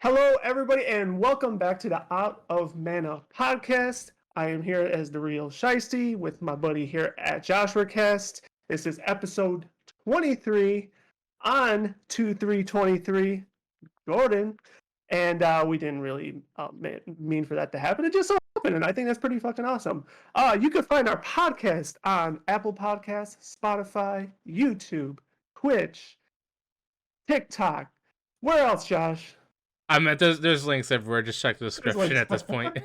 Hello, everybody, and welcome back to the Out of Mana podcast. I am here as the real Shiesty with my buddy here at Joshua Cast. This is episode 23 on 2323 Jordan. And we didn't really mean for that to happen. It just so happened, and I think that's pretty fucking awesome. You can find our podcast on Apple Podcasts, Spotify, YouTube, Twitch, TikTok. Where else, Josh? There's links everywhere. Just check the description at this point.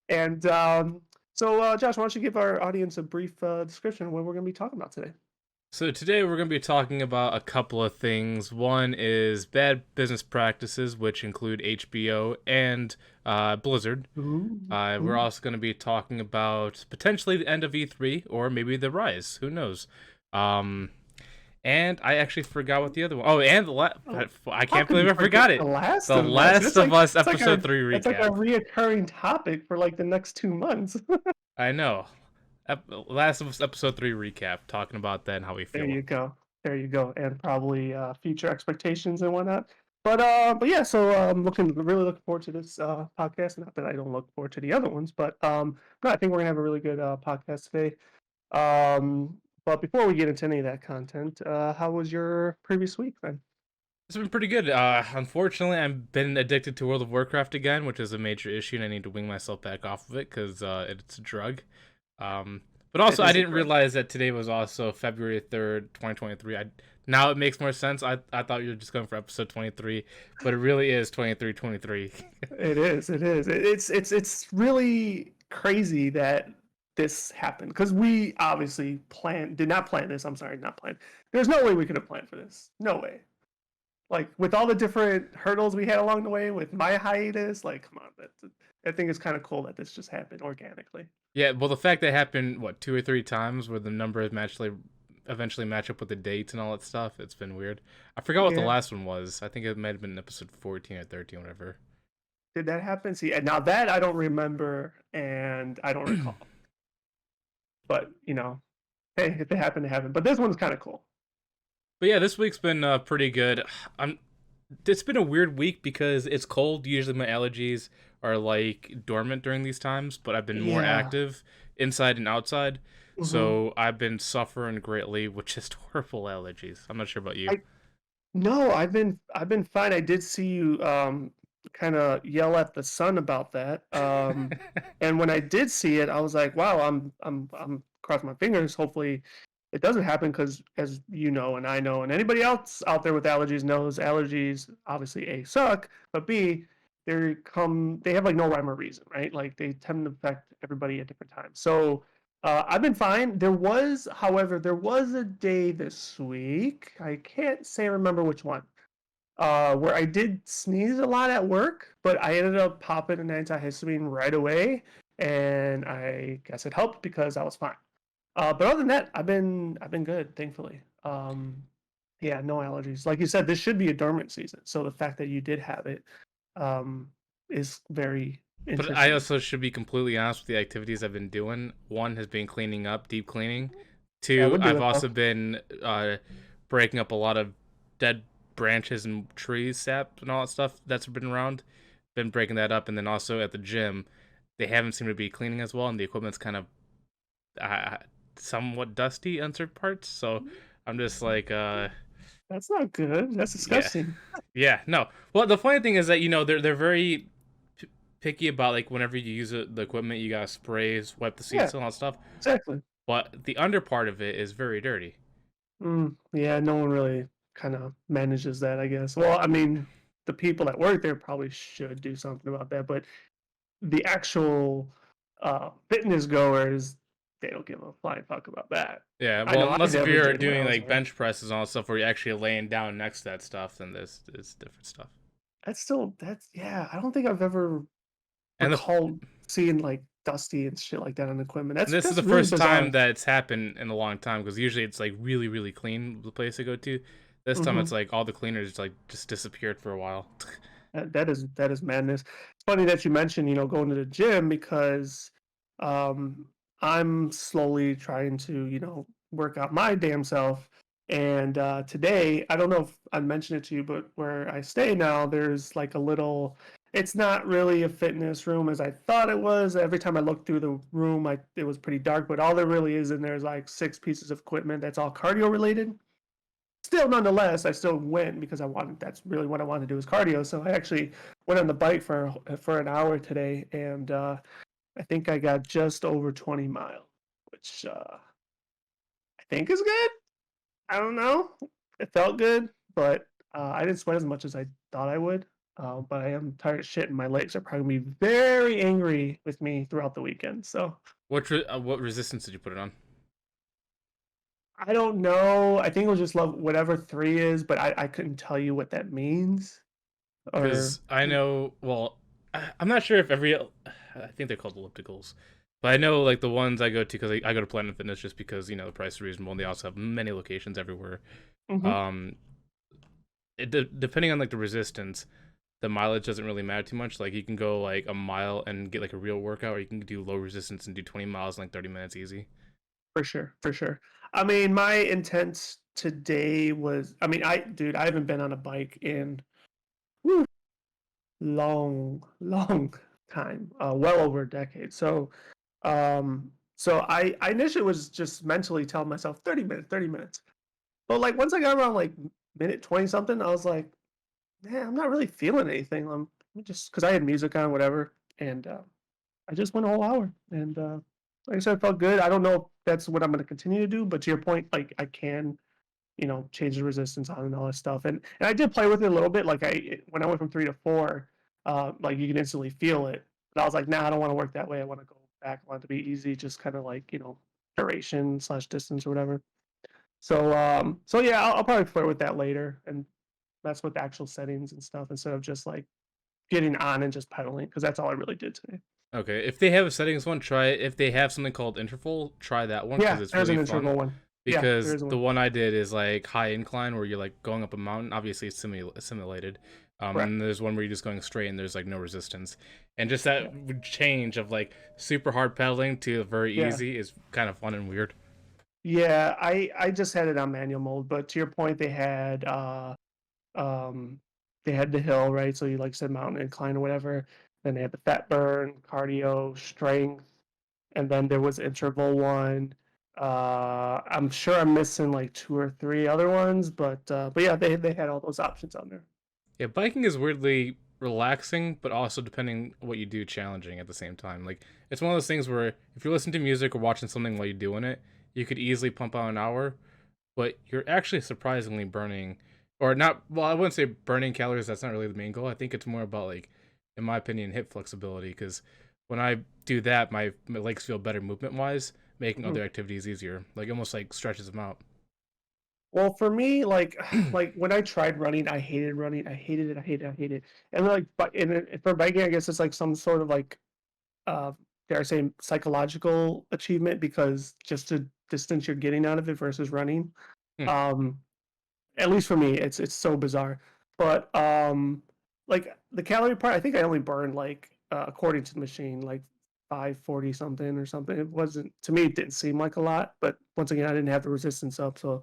And Josh, why don't you give our audience a brief description of what we're going to be talking about today? So today we're going to be talking about a couple of things. One is bad business practices, which include HBO and Blizzard. We're also going to be talking about potentially the end of E3 or maybe the rise. Who knows? And I actually forgot what the other one. Oh, and I can't believe I forgot it. The Last of Us episode 3 recap. It's like a reoccurring topic for like the next 2 months. I know. Last of Us episode 3 recap, talking about that and how we feel. There you go, and probably future expectations and whatnot. But yeah, so I'm really looking forward to this podcast. Not that I don't look forward to the other ones, but no, I think we're gonna have a really good podcast today. But before we get into any of that content, how was your previous week then? It's been pretty good. Unfortunately, I've been addicted to World of Warcraft again, which is a major issue, and I need to wing myself back off of it because it's a drug. But also, I didn't realize that today was also February 3rd, 2023. Now it makes more sense. I thought you were just going for episode 23, but it really is 2323. It is. It's really crazy that this happened because we obviously did not plan this. I'm sorry, not plan. There's no way we could have planned for this. No way. Like with all the different hurdles we had along the way with my hiatus, like come on, I think it's kind of cool that this just happened organically. Yeah, well, the fact that it happened 2 or 3 times where the numbers eventually match up with the dates and all that stuff. It's been weird. I forgot what the last one was. I think it might have been episode 14 or 13, whatever. Did that happen? See, now that I don't remember and I don't recall. But, hey, if it happened, it happened. But this one's kind of cool. But yeah, this week's been pretty good. It's been a weird week because it's cold. Usually my allergies are like dormant during these times, but I've been more active inside and outside. Mm-hmm. So I've been suffering greatly with just horrible allergies. I'm not sure about you. No, I've been fine. I did see you kind of yell at the sun about that. And when I did see it, I was like, wow, I'm crossing my fingers. Hopefully it doesn't happen because, as you know, and I know, and anybody else out there with allergies knows, allergies obviously A, suck, but B, they have like no rhyme or reason, right? Like they tend to affect everybody at different times. So I've been fine. However, there was a day this week, I can't say I remember which one, where I did sneeze a lot at work, but I ended up popping an antihistamine right away, and I guess it helped because I was fine. But other than that, I've been good, thankfully. Yeah, no allergies. Like you said, this should be a dormant season, so the fact that you did have it is very interesting. But I also should be completely honest with the activities I've been doing. One has been cleaning up, deep cleaning. 2, I've also been breaking up a lot of dead branches and trees, sap, and all that stuff that's been around. Been breaking that up, and then also at the gym, they haven't seemed to be cleaning as well, and the equipment's kind of somewhat dusty on certain parts. So I'm just like, that's not good. That's disgusting. Yeah, no. Well, the funny thing is that they're very picky about like whenever you use the equipment, you gotta spray, wipe the seats and all that stuff. Exactly. But the under part of it is very dirty. Yeah, no one really kind of manages that, I guess. Well, I mean, the people that work there probably should do something about that, but the actual fitness goers, they don't give a flying fuck about that. Yeah, well, unless if you're doing like bench presses and all that stuff where you're actually laying down next to that stuff, then there's different stuff. I don't think I've ever recalled seeing like dusty and shit like that on equipment. This is the really first time that it's happened in a long time, because usually it's like really, really clean, the place I go to. This time it's like all the cleaners like just disappeared for a while. That is madness. It's funny that you mentioned, going to the gym, because I'm slowly trying to, work out my damn self. And today, I don't know if I mentioned it to you, but where I stay now, there's like a little. It's not really a fitness room as I thought it was. Every time I looked through the room, it was pretty dark. But all there really is in there is like 6 pieces of equipment that's all cardio related. Still, nonetheless, I still went because I wanted. That's really what I wanted to do is cardio. So I actually went on the bike for an hour today, and I think I got just over 20 miles, which I think is good. I don't know. It felt good, but I didn't sweat as much as I thought I would. But I am tired of shit, and my legs are probably gonna be very angry with me throughout the weekend. So What resistance did you put it on? I don't know. I think it was just love whatever 3 is, but I couldn't tell you what that means. Or Because I know, well, I'm not sure if every, I think they're called ellipticals, but I know like the ones I go to because I go to Planet Fitness just because the price is reasonable and they also have many locations everywhere. Mhm, Um, depending on like the resistance, the mileage doesn't really matter too much. Like you can go like a mile and get like a real workout, or you can do low resistance and do 20 miles in like 30 minutes easy. for sure, for sure. I mean, my intent today was. I mean, dude, I haven't been on a bike in whew, long, long time. Well over a decade. So I initially was just mentally telling myself 30 minutes, 30 minutes. But like once I got around like minute 20 something, I was like, man, I'm not really feeling anything. I'm just because I had music on, whatever. And I just went a whole hour. And like I said, it felt good. I don't know if that's what I'm going to continue to do, but to your point, like I can, change the resistance on and all that stuff. And I did play with it a little bit. Like when I went from 3 to 4, like you can instantly feel it. But I was like, nah, I don't want to work that way. I want to go back. I want it to be easy, just kind of like duration slash distance or whatever. So yeah, I'll probably play with that later and mess with the actual settings and stuff instead of just like getting on and just pedaling because that's all I really did today. Okay, if they have a settings one, try it. If they have something called interval, try that one because Yeah, it's there's really an fun. interval one. Yeah, there Because is the one. one I did is like high incline where you're like going up a mountain. Obviously, it's simulated. Correct. And there's one where you're just going straight and there's like no resistance. And just Yeah. that change of like super hard pedaling to very Yeah. easy is kind of fun and weird. Yeah, I just had it on manual mode, but to your point, um they had the hill, right? So you like said mountain incline or whatever. Then they had the fat burn, cardio, strength, and then there was interval one. I'm sure I'm missing like 2 or 3 other ones, but yeah, they had all those options on there. Yeah, biking is weirdly relaxing, but also depending what you do, challenging at the same time. Like it's one of those things where if you're listening to music or watching something while you're doing it, you could easily pump out an hour, but you're actually surprisingly burning, or not. Well, I wouldn't say burning calories. That's not really the main goal. I think it's more about like, in my opinion, hip flexibility. Because when I do that, my legs feel better movement wise, making Hmm. other activities easier. Like almost like stretches them out. Well, for me, like when I tried running, I hated running. I hated it. I hated it. I hated it. And like, but for biking, I guess it's like some sort of like, uh, dare I say, psychological achievement because just the distance you're getting out of it versus running. Hmm. Um, at least for me, it's so bizarre. But like the calorie part, I think I only burned like according to the machine, like 540 something or something. It wasn't to me, it didn't seem like a lot, but once again, I didn't have the resistance up. So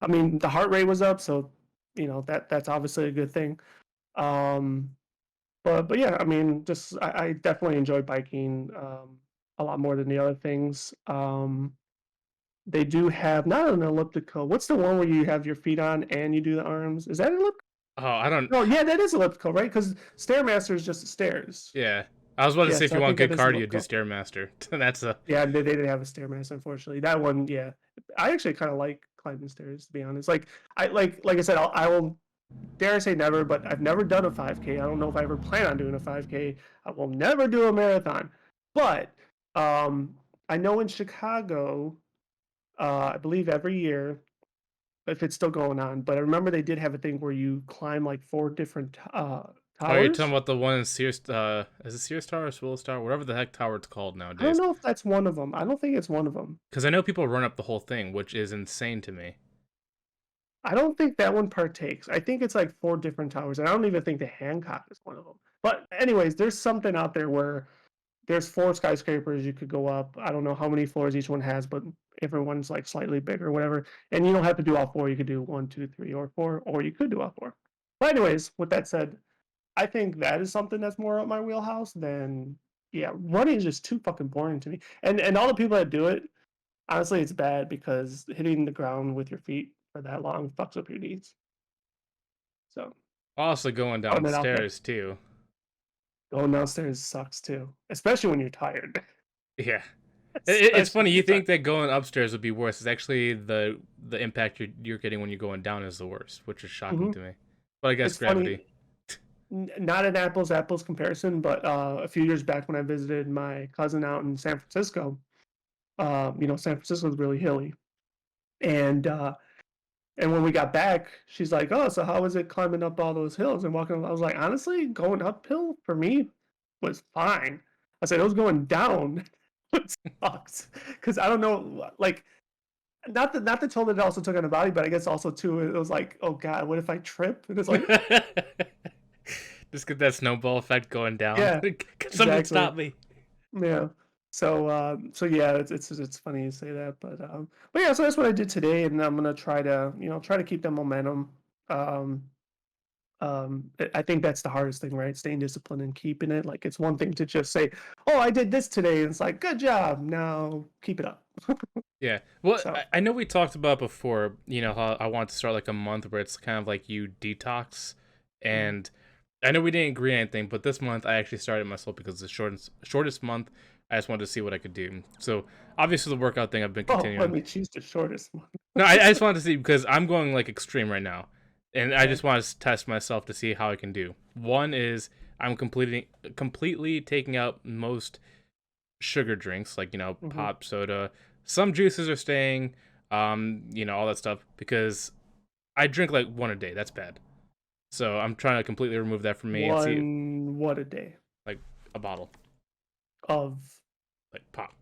I mean the heart rate was up, so that's obviously a good thing. Um but yeah, I mean just I definitely enjoy biking a lot more than the other things. They do have not an elliptical. What's the one where you have your feet on and you do the arms? Is that elliptical? Oh, I don't. No, yeah, that is elliptical, right? Because Stairmaster is just stairs. Yeah, I was about to Yeah, say if so you I want think that good is cardio, do elliptical. Stairmaster. That's a Yeah, they didn't have a Stairmaster, unfortunately. That one, yeah. I actually kind of like climbing stairs, to be honest. Like I said, I will dare I say never, but I've never done a 5K. I don't know if I ever plan on doing a 5K. I will never do a marathon. But um, I know in Chicago, I believe every year if it's still going on. But I remember they did have a thing where you climb like 4 different Oh, you're talking towers. about the one in Sears, is it Sears Tower or Willis Tower? Whatever the heck tower it's called I don't nowadays. know if that's one of them. I don't think it's one of them. Because I know people run up the whole thing, which is insane to me. I don't think that one partakes. I think it's like 4 different towers, and I don't even think the Hancock is one of them. But anyways, there's something out there where there's 4 skyscrapers you could go up. I don't know how many floors each one has, but everyone's, like, slightly bigger or whatever, and you don't have to do all 4, you could do 1, 2, 3, or 4, or you could do all 4. But anyways, with that said, I think that is something that's more up my wheelhouse than yeah, running is just too fucking boring to me, and all the people that do it, honestly, it's bad because hitting the ground with your feet for that long fucks up your knees. So, Also going putting it out there. downstairs too. Going downstairs sucks too, especially when you're tired. Yeah. It's Especially funny. when You you're tired. think that going upstairs would be worse. It's actually the impact you're getting when you're going down is the worst, which is shocking Mhm. to me. But I guess It's funny, gravity. not an apples apples comparison, but a few years back when I visited my cousin out in San Francisco, San Francisco is really hilly, and when we got back, she's like, "Oh, so how was it climbing up all those hills and walking?" I was like, "Honestly, going uphill for me was fine." I said, "It was going down it sucks because I don't know, like, not the toll that it also took on the body, but I guess also too, it was like, oh god, what if I trip?" And it's like, Just get that snowball effect going down. yeah, Someone exactly, stop me. yeah. So yeah, it's funny you say that, but yeah, so that's what I did today, and I'm gonna try to keep the momentum. Um, I think that's the hardest thing, right? Staying disciplined and keeping it. Like it's one thing to just say, "Oh, I did this today," and it's like, "Good job." Now keep it up. Yeah. Well, So, I know we talked about before, how I want to start like a month where it's kind of like you detox. mhm. And I know we didn't agree on anything, but this month I actually started myself because it's the shortest month. I just wanted to see what I could do. So obviously the workout thing I've been Oh, let continuing. me choose the shortest one. No, I just wanted to see because I'm going like extreme right now. And I Okay. just want to test myself to see how I can do. One is I'm completely taking out most sugar drinks like Hmm. pop soda. Some juices are staying, all that stuff because I drink like one a day. That's bad. So I'm trying to completely remove that from me and see One what a day like a bottle of. like pop.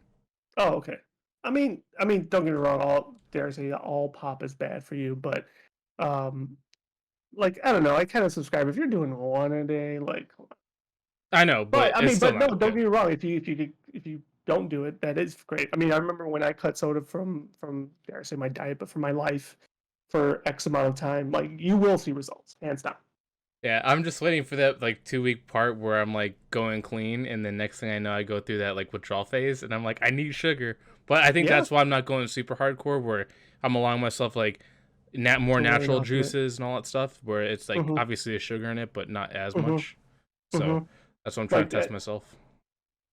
Oh, okay. I mean, don't get me wrong. All dare I say, all pop is bad for you, but um, like I don't know. I kind of subscribe. If you're doing one a day, like, I know, but but I it's mean, still but no, not don't good. get me wrong. If you don't do it, that is great. I mean, I remember when I cut soda from dare I say my diet, but from my life for X amount of time. Like you will see results, hands down. Yeah, I'm just waiting for that like 2 week part where I'm like going clean, and then next thing I know, I go through that like withdrawal phase, and I'm like, I need sugar. But I think Yeah, that's why I'm not going super hardcore, where I'm allowing myself like more to lean natural off of it. juices and all that stuff, where it's like Hmm. obviously there's sugar in it, but not as Hmm. much. So Hmm. that's what I'm trying Like to test myself.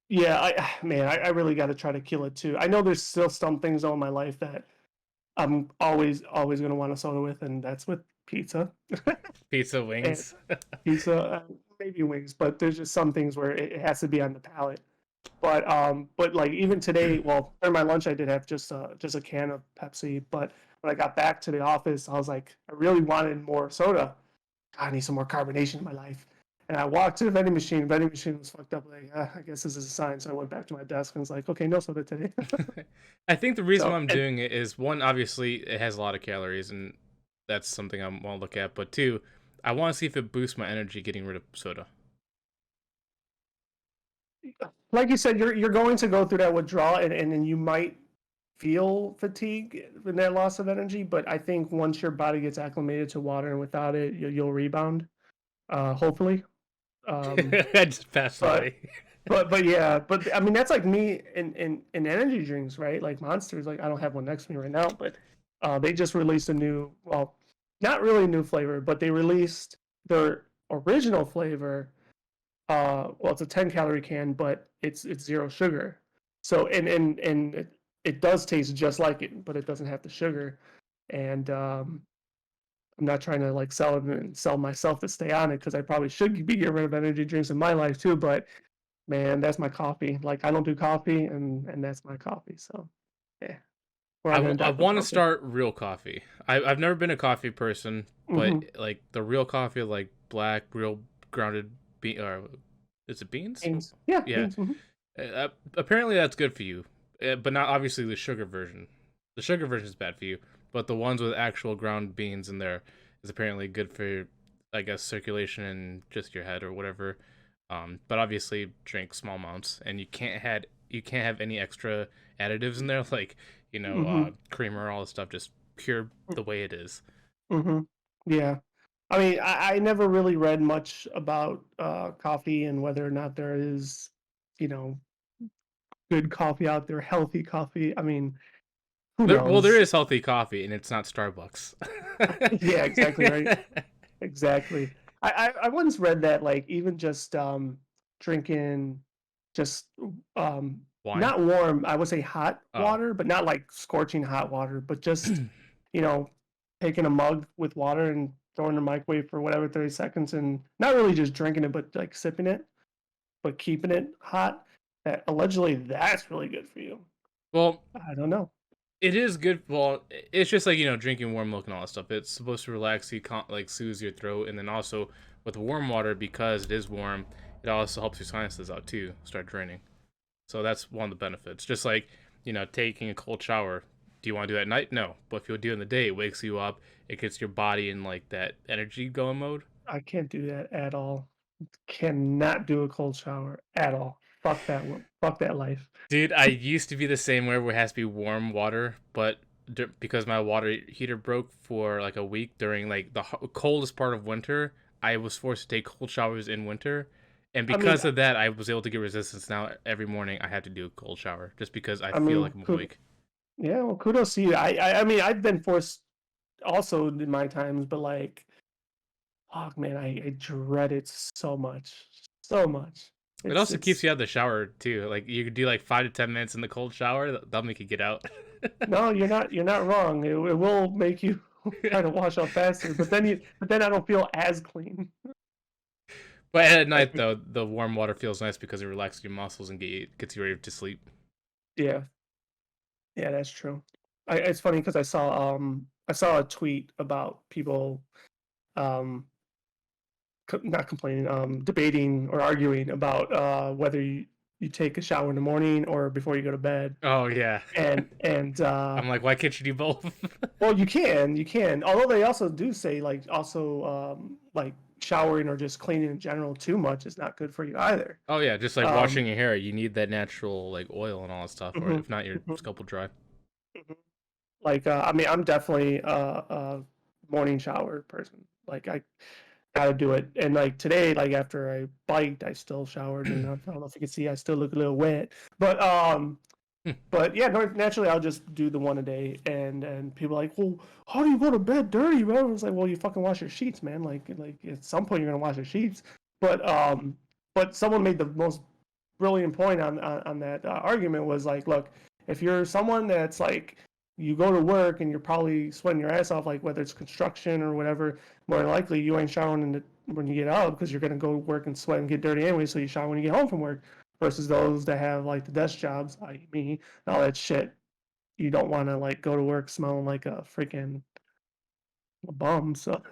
yeah, man, I really got to try to kill it too. I know there's still some things in my life that I'm always gonna want a soda with, and that's with pizza. Pizza And wings. pizza, maybe wings, but there's just some things where it has to be on the palate. But like even today, well, during my lunch, I did have just a can of Pepsi. But when I got back to the office, I was like, I really wanted more soda. God, I need some more carbonation in my life. And I walked to the vending machine. Vending machine was fucked up. Like, I guess this is a sign. So I went back to my desk and was like, okay, no soda today. I think the reason why So, I'm and doing it is one, obviously it has a lot of calories, and that's something I want to look at. But two, I want to see if it boosts my energy getting rid of soda. like you said, you're going to go through that withdrawal, and then you might feel fatigue and that loss of energy. But I think once your body gets acclimated to water and without it, you'll rebound. Hopefully. Um, I just passed but away. but yeah, but I mean that's like me in energy drinks, right? Like Monsters. Like I don't have one next to me right now, but they just released a new, well, not really a new flavor, but they released their original flavor. Well, it's a 10-calorie can, but it's zero sugar. So and it does taste just like it, but it doesn't have the sugar. And I'm not trying to like sell it and sell myself to stay on it because I probably should be getting rid of energy drinks in my life too. But man, that's my coffee. Like I don't do coffee, and that's my coffee. So yeah, we're all gonna die I from want to coffee. start real coffee. I've never been a coffee person, but Mm-hmm. like the real coffee, like black, real grounded bean, or is it beans? Beans, yeah, Yeah. beans. Mm-hmm. Apparently that's good for you, but not obviously the sugar version. The sugar version is bad for you, but the ones with actual ground beans in there is apparently good for, I guess, circulation and just your head or whatever. But obviously drink small amounts, and you can't have any extra additives in there, like Mm-hmm. creamer, all this stuff, just pure the way it is. Mm-hmm. Yeah. I mean, I never really read much about coffee and whether or not there is, you know, good coffee out there, healthy coffee. I mean, who Well, there knows? is healthy coffee, and it's not Starbucks. Yeah, exactly right. Exactly. I once read that like even just drinking just um Wine. not warm, I would say hot Oh. water, but not like scorching hot water, but just you know, taking a mug with water and throwing in the microwave for whatever 30 seconds and not really just drinking it, but like sipping it, but keeping it hot. That allegedly that's really good for you. Well, I don't know. it is good. Well, it's just like drinking warm milk and all that stuff. It's supposed to relax you, like soothe your throat, and then also with warm water, because it is warm, it also helps your sinuses out too, start draining. So that's one of the benefits. Just like taking a cold shower. Do you want to do it at night? No, but if you do it in the day, it wakes you up. It gets your body in like that energy going mode. I can't do that at all. Cannot do a cold shower at all. Fuck that one. Fuck that life. Dude, I used to be the same way where it has to be warm water, but because my water heater broke for like a week during like the coldest part of winter, I was forced to take cold showers in winter. And I mean, because of that, I was able to get resistance. Now every morning I have to do a cold shower just because I I feel mean, like I'm awake. yeah. Well, kudos to you. I mean, I've been forced also in my times, but like, oh man, I dread it so much, so much. It also keeps It's you out of the shower too. Like you could do like 5 to 10 minutes in the cold shower. That'll make you get out. no, you're not wrong. It will make you try to wash off faster, but then I don't feel as clean. But at night Like, though, the warm water feels nice because it relaxes your muscles and gets you ready to sleep. yeah, yeah, that's true. It's funny because I saw a tweet about people um not complaining, debating or arguing about whether you take a shower in the morning or before you go to bed. Oh yeah. And I'm like, why can't you do both? well, you can. Although they also do say like also like showering or just cleaning in general too much is not good for you either. Oh yeah, just like Um, washing your hair, you need that natural like oil and all that stuff, or mhm, if not, your mhm, scalp will dry. mhm. Like I mean, I'm definitely a morning shower person. Like I gotta do it. And like today, like after I biked, I still showered, and I don't know if you can see, I still look a little wet. But but yeah, naturally I'll just do the one a day. And people are like, well, how do you go to bed dirty, bro? I was like, well, you fucking wash your sheets, man. Like at some point you're gonna wash your sheets. But but someone made the most brilliant point on that argument was like, look, if you're someone that's like you go to work and you're probably sweating your ass off, like whether it's construction or whatever, more than likely you ain't showering when you get out because you're gonna go work and sweat and get dirty anyway. So you shower when you get home from work. Versus those that have like the desk jobs, i.e., me, and all that shit. You don't want to like go to work smelling like a freaking bum. So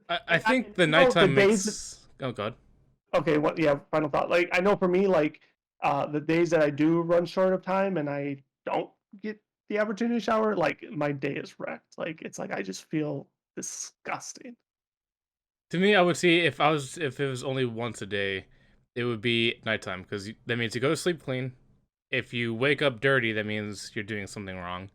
I think the you know the nighttime days. makes. Oh god. Okay, what? Yeah, final thought. Like I know for me, like the days that I do run short of time and I don't get the opportunity to shower, like my day is wrecked. Like it's like I just feel disgusting. To me, I would see if it was only once a day, it would be nighttime because that means you go to sleep clean. If you wake up dirty, that means you're doing something wrong.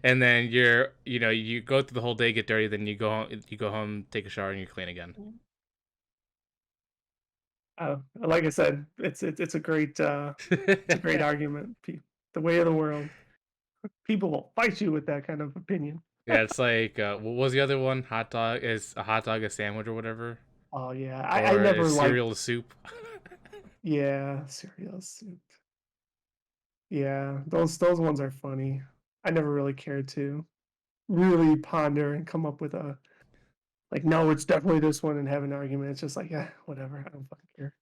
And then you go through the whole day, get dirty, then you go home, take a shower, and you clean again. Like I said, it's a great argument. The way of the world. People will fight you with that kind of opinion. Yeah, it's like what was the other one? Hot dog is a hot dog a sandwich or whatever, Oh yeah, I or never is liked. cereal a soup? Yeah, cereal soup. Yeah, those ones are funny. I never really cared to really ponder and come up with a like. No, it's definitely this one and have an argument. It's just like yeah, whatever. I don't fucking care.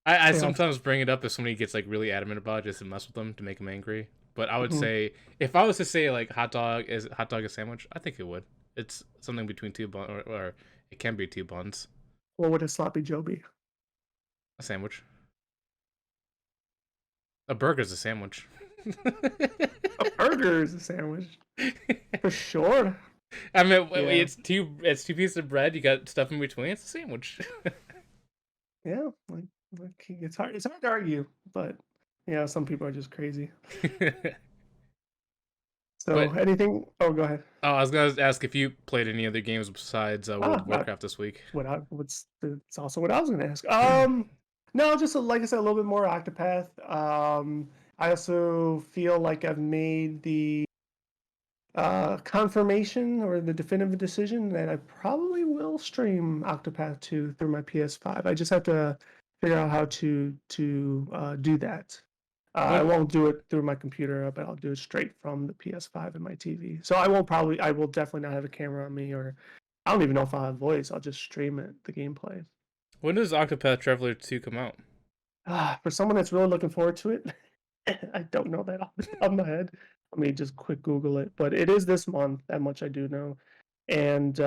I They all. sometimes bring it up if somebody gets like really adamant about it just to mess with them to make them angry. But I would Mhm. say if I was to say like hot dog a sandwich, I think it would. It's something between two bun or it can be two buns. What would a sloppy Joe be? A sandwich. A burger's a sandwich. A burger is a sandwich for sure. I mean, Yeah, it's two pieces of bread. You got stuff in between. It's a sandwich. Yeah, like it's hard to argue, but yeah, some people are just crazy. So But anything? Oh, go ahead. I was gonna ask if you played any other games besides World Ah, of Warcraft this week. it's also what I was gonna ask. No, just like I said, a little bit more Octopath. I also feel like I've made the confirmation or the definitive decision that I probably will stream Octopath 2 through my PS5. I just have to figure out how to do that. I What won't do it through my computer, but I'll do it straight from the PS5 and my TV. So I will definitely not have a camera on me, or I don't even know if I'll have voice. I'll just stream it, the gameplay. when does Octopath Traveler 2 come out? For someone that's really looking forward to it, I don't know that off the top of my head. Let me just quick Google it, but it is this month. That much I do know. And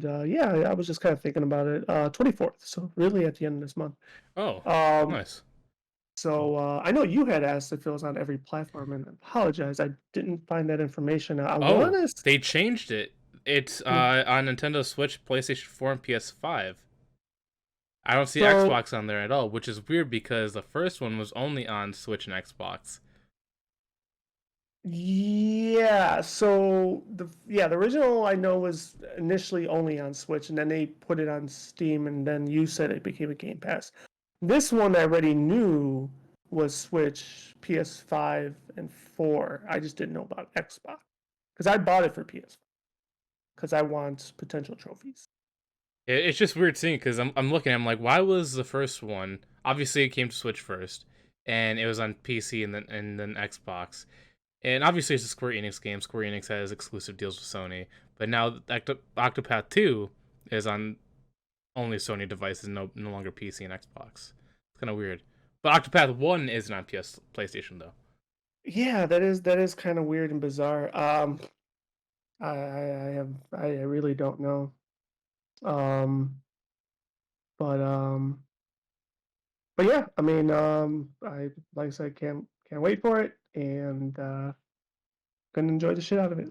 yeah, I was just kind of thinking about it. 24th, so really at the end of this month. Oh, Um, nice. so I know you had asked if it was on every platform, and I apologize, I didn't find that information. I Oh, want they changed it. It's to. on Nintendo Switch, PlayStation 4, and PS5. I don't see So Xbox on there at all, which is weird because the first one was only on Switch and Xbox. yeah, the original I know was initially only on Switch, and then they put it on Steam, and then you said it became a Game Pass. This one I already knew was Switch, PS5, and 4. I just didn't know about Xbox because I bought it for PS5 because I want potential trophies. It's just weird seeing because I'm looking. I'm like, why was the first one? Obviously, it came to Switch first, and it was on PC and then Xbox. And obviously, it's a Square Enix game. Square Enix has exclusive deals with Sony. But now Octopath 2 is on only Sony devices, no longer PC and Xbox. It's kind of weird. But Octopath 1 isn't on PlayStation though. Yeah, that is kind of weird and bizarre. I really don't know. Um, but um, but yeah, I mean, I like I said, can't wait for it, and gonna enjoy the shit out of it.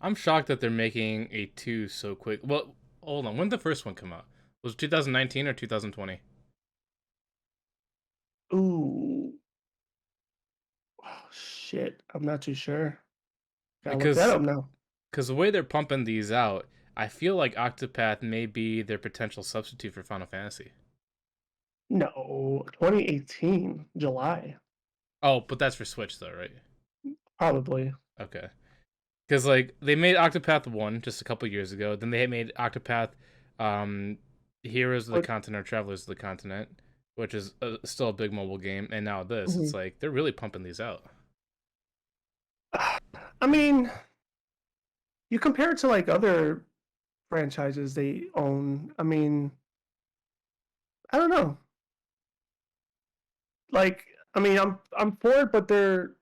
I'm shocked that they're making a 2 so quick. Well, hold on. When did the first one come out? Was it 2019 or 2020? Ooh, oh, shit, I'm not too sure. Gotta look that Because up now. the way they're pumping these out, I feel like Octopath may be their potential substitute for Final Fantasy. No, 2018, July, Oh, but that's for Switch though, right? probably. Okay. Because like they made Octopath 1 just a couple years ago, then they made Octopath um, Heroes of the But Continent or Travelers of the Continent, which is still a big mobile game, and now this. It's mhm. like they're really pumping these out. I mean, you compare it to like other franchises they own. I mean, I don't know. Like, I mean, I'm for it, but they're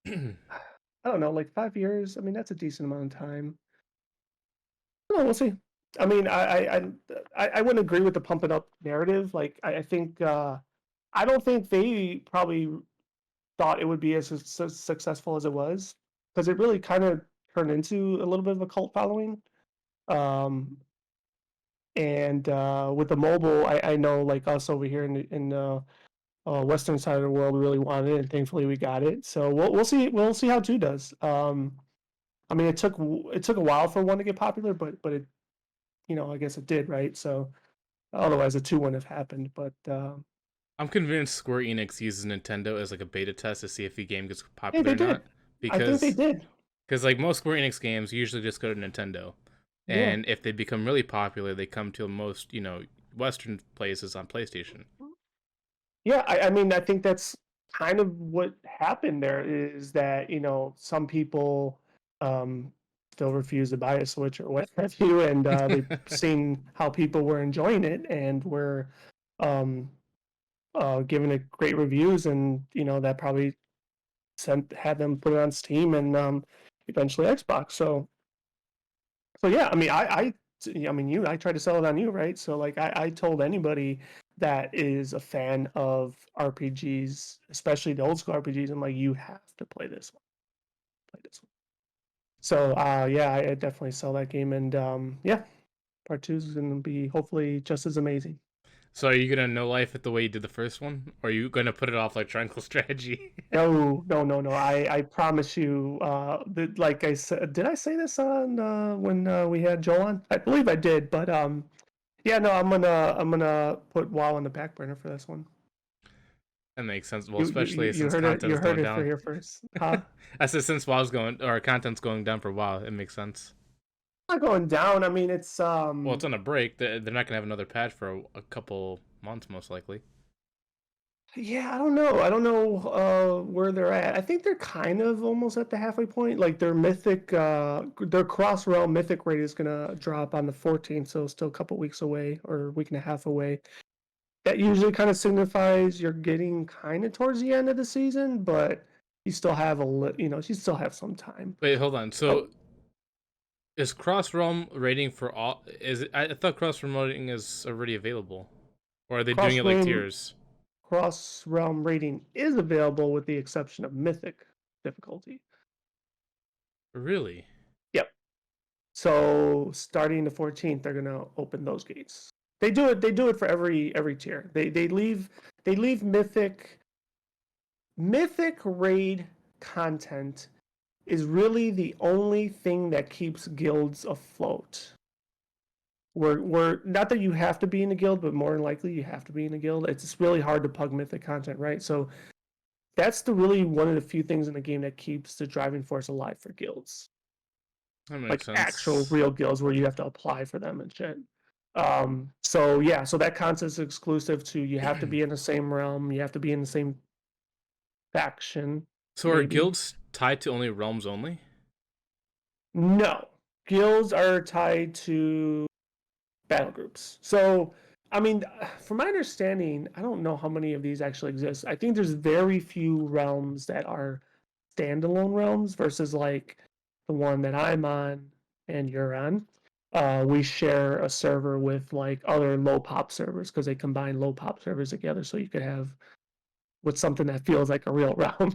I don't know, like 5 years. I mean, that's a decent amount of time. No, we'll see. I mean, I wouldn't agree with the pump it up narrative. Like, I think I don't think they probably thought it would be as successful as it was because it really kind of turned into a little bit of a cult following. Um, and with the mobile, I know like us over here in the western side of the world really wanted it, and thankfully we got it. So we'll see how two does. I mean, it took a while for one to get popular, but it I guess it did, right? So otherwise, the two wouldn't have happened. But I'm convinced Square Enix uses Nintendo as like a beta test to see if the game gets yeah, popular they or not. did. I think they Because did. like most Square Enix games usually just go to Nintendo, Yeah, and if they become really popular, they come to most Western places on PlayStation. yeah. I mean, I think that's kind of what happened there. Is that some people um, still refuse to buy a Switch or what have you, and they've seen how people were enjoying it and were um, giving it great reviews, and that probably had them put it on Steam and eventually Xbox. So yeah, I mean, I mean, I tried to sell it on you, right? So like, I told anybody that is a fan of RPGs, especially the old school RPGs, I'm like, you have to play this one, play this one. So yeah, I definitely sell that game, and yeah, Part two is gonna be hopefully just as amazing. So are you gonna no life it the way you did the first one, or are you gonna put it off like Triangle Strategy? No, no, no, no. I promise you. That, like I said, did I say this on when we had Joel on? I believe I did, but yeah, no, I'm gonna put WoW on the back burner for this one. That makes sense. Well, You especially you since heard it. You content's heard going it for down. here first, huh? I said since WoW's going or content's going down for WoW, it makes sense. Not going down. I mean, it's Well, it's on a break. They're not gonna have another patch for a couple months, most likely. yeah, I don't know. I don't know where they're at. I think they're kind of almost at the halfway point. Like their mythic, their cross realm mythic rate is gonna drop on the 14th, so still a couple weeks away or a week and a half away. That usually kind of signifies you're getting kind of towards the end of the season, but you still have you still have some time. Wait, hold on. Oh, So is cross realm rating for all? Is it? I thought cross realm rating is already available, or are they doing cross it like realm tiers? cross realm rating is available with the exception of mythic difficulty. Really? Yep. So starting the 14th, they're gonna open those gates. They do it. They do it for every tier. They leave mythic raid content is really the only thing that keeps guilds afloat. We're not that you have to be in a guild, but more than likely you have to be in a guild. It's really hard to pug mythic content, right? So that's the really one of the few things in the game that keeps the driving force alive for guilds, That makes like actual sense. real guilds where you have to apply for them and shit. So yeah, so that content's exclusive to you have to be in the same realm, you have to be in the same faction, So are maybe. guilds tied to only realms only? No, guilds are tied to battle groups. So, I mean, from my understanding, I don't know how many of these actually exist. I think there's very few realms that are standalone realms versus like the one that I'm on and you're on. We share a server with like other low pop servers because they combine low pop servers together so you could have with something that feels like a real realm.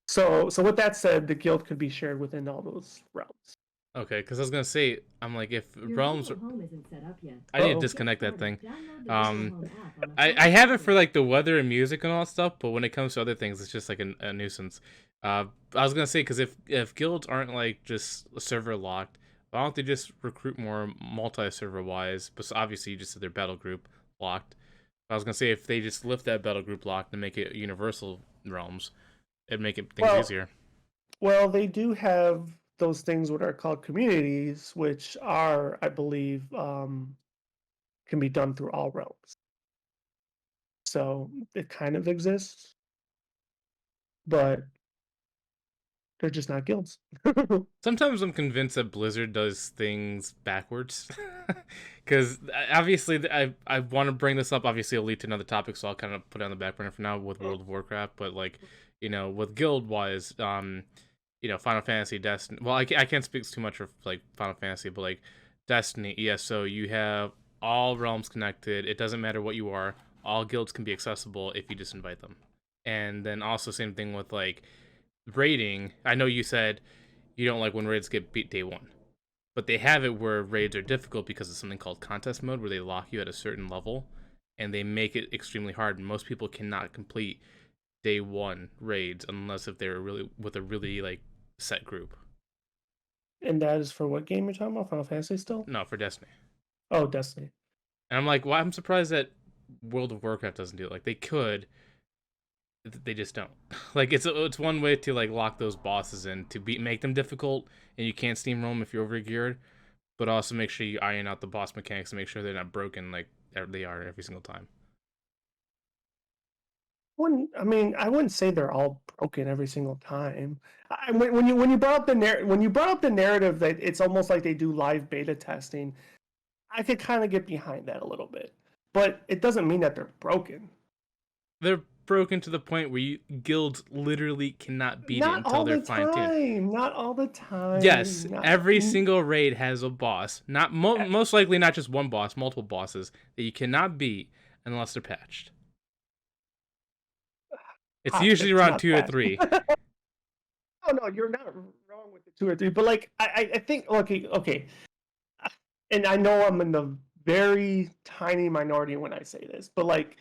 So with that said, the guild could be shared within all those realms. Okay, because I was gonna say, I'm like, if Your realms, Google Home isn't set up yet. I need to Uh-oh. To get disconnect that started, thing. download the Google Um, Home app on a I phone have or it for tablet. like the weather and music and all that stuff, but when it comes to other things, it's just like a nuisance. I was gonna say because if guilds aren't like just server locked, why don't they just recruit more multi-server wise? But obviously, you just said their battle group locked. I was gonna say if they just lift that battle group locked and make it universal realms, it'd make it things Well, easier. Well, they do have those things what are called communities, which are, I believe, can be done through all realms. So it kind of exists, but they're just not guilds. Sometimes I'm convinced that Blizzard does things backwards, because obviously I want to bring this up. Obviously, it'll lead to another topic, so I'll kind of put it on the back burner for now with World of Warcraft. But like, with guild wise, Final Fantasy, Destiny. Well, I can't speak too much for like Final Fantasy, but like Destiny, ESO, you have all realms connected. It doesn't matter what you are. All guilds can be accessible if you just invite them. And then also same thing with like raiding. I know you said you don't like when raids get beat day one, but they have it where raids are difficult because of something called contest mode, where they lock you at a certain level, and they make it extremely hard. And most people cannot complete day one raids unless if they're really with a really like set group. And that is for what game you're talking about? Final Fantasy still? No, for Destiny. Oh, Destiny. And I'm like, well, I'm surprised that World of Warcraft doesn't do it. Like they could, they just don't. Like it's one way to like lock those bosses in to make them difficult, and you can't steamroll if you're overgeared, but also make sure you iron out the boss mechanics and make sure they're not broken like they are every single time. I mean, I wouldn't say they're all broken every single time. When you brought up when you brought up the narrative that it's almost like they do live beta testing, I could kind of get behind that a little bit, but it doesn't mean that they're broken. They're broken to the point where guilds literally cannot beat it Not until all they're the fine tuned. time. Not all the time. Yes, Not. every single raid has a boss. Not Eh, most likely not just one boss, multiple bosses that you cannot beat unless they're patched. It's hot usually takes, around not 2 or 3. facts. Oh no, you're not wrong with the two or three, but like I think okay, okay. and I know I'm in the very tiny minority when I say this, but like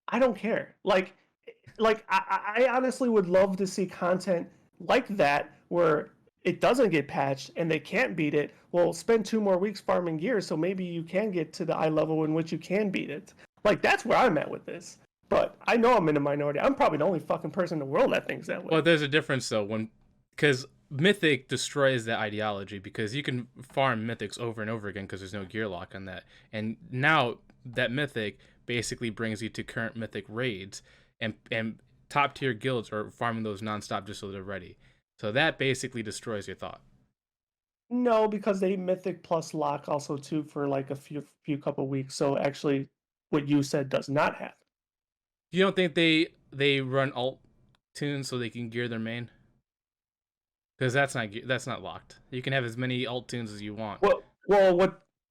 I don't care. I honestly would love to see content like that where it doesn't get patched and they can't beat it. Well, spend 2 more weeks farming gear, so maybe you can get to the eye level in which you can beat it. Like that's where I'm at with this. But I know I'm in a minority. I'm probably the only fucking person in the world that thinks that Well, way. there's a difference though because Mythic destroys that ideology because you can farm Mythics over and over again because there's no gear lock on that, and now that Mythic basically brings you to current Mythic raids and top tier guilds are farming those nonstop just so they're ready. So that basically destroys your thought. No, because they mythic plus lock also too for like a few couple weeks. So actually, what you said does not happen. You don't think they run alt tunes so they can gear their main? Because that's not locked. You can have as many alt tunes as you want. What?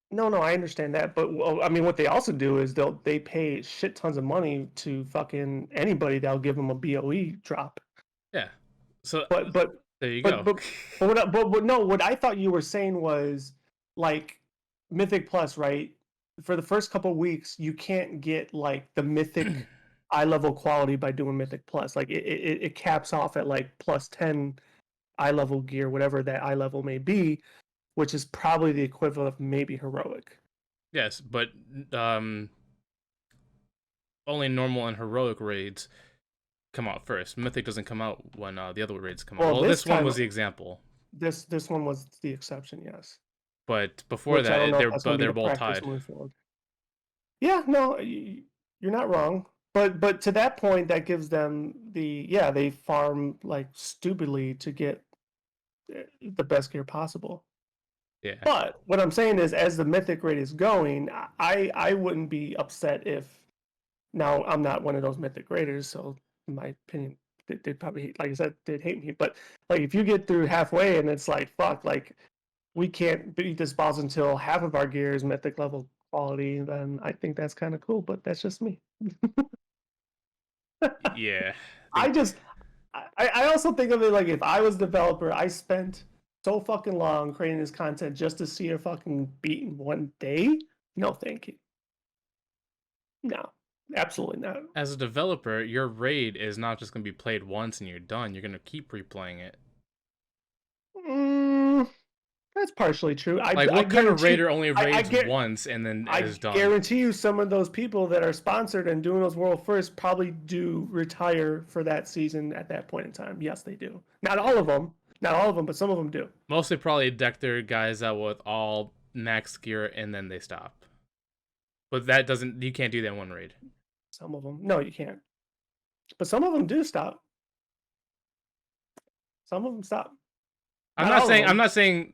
No, no, I understand that, but well, I mean, what they also do is they pay shit tons of money to fucking anybody that'll give them a BOE drop. Yeah. So But but there you but go. but but no, what I thought you were saying was like Mythic Plus, right? For the first couple weeks, you can't get like the Mythic eye level quality by doing Mythic Plus. Like it caps off at like +10 eye level gear, whatever that eye level may be, which is probably the equivalent of maybe heroic. Yes, but only normal and heroic raids come out first. Mythic doesn't come out when the other raids come out. Well, Well, this this one time was the example, this one was the exception, yes. but before Which I don't that, know if they're that's going to be they're the both practice tied. moving forward. Yeah, no, you're not wrong. But to that point, that gives them they farm like stupidly to get the best gear possible. Yeah. But what I'm saying is, as the mythic rate is going, I wouldn't be upset if now I'm not one of those mythic raiders, so in my opinion, they'd probably like I said, they'd hate me. But like if you get through halfway and it's like fuck, like we can't beat this boss until half of our gear is mythic level quality, then I think that's kind of cool. But that's just me. Yeah. I I think just I also think of it like if I was a developer, I spent so fucking long creating this content just to see her fucking beat in one day. No, thank you. No, absolutely not. as a developer, your raid is not just going to be played once and you're done. You're going to keep replaying it. Mm, that's partially true. Like, I what kind of guarantee raider only I, I raids get once and then I is done? guarantee you some of those people that are sponsored and doing those world first probably do retire for that season at that point in time. Yes, they do. Not all of them. Not all of them, but some of them do. Mostly probably deck their guys out with all max gear and then they stop. But that doesn't. You can't do that in one raid. Some of them. No, you can't. But some of them do stop. Some of them stop. I'm Not not all of saying. I'm them. not saying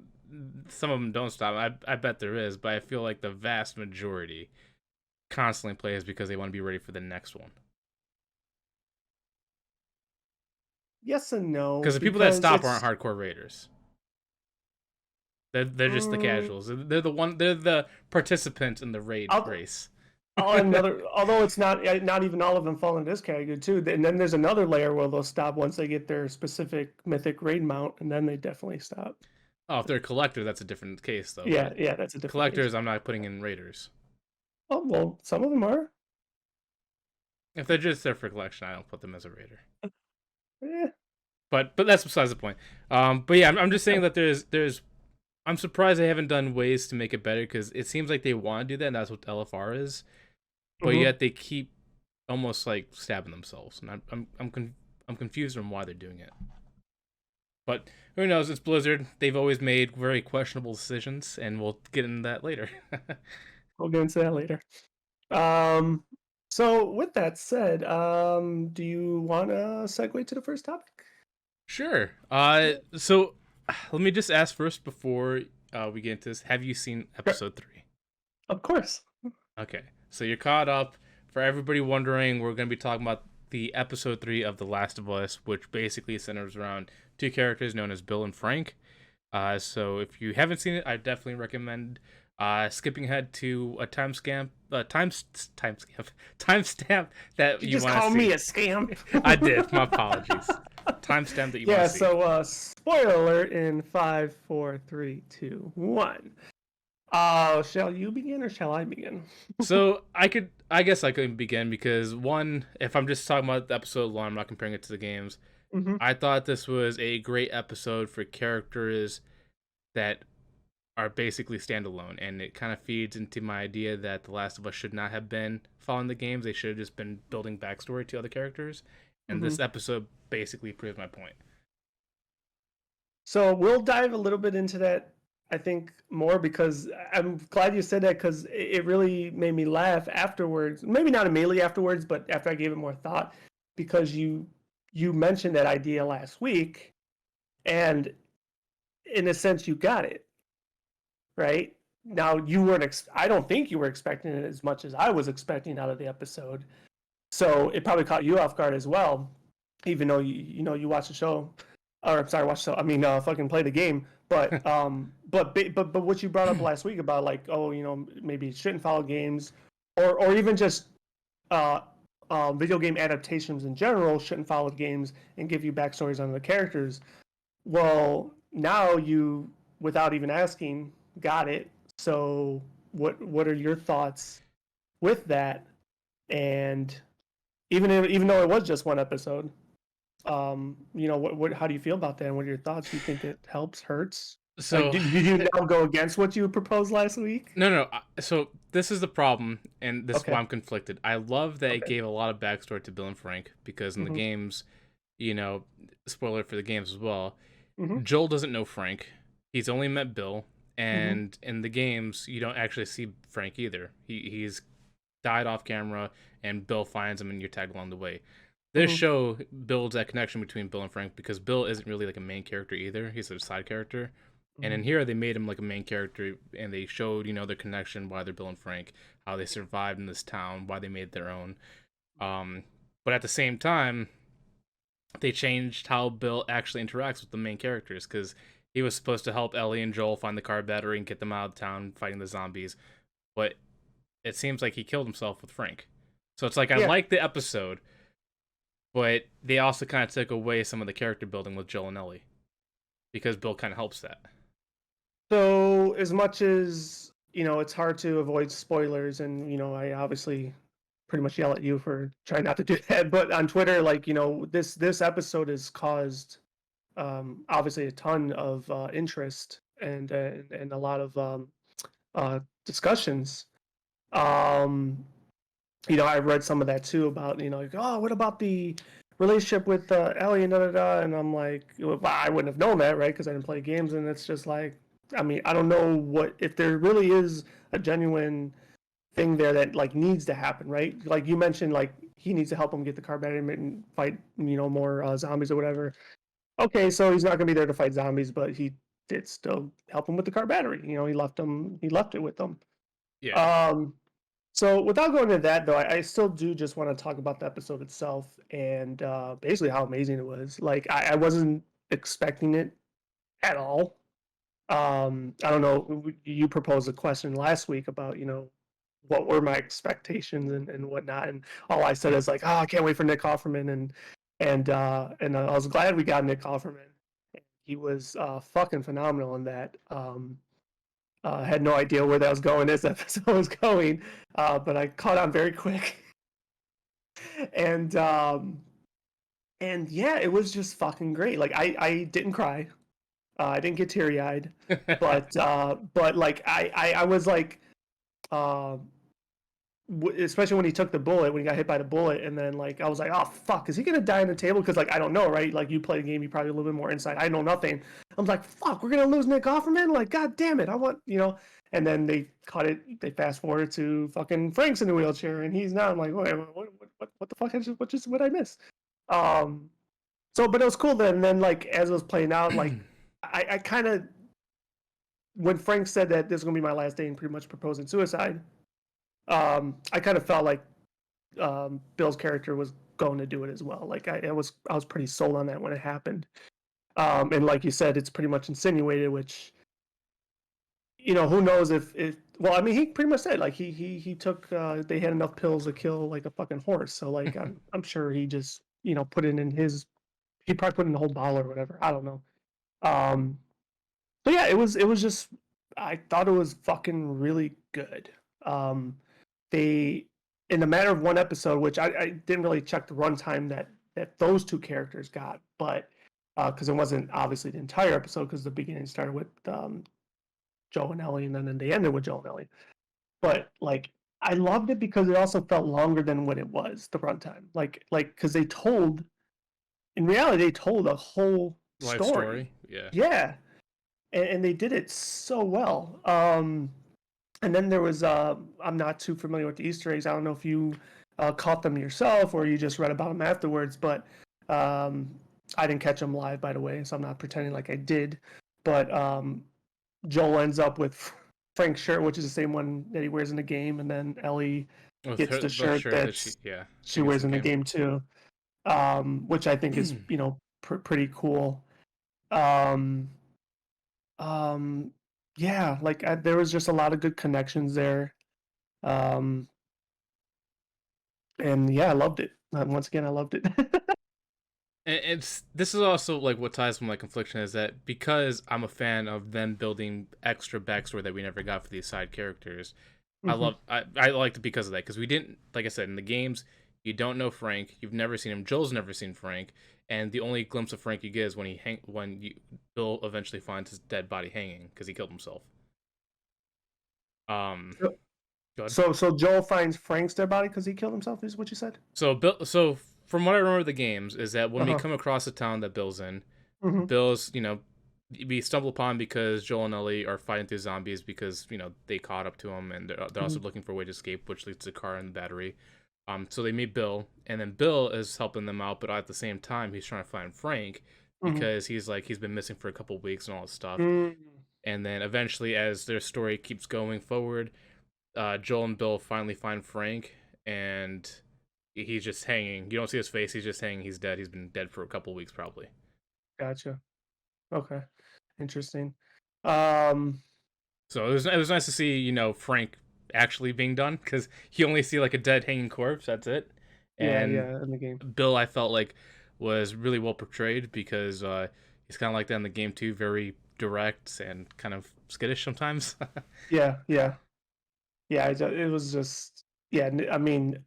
some of them don't stop. I bet there is, but I feel like the vast majority constantly plays because they want to be ready for the next one. Yes and no. Because the people that Because stop aren't it's hardcore raiders. They're just the mm, casuals. They're the one. They're the participants in the raid I'll, race. another. Although it's not even all of them fall into this category too. And then there's another layer where they'll stop once they get their specific mythic raid mount, and then they definitely stop. Oh, if they're a collector, that's a different case though. Yeah, But yeah, that's a different case. collectors, I'm not putting in raiders. Oh well, some of them are. If they're just there for collection, I don't put them as a raider. Eh, But that's besides the point. But yeah, I'm just saying that there's I'm surprised they haven't done ways to make it better because it seems like they want to do that, and that's what LFR is. But mm-hmm. yet they keep almost like stabbing themselves, and I'm confused on why they're doing it. But who knows? It's Blizzard. They've always made very questionable decisions, and we'll get into that later. We'll get into that later. So with that said, do you want to segue to the first topic? Sure. So let me just ask first before we get into this. Have you seen episode 3? Of course. Okay, so you're caught up. For everybody wondering, we're going to be talking about the episode 3 of The Last of Us, which basically centers around two characters known as Bill and Frank. So if you haven't seen it, I definitely recommend skipping ahead to a timestamp that You you just want to call see. me a scam. I did. My apologies. Timestamp that you want Yeah. to see. So spoiler alert in 5, 4, 3, 2, 1. Shall you begin or shall I begin? So I guess I could begin because one, if I'm just talking about the episode alone, I'm not comparing it to the games. Hmm. I thought this was a great episode for characters that are basically standalone, and it kind of feeds into my idea that The Last of Us should not have been following the games. They should have just been building backstory to other characters, and Hmm. this episode basically proves my point. So we'll dive a little bit into that, I think, more because I'm glad you said that because it really made me laugh afterwards. Maybe not immediately afterwards, but after I gave it more thought, because you mentioned that idea last week, and in a sense, you got it right. Now you weren't. I don't think you were expecting it as much as I was expecting out of the episode. So it probably caught you off guard as well, even though you watch the show, or I'm sorry, watch the show. I mean, fucking play the game. But what you brought up last week about like, oh, maybe it shouldn't follow games, or even just uh, video game adaptations in general shouldn't follow games and give you backstories on the characters. Well, now you, without even asking, got it. So what are your thoughts with that? And even though it was just one episode, what how do you feel about that? And what are your thoughts? Do you think it helps, hurts? Like, So did you now go against what you proposed last week? no. So this is the problem, and this is why Okay. I'm conflicted. I love that it Okay. gave a lot of backstory to Bill and Frank because in the Mm-hmm. games, you know, spoiler for the games as well. Mm-hmm. Joel doesn't know Frank. He's only met Bill, Mm-hmm. and in the games, you don't actually see Frank either. He's died off camera, and Bill finds him, and you're tagged along the way. This Mm-hmm. show builds that connection between Bill and Frank because Bill isn't really like a main character either. He's a side character. And Mm-hmm. in here, they made him like a main character, and they showed their connection, why they're Bill and Frank, how they survived in this town, why they made their own. Um, but at the same time, they changed how Bill actually interacts with the main characters because he was supposed to help Ellie and Joel find the car battery and get them out of town fighting the zombies, but it seems like he killed himself with Frank. So it's like I Yeah. like the episode, but they also kind of took away some of the character building with Joel and Ellie because Bill kind of helps that. So as much as it's hard to avoid spoilers, and I obviously pretty much yell at you for trying not to do that. But on Twitter, like this episode has caused obviously a ton of interest and a lot of discussions. Um, I read some of that too about like, oh, what about the relationship with Ellie and da da da, and I'm like, well, I wouldn't have known that, right? Because I didn't play games, and it's just like, I mean, I don't know what if there really is a genuine thing there that like needs to happen, right? Like you mentioned, like he needs to help him get the car better and fight, more zombies or whatever. Okay, so he's not gonna be there to fight zombies, but he did still help him with the car battery. He left it with them. Yeah. Um, so without going into that though, I still do just want to talk about the episode itself and basically how amazing it was. Like I wasn't expecting it at all. I don't know. You proposed a question last week about what were my expectations and whatnot, and all I said is like, oh, I can't wait for Nick Offerman, and I was glad we got Nick Offerman. He was fucking phenomenal in that. Had no idea where that was going. This episode was going, but I caught on very quick, and and yeah, it was just fucking great. Like I didn't cry, I didn't get teary eyed, but like I was like, uh, especially when he took the bullet, when he got hit by the bullet, and then like I was like, oh fuck, is he gonna die on the table? Because like I don't know, right? Like you play the game, you probably a little bit more insight. I know nothing. I'm like, fuck, we're gonna lose Nick Offerman. Like, god damn it, I want. And then they cut it. They fast forward to fucking Frank's in the wheelchair, and he's not. I'm like, wait, what the fuck? What I miss? Um, so, but it was cool then. And then like as it was playing out, like I kind of when Frank said that this is gonna be my last day and pretty much proposing suicide, I kind of felt like Bill's character was going to do it as well. Like I was pretty sold on that when it happened. And like you said, it's pretty much insinuated, which who knows if well, I mean, he pretty much said like he took they had enough pills to kill like a fucking horse. So like I'm sure he just put it in his he probably put in the whole bottle or whatever. I don't know. Um, so yeah, it was just I thought it was fucking really good. Um, they in a matter of one episode, which I didn't really check the runtime that those two characters got, but because it wasn't obviously the entire episode, because the beginning started with Joe and Ellie, and then they ended with Joe and Ellie. But like, I loved it because it also felt longer than what it was the runtime. Like because they told in reality they told a whole Life story. story. Yeah. Yeah, and they did it so well. And then there was I'm not too familiar with the Easter eggs. I don't know if you caught them yourself or you just read about them afterwards, but um, I didn't catch them live, by the way, so I'm not pretending like I did. But Joel ends up with Frank's shirt, which is the same one that he wears in the game, and then Ellie With gets her, the the shirt shirt that that's she she gets wears in in the the game. game too, which I think is pretty cool. Um, um, yeah, like there was just a lot of good connections there. Um, and yeah, I loved it. Once again, I loved it. And it's this is also like what ties with my confliction is that because I'm a fan of them building extra backstory that we never got for these side characters, Hmm. I liked it because of that, because we didn't, like I said, in the games you don't know Frank, you've never seen him, Joel's never seen Frank, and the only glimpse of Frank you get is when Bill eventually finds his dead body hanging because he killed himself. Um, So, good. so Joel finds Frank's dead body because he killed himself. Is what you said? So from what I remember of the games is that when Uh we huh. come across the town that Bill's in, Hmm. Bill's, we stumble upon because Joel and Ellie are fighting through zombies because they caught up to him, and they're also Hmm. looking for a way to escape, which leads to the car and the battery. So they meet Bill, and then Bill is helping them out, but at the same time he's trying to find Frank Hmm. because he's been missing for a couple weeks and all this stuff. Hmm. And then eventually, as their story keeps going forward, Joel and Bill finally find Frank, and he's just hanging. You don't see his face. He's just hanging. He's dead. He's been dead for a couple weeks probably. Gotcha. Okay. Interesting. Um. So it was nice to see Frank actually being done, because you only see like a dead hanging corpse. That's it. Yeah. And Yeah. In the game. Bill, I felt like, was really well portrayed because he's kind of like that in the game too, very direct and kind of skittish sometimes. Yeah. Yeah. Yeah. It was just. Yeah. I mean,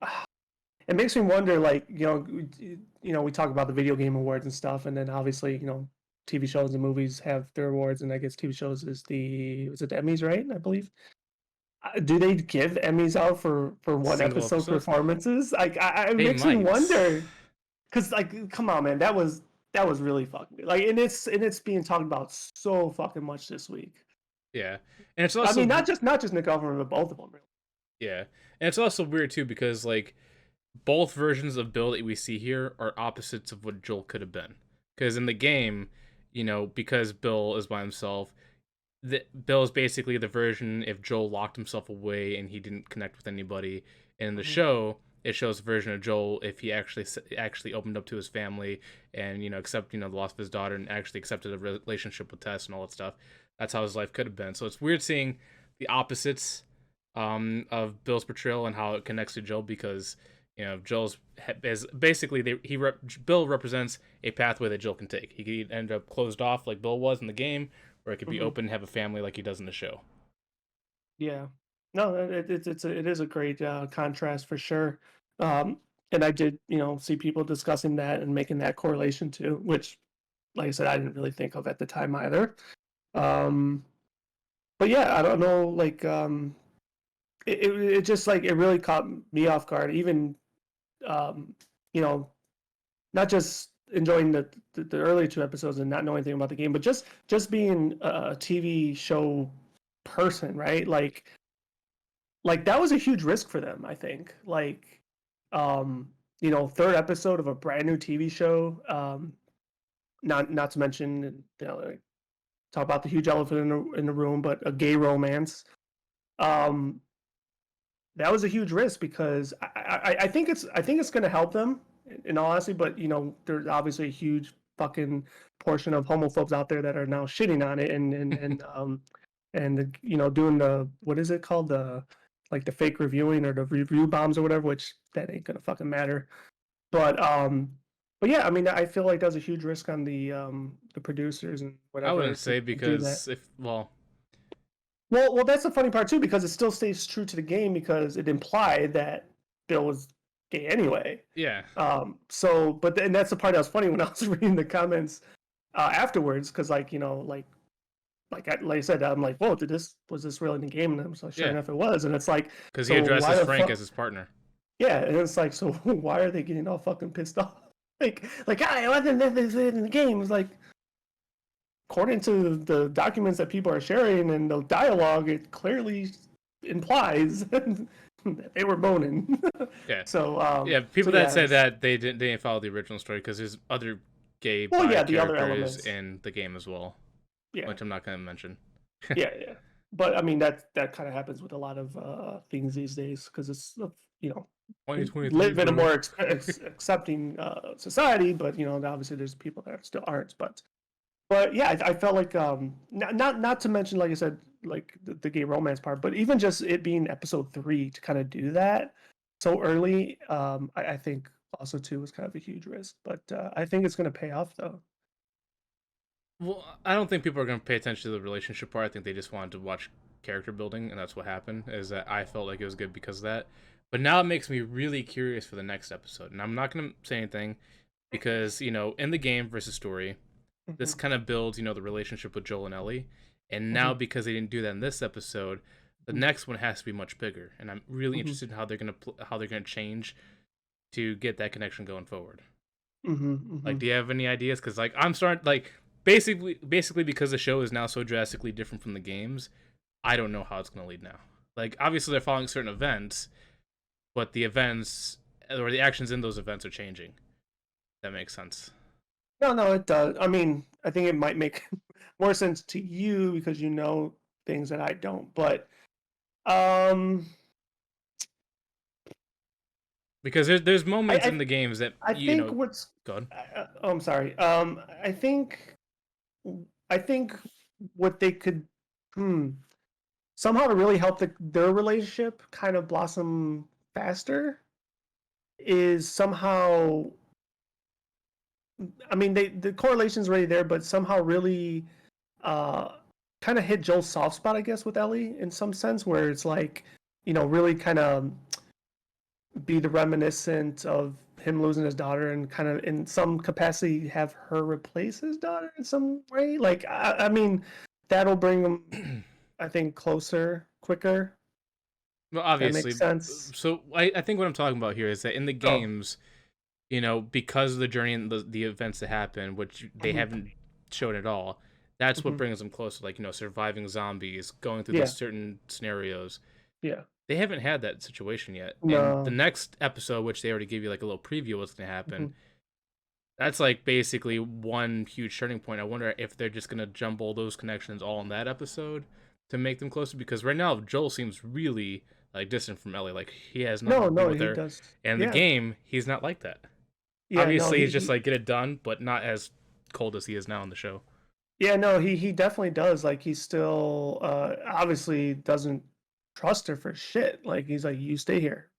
it makes me wonder. Like we talk about the video game awards and stuff, and then obviously TV shows and movies have their awards, and I guess TV shows is was it the Emmys, right? I believe. Do they give Emmys out for one Single episode episode. performances? It They makes me might. wonder. Cause like, come on, man, that was really fucking good. Like, and it's being talked about so fucking much this week. Yeah, and it's I mean, also not just Nick Offerman, but both of them, really. yeah, and it's also weird too because like both versions of Bill that we see here are opposites of what Joel could have been. Because in the game, because Bill is by himself, Bill is basically the version if Joel locked himself away and he didn't connect with anybody. And in the Hmm. show, it shows a version of Joel if he actually opened up to his family and accept the loss of his daughter and actually accepted a relationship with Tess and all that stuff. That's how his life could have been. So it's weird seeing the opposites of Bill's portrayal and how it connects to Joel, because Joel's is basically Bill represents a pathway that Joel can take. He could end up closed off like Bill was in the game, or it could be Hmm. open and have a family like he does in the show. Yeah. No, it is a great contrast for sure. Um, and I did see people discussing that and making that correlation too, which, like I said, I didn't really think of at the time either. Um, but yeah, I don't know, like it just like it really caught me off guard. Even um, you know, not just enjoying the early two episodes and not knowing anything about the game, but just being a TV show person, right? Like that was a huge risk for them, I think. Like, third episode of a brand new TV show. Not to mention, like, talk about the huge elephant in the room, but a gay romance. Um, that was a huge risk because I think it's going to help them in all honesty, but there's obviously a huge fucking portion of homophobes out there that are now shitting on it and doing the, what is it called, the like the fake reviewing or the review bombs or whatever, which that ain't gonna fucking matter. But yeah, I mean, I feel like that's a huge risk on the producers and I whatever wouldn't to say, do that. because if well, Well, that's the funny part too, because it still stays true to the game because it implied that Bill was gay anyway. Yeah. So, but then that's the part that was funny when I was reading the comments afterwards, because like I said, I'm like, whoa, was this really in the game? And I'm so sure Yeah. enough, it was. And it's like, Because he so why addresses the Frank fuck? as his partner. Yeah, and it's like, so why are they getting all fucking pissed off? Ah, it wasn't this in the game. It's like, according to the documents that people are sharing and the dialogue, it clearly implies that they were boning. Yeah. So, Yeah, people so that yeah, say that they didn't follow the original story because there's other gay well, bi yeah, the other characters elements, in the game as well, yeah, which I'm not going to mention. yeah. But I mean, that kind of happens with a lot of things these days because it's you know we 2023, live in a bro. more accepting society, but obviously there's people that still aren't. But yeah, I felt like not to mention, like I said, like the gay romance part, but even just it being episode 3 to kind of do that so early, I think also too was kind of a huge risk. But I think it's going to pay off though. Well, I don't think people are going to pay attention to the relationship part. I think they just wanted to watch character building, and that's what happened. Is that I felt like it was good because of that. But now it makes me really curious for the next episode, and I'm not going to say anything because in the game versus story, this Hmm. kind of builds the relationship with Joel and Ellie, and now Hmm. because they didn't do that in this episode, the next one has to be much bigger, and I'm really Hmm. interested in how they're gonna change to get that connection going forward. Hmm. Like, Hmm. do you have any ideas? Because like I'm starting like basically because the show is now so drastically different from the games, I don't know how it's gonna lead now. Like obviously they're following certain events, but the events or the actions in those events are changing. That makes sense. No, it does. I mean, I think it might make more sense to you because you know things that I don't. But um, Because there's I, moments in I the games that I think what's go on. oh, I'm sorry. I think what they could hmm, somehow to really help their relationship kind of blossom faster is somehow. I mean, the correlation's already there, but somehow really uh, kind of hit Joel's soft spot, I guess, with Ellie in some sense, where it's like really kind of be the reminiscent of him losing his daughter and kind of in some capacity have her replace his daughter in some way. Like, I mean, that'll bring them, I think, closer, quicker. Well, That makes obviously. sense. So I think what I'm talking about here is that in the Oh. games, because of the journey and the events that happen, which they Hmm. haven't shown at all, that's what Hmm. brings them closer. Like, surviving zombies, going through these Yeah. certain scenarios. Yeah. They haven't had that situation yet. And the No. next episode, which they already give you like a little preview of what's going to Hmm. happen, that's like basically one huge turning point. I wonder if they're just going to jumble those connections all in that episode to make them closer. Because right now, Joel seems really like distant from Ellie. Like he has nothing No, to do no, with he her. does. And the Yeah. game, he's not like that. Yeah. No, Obviously, he's just like get it done, but not as cold as he is now in the show. yeah, no, he definitely does. Like he still obviously doesn't trust her for shit. Like he's like, you stay here.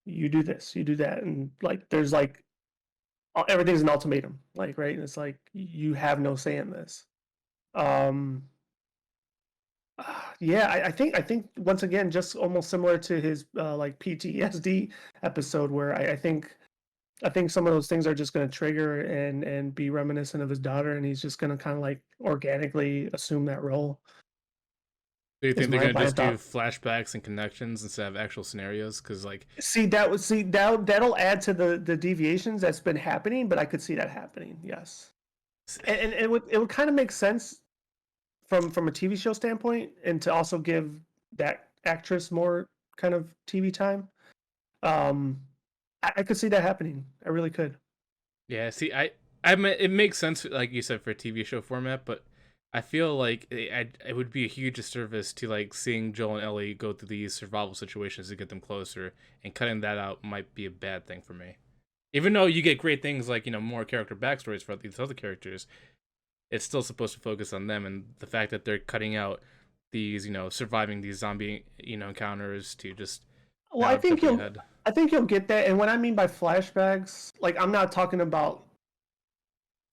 You do this, you do that. And like there's like everything's an ultimatum. Like, right? And it's like you have no say in this. Um yeah, I think once again, just almost similar to his like PTSD episode where I think some of those things are just going to trigger and be reminiscent of his daughter, and he's just going to kind of like organically assume that role. Do you Is think they're gonna my just do thought. flashbacks and connections instead of actual scenarios? Because like, That'll add to the deviations that's been happening, but I could see that happening. Yes, and it would kind of make sense from a TV show standpoint, and to also give that actress more kind of TV time. Um, I could see that happening. I really could. yeah, see, it makes sense, like you said, for a TV show format, but I feel like it would be a huge disservice to like seeing Joel and Ellie go through these survival situations to get them closer, and cutting that out might be a bad thing for me. Even though you get great things like more character backstories for these other characters, it's still supposed to focus on them, and the fact that they're cutting out these surviving these zombie encounters to just Well, now jump ahead. I think you'll get that. And what I mean by flashbacks, like I'm not talking about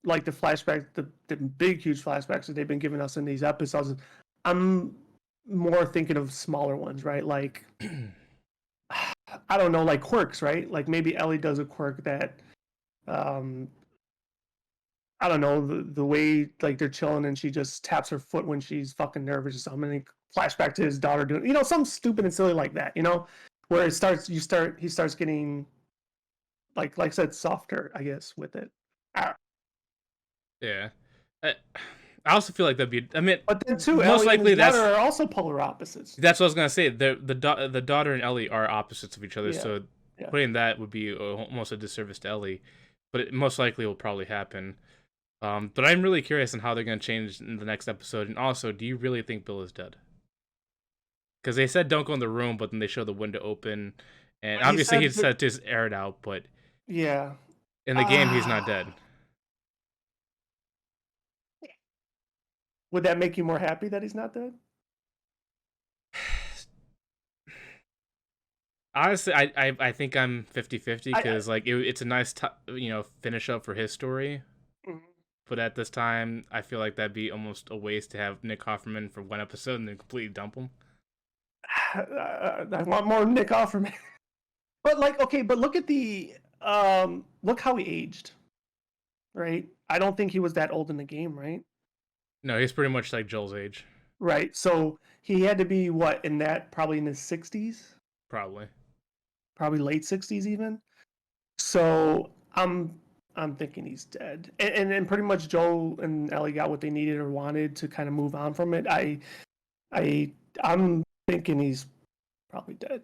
like the flashback, the big huge flashbacks that they've been giving us in these episodes. I'm more thinking of smaller ones, right? Like I don't know, like quirks, right? Like maybe Ellie does a quirk that um I don't know, the way like they're chilling and she just taps her foot when she's fucking nervous or something. And flashback to his daughter doing, something stupid and silly like that, where he starts getting like I said, softer, I guess, with it. Ah, Yeah. I, I also feel like that'd be. I mean, But then too, most Ellie and his likely daughter are also polar opposites. that's what I was gonna say. The daughter and Ellie are opposites of each other, Yeah, so yeah. putting that would be almost a disservice to Ellie. But it most likely will probably happen. But I'm really curious on how they're gonna change in the next episode. And also, do you really think Bill is dead? Because they said don't go in the room, but then they show the window open, and But he obviously he said, said to just air it out. But yeah. in the game, he's not Ah, dead. would that make you more happy that he's not dead? Honestly, I think I'm 50-50 I because like it's a nice finish up for his story. mhm. But at this time, I feel like that'd be almost a waste to have Nick Offerman for one episode and then completely dump him. I want more Nick Offerman. But like, okay, but look at look how he aged, right? I don't think he was that old in the game, right? No, he's pretty much like Joel's age, Right. So he had to be what in that probably in his 60s, probably. probably late 60s even. So I'm thinking he's dead. And pretty much Joel and Ellie got what they needed or wanted to kind of move on from it. I I'm thinking he's probably dead.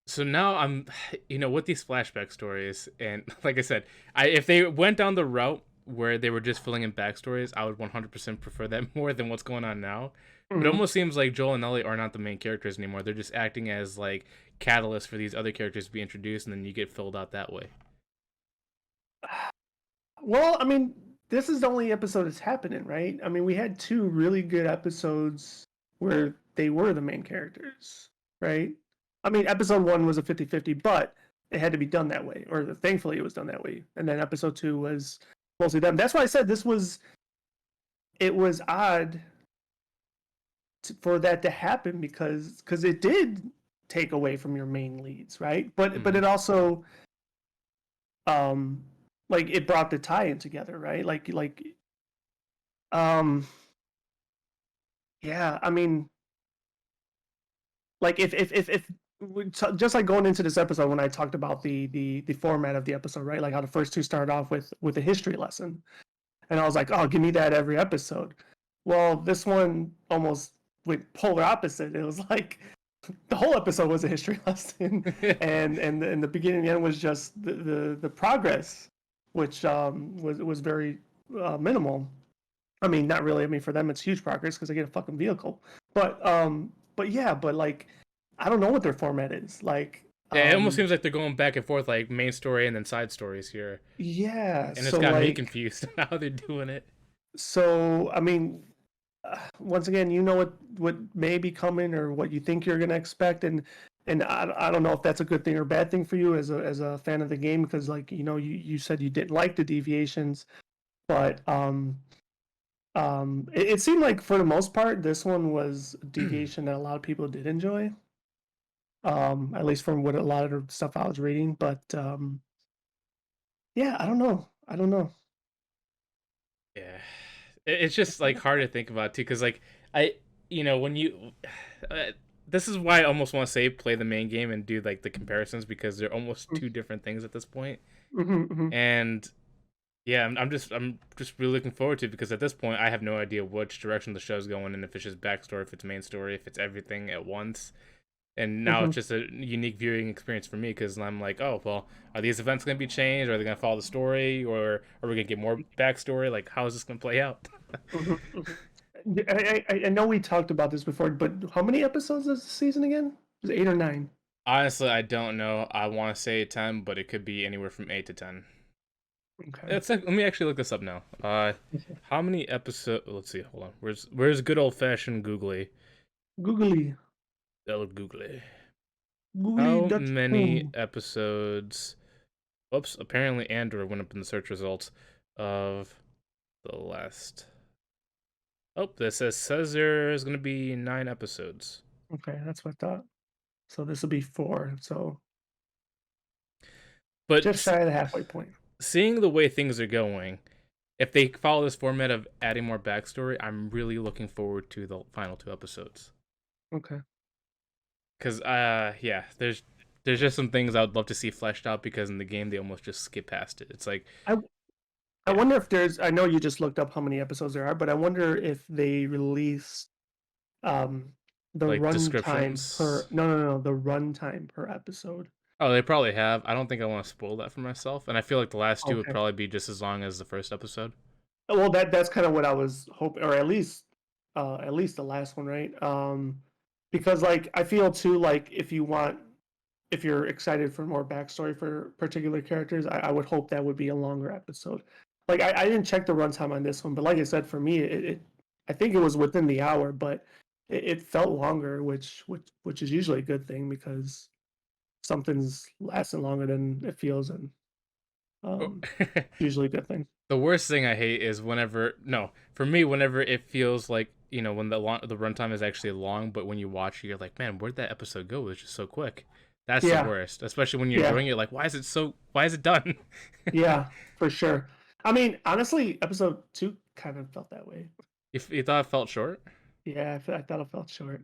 So now I'm, with these flashback stories, and like I said, if they went down the route where they were just filling in backstories, I would 100% prefer that more than what's going on now. But it Mm-hmm. almost seems like Joel and Ellie are not the main characters anymore. They're just acting as like catalysts for these other characters to be introduced, and then you get filled out that way. Well, I mean, this is the only episode that's happening, right? I mean, we had two really good episodes where they were the main characters, right? I mean, episode one was a 50-50, but it had to be done that way, or thankfully it was done that way. And then episode two was mostly them. That's why I said it was odd for that to happen because it did take away from your main leads, right? But Mm-hmm. it also um like it brought the tie-in together, right? Um, yeah, I mean, like if just like going into this episode when I talked about the format of the episode, right? Like how the first two started off with a history lesson, and I was like, oh, give me that every episode. Well, this one almost went polar opposite. It was like the whole episode was a history lesson, and the beginning and the end was just the progress, which was very minimal. I mean, not really. I mean, for them, it's huge progress because they get a fucking vehicle. But yeah, but like, I don't know what their format is. Like, Yeah, it almost seems like they're going back and forth, like main story and then side stories here, yeah. and it's So got me like, confused on how they're doing it. so I mean, once again, you know what may be coming or what you think you're gonna expect, and I don't know if that's a good thing or bad thing for you as a fan of the game because like you said you didn't like the deviations, but it seemed like for the most part this one was a deviation that a lot of people did enjoy, at least from what a lot of the stuff I was reading. But yeah, I don't know. Yeah, it's just like hard to think about too, because like I, when you, uh, this is why I almost want to say play the main game and do like the comparisons because they're almost two different things at this point. Mm-hmm, mm-hmm. And yeah, I'm just really looking forward to it because at this point I have no idea which direction the show's going and if it's just backstory, if it's main story, if it's everything at once. And now Mm-hmm. it's just a unique viewing experience for me because I'm like, oh well, are these events going to be changed? Are they going to follow the story, or are we going to get more backstory? Like, how is this going to play out? Mm-hmm. Mm-hmm. I know we talked about this before, but how many episodes is the season again? Is it 8 or 9? Honestly, I don't know. I want to say 10, but it could be anywhere from 8 to 10. Okay. Let me actually look this up now. How many episodes? Let's see. Hold on. Where's good old fashioned googly? Googly. El googly. How many Googly.com. episodes? Oops. Apparently, Andor went up in the search results of the last Oh, this says there's gonna be 9 episodes. Okay, that's what I thought. So this will be 4. So But just shy of the halfway point. seeing the way things are going, if they follow this format of adding more backstory, I'm really looking forward to the final 2 episodes. Okay. Because yeah, there's just some things I would love to see fleshed out because in the game they almost just skip past it. It's like, I I yeah, wonder if there's. I know you just looked up how many episodes there are, but I wonder if they release um the like runtime per. descriptions. No, the runtime per episode. Oh, they probably have. I don't think I want to spoil that for myself, and I feel like the last two would Okay. probably be just as long as the first episode. Well, that's kind of what I was hoping, or at least the last one, right? Because like I feel too like if you're excited for more backstory for particular characters, I would hope that would be a longer episode. Like I didn't check the runtime on this one, but like I said, for me, it I think it was within the hour, but it felt longer, which is usually a good thing because something's lasting longer than it feels, and Oh. um, usually a good thing. The worst thing I hate is whenever no, for me whenever it feels like, when the runtime is actually long, but when you watch you're like, man, where'd that episode go? It was just so quick. That's the Yeah, worst, especially when you're yeah, enjoying it. Like, why is it done? yeah, for sure. I mean, honestly, episode 2 kind of felt that way. If you thought it felt short, Yeah, I thought it felt short.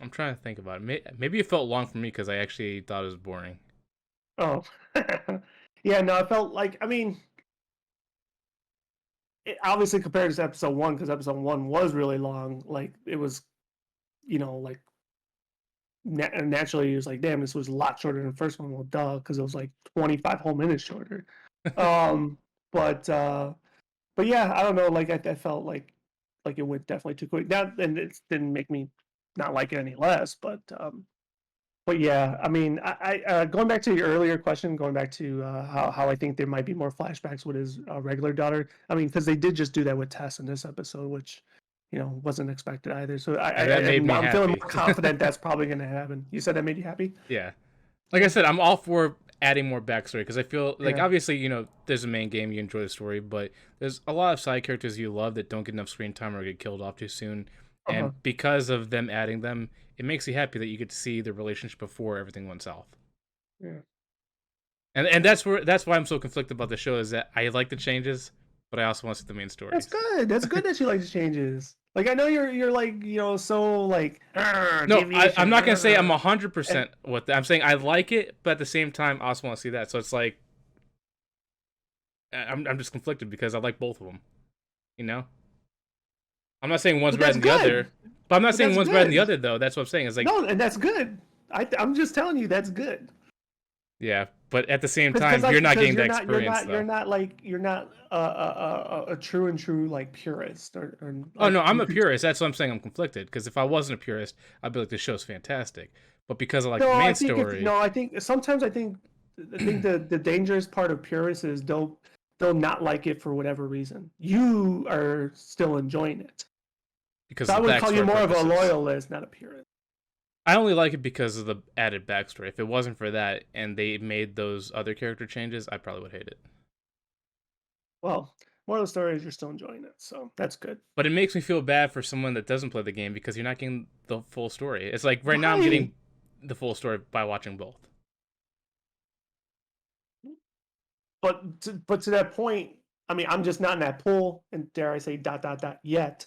I'm trying to think about it. Maybe it felt long for me because I actually thought it was boring. Oh, yeah, no, I felt like, I mean, obviously compared to episode 1, because episode 1 was really long. Like it was, like naturally, it was like, damn, this was a lot shorter than the first one. Well, duh, because it was like 25 whole minutes shorter. Um, but yeah, I don't know. Like I felt like it went definitely too quick. Now, and it didn't make me not like it any less. But yeah, I mean, going back to your earlier question, going back to how I think there might be more flashbacks with his regular daughter. I mean, because they did just do that with Tess in this episode, which wasn't expected either. So And that made me I'm feeling happy. more confident that's probably going to happen. You said that made you happy? Yeah. Like I said, I'm all for adding more backstory because I feel like Yeah. obviously, there's a main game, you enjoy the story, but there's a lot of side characters you love that don't get enough screen time or get killed off too soon. Uh huh. And because of them adding them, it makes you happy that you get to see the relationship before everything went south. Yeah. And that's why I'm so conflicted about the show is that I like the changes, but I also want to see the main That's stories. good. That's good that you like the changes. Like I know you're like so like No, I'm deviation. not gonna say I'm And 100% with that. I'm saying I like it, but at the same time, I also want to see that. So it's like I'm just conflicted because I like both of them. You know, I'm not saying one's but better that's than the other, good. but I'm not But saying that's one's better than the good. other though. That's what I'm saying. It's like, No, and that's good. I'm just telling you that's good. yeah, but at the same Because time, you're like not because getting the experience you're though. not like you're not a true and true like purist or Oh like no, I'm you a could. purist. That's what I'm saying. I'm conflicted because if I wasn't a purist, I'd be like, this show's fantastic. But because I like the No, main story, I think sometimes I think the dangerous part of purists is they'll not like it for whatever reason. You are still enjoying it. because So I of the would call you backstory more of a purposes, loyalist, not a purist. I only like it because of the added backstory. If it wasn't for that and they made those other character changes, I probably would hate it. Well, more of the story is you're still enjoying it, so that's good. But it makes me feel bad for someone that doesn't play the game because you're not getting the full story. It's like right now I'm Why? getting the full story by watching both. But to that point, I mean, I'm just not in that pool, and dare I say, yet.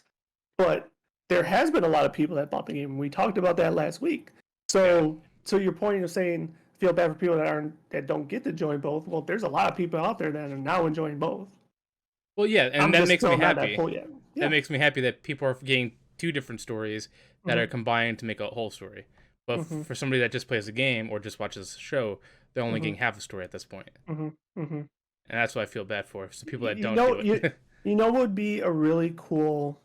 But there has been a lot of people that bought the game, and we talked about that last week. Yeah. So, to your point of saying feel bad for people that don't get to join both. Well, there's a lot of people out there that are now enjoying both. Well, yeah, and I'm that just makes still me not in that happy. pool yet. That Yeah. makes me happy that people are getting two different stories that are Mm-hmm. combined to make a whole story. But Mm-hmm. for somebody that just plays the game or just watches the show, they're only Mm-hmm. getting half the story at this point. Mm-hmm. Mm-hmm. And that's what I feel bad for. So people that You don't do know, it. you know what would be a really cool.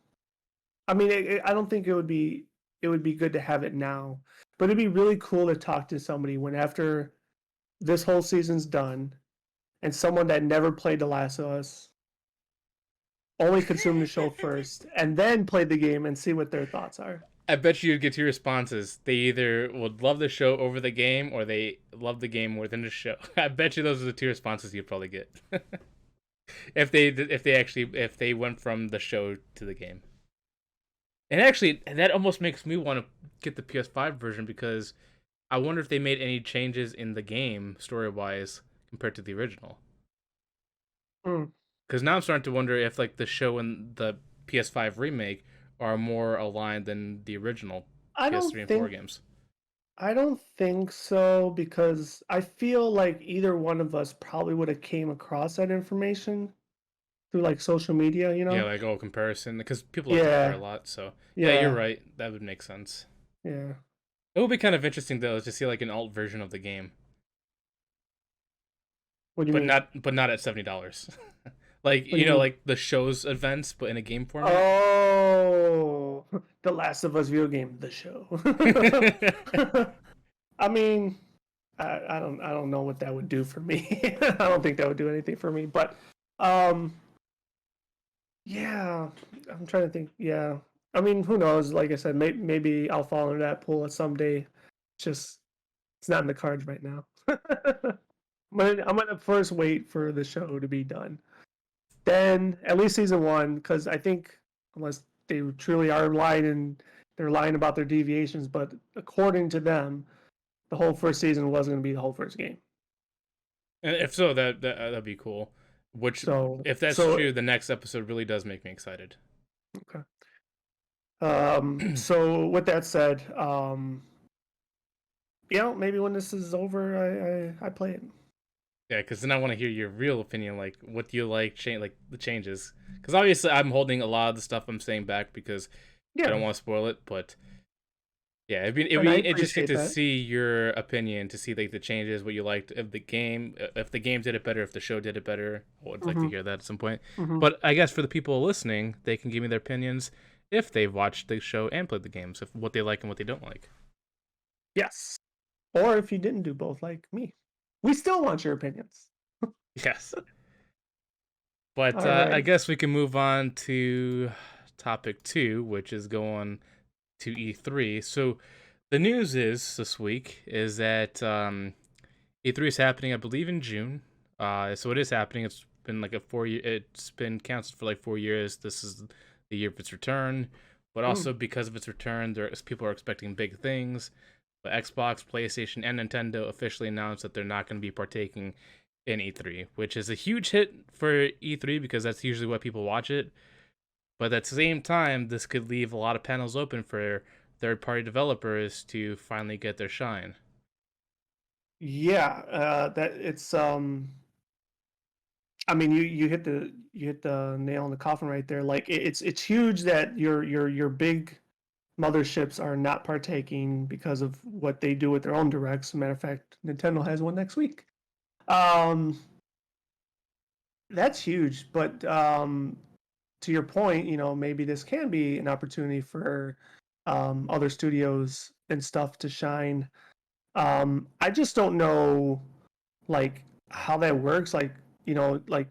I mean, I don't think it would be good to have it now, but it'd be really cool to talk to somebody when after this whole season's done, and someone that never played The Last of Us only consumed the show first, and then played the game and see what their thoughts are. I bet you'd get two responses. They either would love the show over the game, or they love the game more than the show. I bet you those are the two responses you'd probably get. if they went from the show to the game. And actually, that almost makes me want to get the PS5 version because I wonder if they made any changes in the game story wise compared to the original. Mm. Because now I'm starting to wonder if like the show and the PS5 remake are more aligned than the original I don't PS3 and 4 think games. I don't think so because I feel like either one of us probably would have came across that information through like social media, you Yeah, know? like comparison because people like to compare a Yeah, lot. So yeah, you're yeah, right. That would make sense. yeah. It would be kind of interesting though to see like an alt version of the game, What do you mean? but not at $70. Like What do you mean? like the show's events, but in a game format. Oh, The Last of Us video game, the show. I mean, I don't know what that would do for me. I don't think that would do anything for me. But um, yeah, I'm trying to think. Yeah, I mean, who knows? Like I said, maybe I'll fall into that pool at someday. Just it's not in the cards right now. I'm gonna first wait for the show to be done. Then at least season one, because I think unless they truly are lying and they're lying about their deviations, but according to them, the whole first season was going to be the whole first game. And if so, that'd be cool. Which, So if that's so true, the next episode really does make me excited. okay. So with that said, maybe when this is over, I play it. Yeah, because then I want to hear your real opinion. Like, what do you like? Like the changes. Because obviously, I'm holding a lot of the stuff I'm saying back because I don't Yeah, want to spoil it. But yeah, it'd and I be interesting appreciate to that. see your opinion, to see like the changes, what you liked of the game, if the game did it better, if the show did it better. I would like to Hmm. hear that at some point. Hmm. But I guess for the people listening, they can give me their opinions if they've watched the show and played the games, if what they like and what they don't like. Yes. Or if you didn't do both, like me, we still want your opinions. Yes. But All I right. guess we can move on to topic two, which is going to E3. So the news is this week is that E3 is happening, I believe, in June. So it is happening. It's been like a 4 year. It's been canceled for like 4 years. This is the year of its return, but Mm. also because of its return, people are expecting big things. But Xbox, PlayStation, and Nintendo officially announced that they're not going to be partaking in E3, which is a huge hit for E3 because that's usually why people watch it. But at the same time, this could leave a lot of panels open for third-party developers to finally get their shine. Yeah, that it's I mean you hit the nail in the coffin right there. Like it's huge that your big motherships are not partaking because of what they do with their own directs. Matter of fact, Nintendo has one next week. Um, that's huge. But to your point, maybe this can be an opportunity for other studios and stuff to shine. I just don't know like how that works. Like like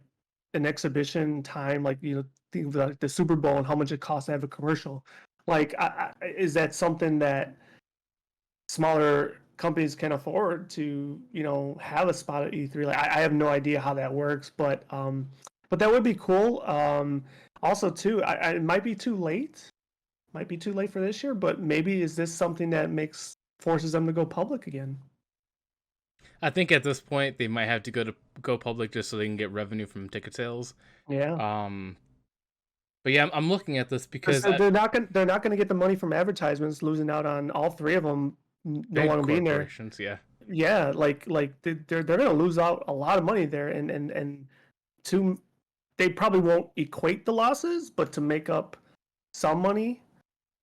an exhibition time, like think of the Super Bowl and how much it costs to have a commercial. Like, is that something that smaller companies can afford to have a spot at E3? Like, I have no idea how that works, but that would be cool. Also, too, it might be too late. Might be too late for this year, but maybe is this something that makes forces them to go public again? I think at this point they might have to go public just so they can get revenue from ticket sales. Yeah. Um, but yeah, I'm looking at this Because because they're not gonna get the money from advertisements, losing out on all three of them. No big one being there. corporations, yeah. Yeah, like they're gonna lose out a lot of money there, and to they probably won't equate the losses, but to make up some money,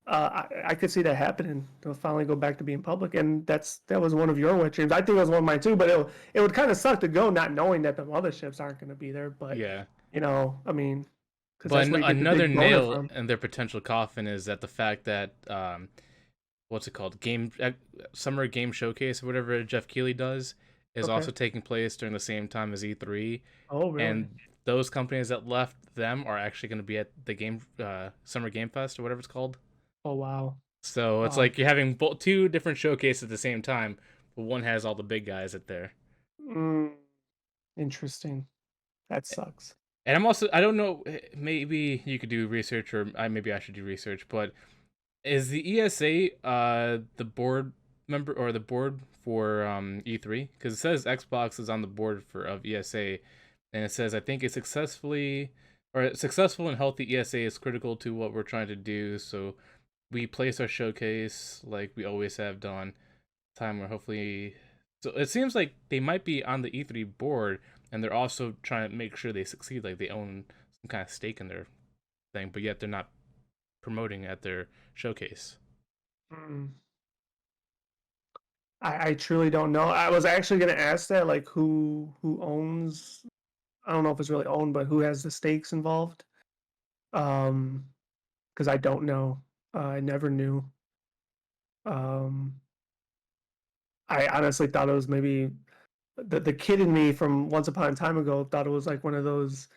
I could see that happening. They'll finally go back to being public, and that was one of your wet dreams. I think it was one of mine too, but it would kind of suck to go not knowing that the motherships aren't going to be there. But Yeah. I mean, because But that's where you get the another big boner nail from. in their potential coffin is that the fact that what's it called? Summer Game Showcase or whatever Jeff Keighley does is Okay. also taking place during the same time as E3, Oh, really? and those companies that left them are actually going to be at the Summer Game Fest or whatever it's called. Oh, wow. So it's Wow. like you're having two different showcases at the same time, but one has all the big guys at there. Mm, interesting. That sucks. And I'm also, I don't know, maybe you could do research, or maybe I should do research, but is the ESA the board member or the board for E3? Because it says Xbox is on the board for of ESA, and it says I think it's successful and healthy ESA is critical to what we're trying to do. So we place our showcase like we always have done. Time where hopefully, so it seems like they might be on the E3 board, and they're also trying to make sure they succeed. Like they own some kind of stake in their thing, but yet they're not promoting at their showcase. Mm. I truly don't know. I was actually going to ask that, like who owns. I don't know if it's really owned, but who has the stakes involved? Because I don't know. I never knew. Um, I honestly thought it was maybe the kid in me from once upon a time ago thought it was like one of those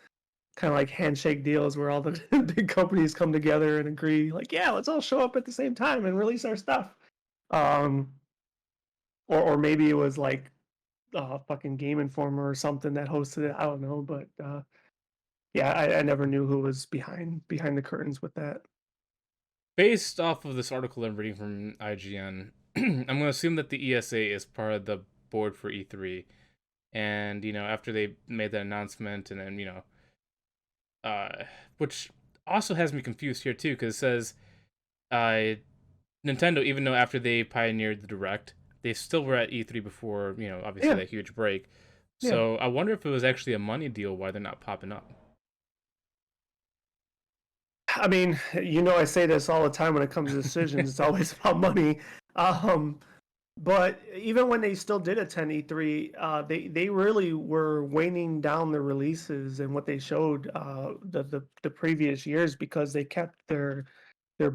kind of like handshake deals where all the big companies come together and agree, like, yeah, let's all show up at the same time and release our stuff. Um, or maybe it was like fucking Game Informer or something that hosted it. I don't know, but yeah, I never knew who was behind the curtains with that. Based off of this article I'm reading from IGN, I'm going to assume that the ESA is part of the board for E3. And, after they made that announcement, and then, which also has me confused here too, because it says uh, Nintendo, even though after they pioneered the Direct, they still were at E3 before, obviously Yeah, that huge break. yeah. So I wonder if it was actually a money deal why they're not popping up. I mean, I say this all the time when it comes to decisions. It's always about money. Um, but even when they still did attend E3, they really were waning down the releases and what they showed the previous years because they kept their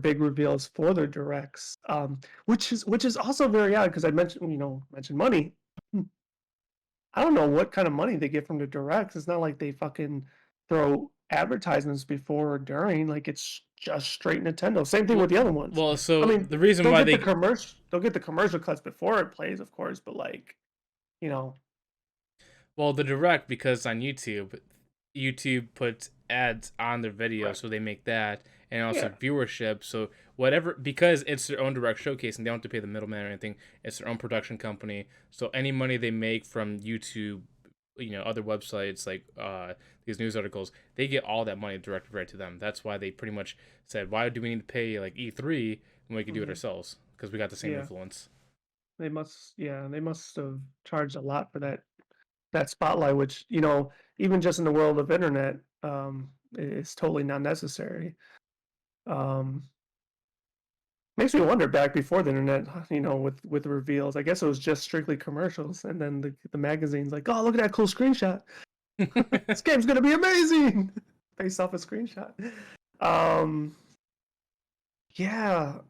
big reveals for their directs, which is also very odd because I mentioned money. I don't know what kind of money they get from the directs. It's not like they fucking throw advertisements before or during. Like it's just straight Nintendo. Same thing with Well, the other ones. well, I so mean, the reason why they they'll get the commercial cuts before it plays, of course, but like, you know, Well, the direct, because on YouTube puts ads on their video, right. so they make that, and also Yeah. viewership. So whatever, because it's their own direct showcase, and they don't have to pay the middleman or anything. It's their own production company. So any money they make from YouTube, other websites like these news articles, they get all that money directed right to them. That's why they pretty much said, why do we need to pay like E3 when we can do it Hmm. ourselves? Because we got the same Yeah. influence. They must have charged a lot for that spotlight, which, even just in the world of internet, is totally not necessary. Um, Makes me wonder back before the internet, with reveals. I guess it was just strictly commercials, and then the magazine's like, "Oh, look at that cool screenshot! This game's gonna be amazing!" Based off a screenshot. Um, yeah.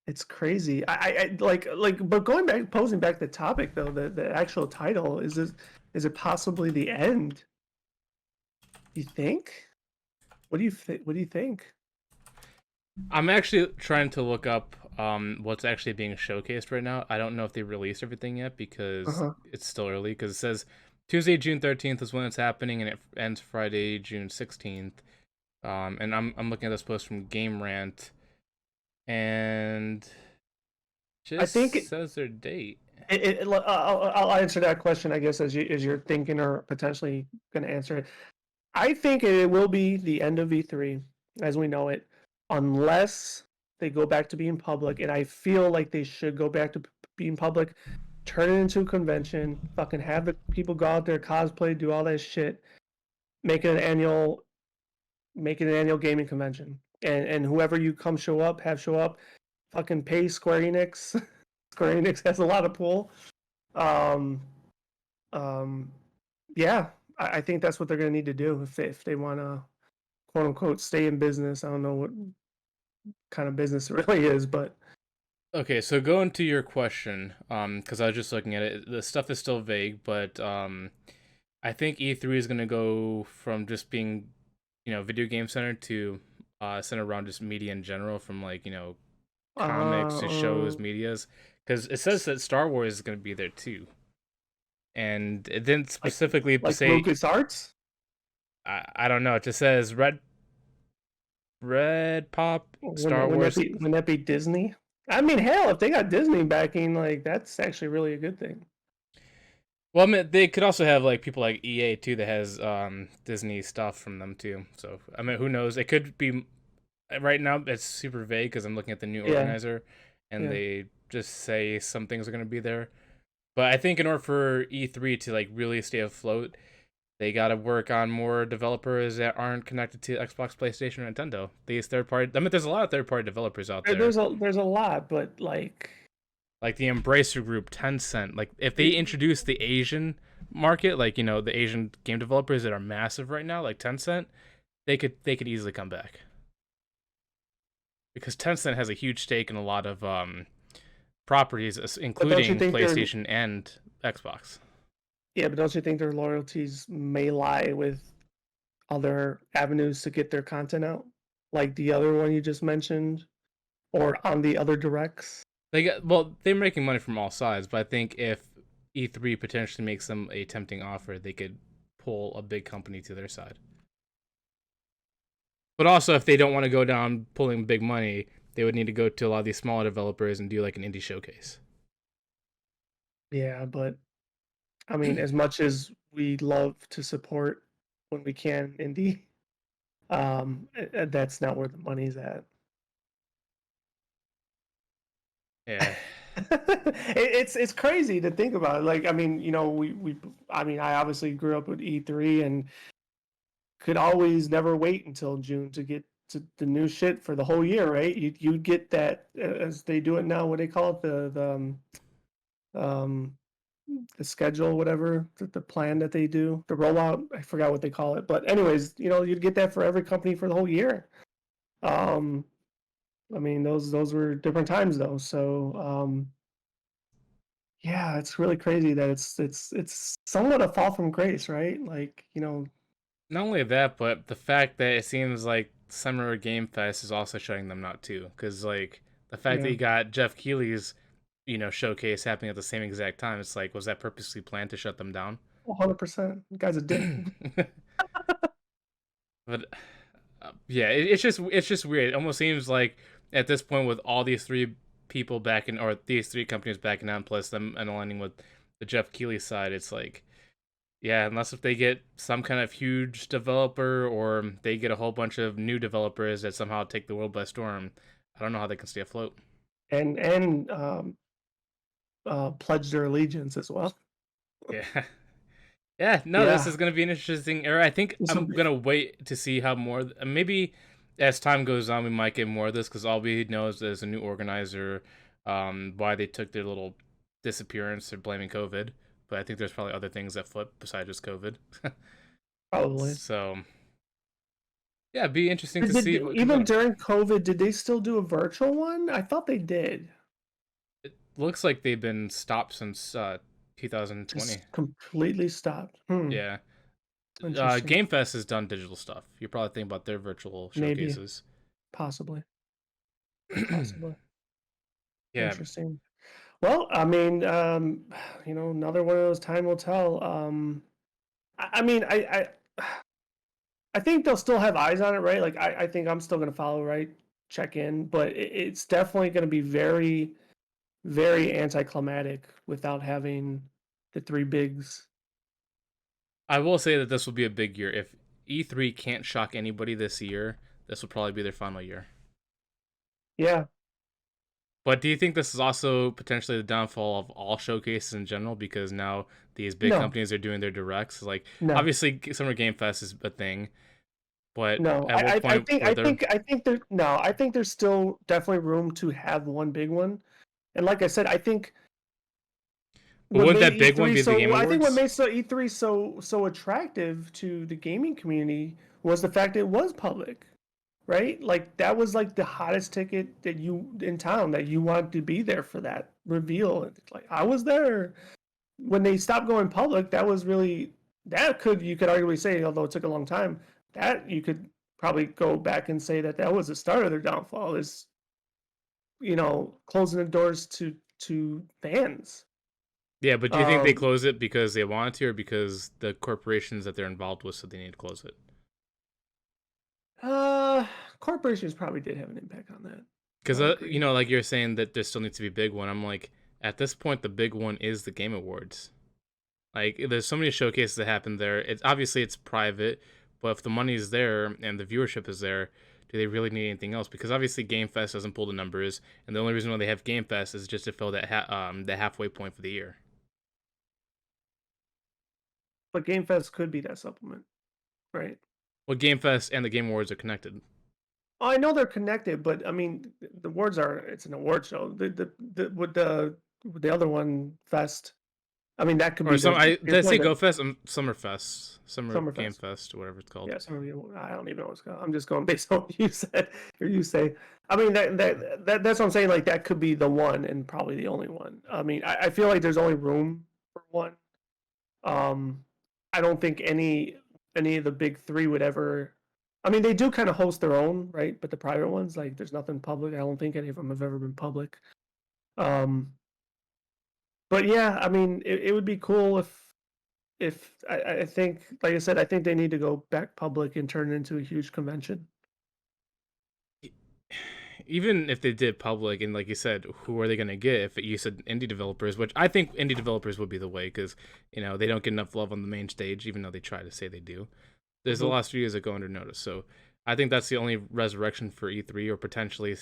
It's crazy. I like, but going back, posing back the topic though, the actual title is it possibly the end? You think? What do you think? What do you think? I'm actually trying to look up what's actually being showcased right now. I don't know if they released everything yet Uh because huh. it's still early. Because it says Tuesday, June 13th is when it's happening, and it ends Friday, June 16th. And I'm looking at this post from Game Rant, and I just think says their date. I'll answer that question, I guess, as you're thinking or potentially going to answer it. I think it will be the end of E3 as we know it, unless they go back to being public. And I feel like they should go back to being public, turn it into a convention, fucking have the people go out there, cosplay, do all that shit, make it an annual, make it an annual gaming convention. And whoever you come show up, fucking pay Square Enix. Square Enix has a lot of pull. Um, um, yeah, I think that's what they're going to need to do if they want to quote unquote stay in business. I don't know what kind of business it really is, but Okay, so going to your question, because I was just looking at it, the stuff is still vague, but I think E3 is gonna go from just being, video game center to center around just media in general, from like comics to uh, shows, medias, because it says that Star Wars is gonna be there too, and it didn't Like specifically like say. LucasArts? I don't know. It just says Red Pop Star Wars. Wouldn't that be Disney? I mean, hell, if they got Disney backing, like that's actually really a good thing. Well, I mean, they could also have like people like EA too that has Disney stuff from them too. So I mean, who knows? It could be. Right now it's super vague because I'm looking at the new Yeah, organizer, and yeah. they just say some things are going to be there. But I think in order for E3 to like really stay afloat, they got to work on more developers that aren't connected to Xbox, PlayStation, or Nintendo. These third party. I mean, there's a lot of third party developers out there, There's a lot, but like like the Embracer Group, Tencent. Like if they introduce the Asian market, like the Asian game developers that are massive right now, like Tencent, they could easily come back because Tencent has a huge stake in a lot of properties, but don't you including think they're PlayStation and Xbox. yeah, but don't you think their loyalties may lie with other avenues to get their content out? Like the other one you just mentioned, or on the other directs? They're making money from all sides, but I think if E3 potentially makes them a tempting offer, they could pull a big company to their side. But also, if they don't want to go down pulling big money, they would need to go to a lot of these smaller developers and do like an indie showcase. Yeah, but I mean, as much as we love to support when we can indie, that's not where the money's at. Yeah. It's crazy to think about. Like, I mean, we I mean, I obviously grew up with E3 and could always never wait until June to get to the new shit for the whole year, right? You'd get that as they do it now. What do they call it? Um the schedule, whatever the plan that they do, the rollout. I forgot what they call it, but anyways, you'd get that for every company for the whole year. Um, I mean, those were different times though. So yeah, it's really crazy that it's somewhat a fall from grace, right? Like Not only that, but the fact that it seems like Summer Game Fest is also shutting them out too. Because like the fact that yeah, you got Jeff Keighley's, showcase happening at the same exact time, it's like, was that purposely planned to shut them down? 100%. The guy's a dick. But yeah, it's just weird. It almost seems like at this point, with all these three people backing, or these three companies backing out, plus them and aligning with the Jeff Keighley side, it's like, yeah, unless if they get some kind of huge developer or they get a whole bunch of new developers that somehow take the world by storm, I don't know how they can stay afloat. And pledge their allegiance as well. Yeah. Yeah, no, this Yeah. is going to be an interesting era. I think This will I'm be, going to wait to see how more. Maybe as time goes on, we might get more of this because all we know is there's a new organizer. Why they took their little disappearance, they're blaming COVID. But I think there's probably other things that flip besides just COVID. probably. So, yeah, it'd be interesting to see what comes out Even of it. during COVID, did they still do a virtual one? I thought they did. It looks like they've been stopped since 2020. Just completely stopped. Hmm. Yeah. Interesting. Game Fest has done digital stuff. You're probably thinking about their virtual Maybe. showcases. Possibly. Possibly. Yeah. Interesting. Well, I mean, another one of those time will tell. I mean, I think they'll still have eyes on it, right? Like, I think I'm still gonna follow, right? Check in, but it's definitely gonna be very, very anticlimactic without having the three bigs. I will say that this will be a big year. If E3 can't shock anybody this year, this will probably be their final year. Yeah. But do you think this is also potentially the downfall of all showcases in general because now these big No. companies are doing their directs? Like, No. obviously, Summer Game Fest is a thing, but No. at what point were there? I think there. No. I think there's still definitely room to have one big one. And like I said, I think But what wouldn't made that big one E3 be the Game so I think what Awards? made E3 so attractive to the gaming community was the fact it was public, right? Like that was like the hottest ticket that you in town that you wanted to be there for that reveal. It's like I was there when they stopped going public. That was really you could arguably say, although it took a long time, that you could probably go back and say that that was the start of their downfall. Is closing the doors to fans. Yeah, but do you think they Um, close it because they want to, or because the corporations that they're involved with, so they need to close it? uh, corporations probably did have an impact on that. Because I'll you agree. know, like you're saying that there still needs to be a big one. I'm like, at this point, the big one is the Game Awards. Like, there's so many showcases that happen there. It's obviously it's private, but if the money is there and the viewership is there, do they really need anything else? Because obviously Game Fest doesn't pull the numbers, and the only reason why they have Game Fest is just to fill that the halfway point for the year. But Game Fest could be that supplement, right? Well, Game Fest and the Game Awards are connected. Oh, I know they're connected, but I mean, the awards are it's an award show. With the other one, Fest. I mean, that could Or be some the I your did I say point Go of Fest? Summerfest, Summer Game Summerfest. Fest, or whatever it's called. Yeah, I don't even know what's going on. I'm just going based on what you said or you say. I mean, that's what I'm saying. Like, that could be the one and probably the only one. I mean, I feel like there's only room for one. Um, I don't think any of the big three would ever. I mean, they do kind of host their own, right? But the private ones, like, there's nothing public. I don't think any of them have ever been public. Um, but yeah, I mean, it would be cool if I think, like I said, I think they need to go back public and turn it into a huge convention. Even if they did public, and like you said, who are they going to get? If you said indie developers, which I think indie developers would be the way, because you know they don't get enough love on the main stage, even though they try to say they do. There's a Mhm. lot of studios that go under notice, so I think that's the only resurrection for E3, or potentially,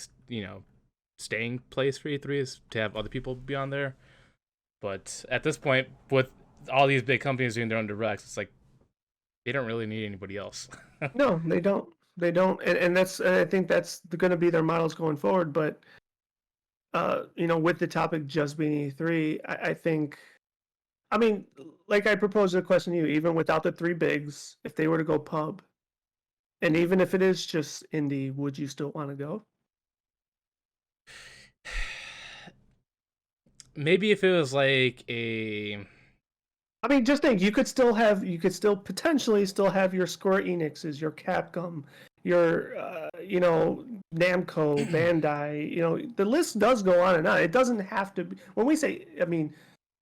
staying place for E3 is to have other people be on there. But at this point, with all these big companies doing their own directs, it's like they don't really need anybody else. No, they don't. They don't, and that's I think that's going to be their models going forward. But with the topic just being E3, I think. I mean, like I proposed a question to you, even without the three bigs, if they were to go pub, and even if it is just indie, would you still want to go? Maybe if it was like a I mean, just think you could still potentially still have your Square Enixes, your Capcom, your Namco, Bandai. The list does go on and on. It doesn't have to be. When we say, I mean,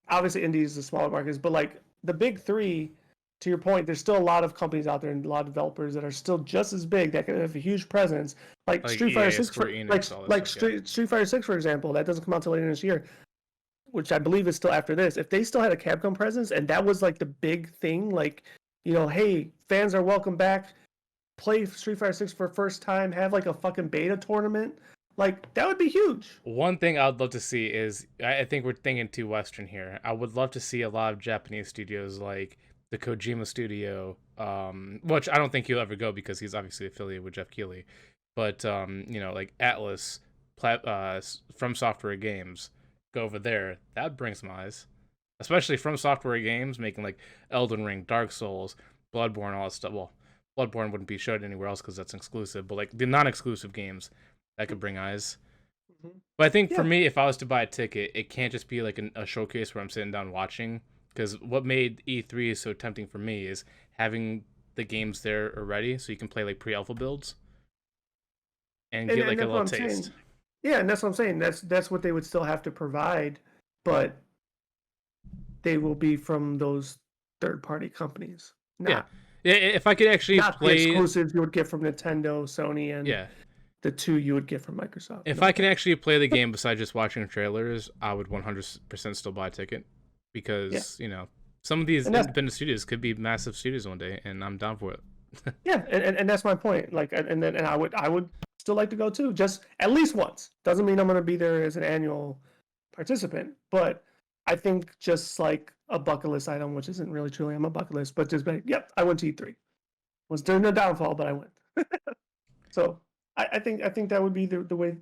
obviously indies is the smaller markets, but like the big three, to your point, there's still a lot of companies out there and a lot of developers that are still just as big that can have a huge presence. Like like Street Fighter EA, Six Square for like Enix, all that like stuff. Yeah. Street Fighter Six for example, that doesn't come out till later this year, which I believe is still after this. If they still had a Capcom presence and that was like the big thing, like, hey, fans are welcome back, play Street Fighter 6 for first time, have like a fucking beta tournament, like that would be huge. One thing I'd love to see is I think we're thinking too Western here. I would love to see a lot of Japanese studios like the Kojima studio, which I don't think he'll ever go because he's obviously affiliated with Jeff Keighley. But like Atlas, from Software Games, go over there. That'd bring some eyes, especially from Software Games making like Elden Ring, Dark Souls, Bloodborne, all that stuff. Well, Bloodborne wouldn't be showed anywhere else because that's exclusive, but like the non-exclusive games that could bring eyes. Mm-hmm. But I think for Yeah, me, if I was to buy a ticket, it can't just be like a showcase where I'm sitting down watching. Because what made E3 so tempting for me is having the games there already, so you can play like pre-alpha builds and get and like a that's what little I'm taste. saying. Yeah, and that's what I'm saying. That's what they would still have to provide, but they will be from those third party companies, Yeah, not yeah. If I could actually not the play, exclusives you would get from Nintendo, Sony, and yeah, the two you would get from Microsoft. if No I can thanks. actually play the game besides just watching trailers, I would 100% still buy a ticket Yeah, because some of these and that's independent studios could be massive studios one day, and I'm down for it. yeah, and that's my point. Like, and I would still like to go too, just at least once. Doesn't mean I'm going to be there as an annual participant, but I think just like a bucket list item, which isn't really truly on my bucket list, but just like, yep, I went to E3. Was during the downfall, but I went. So I think that would be the way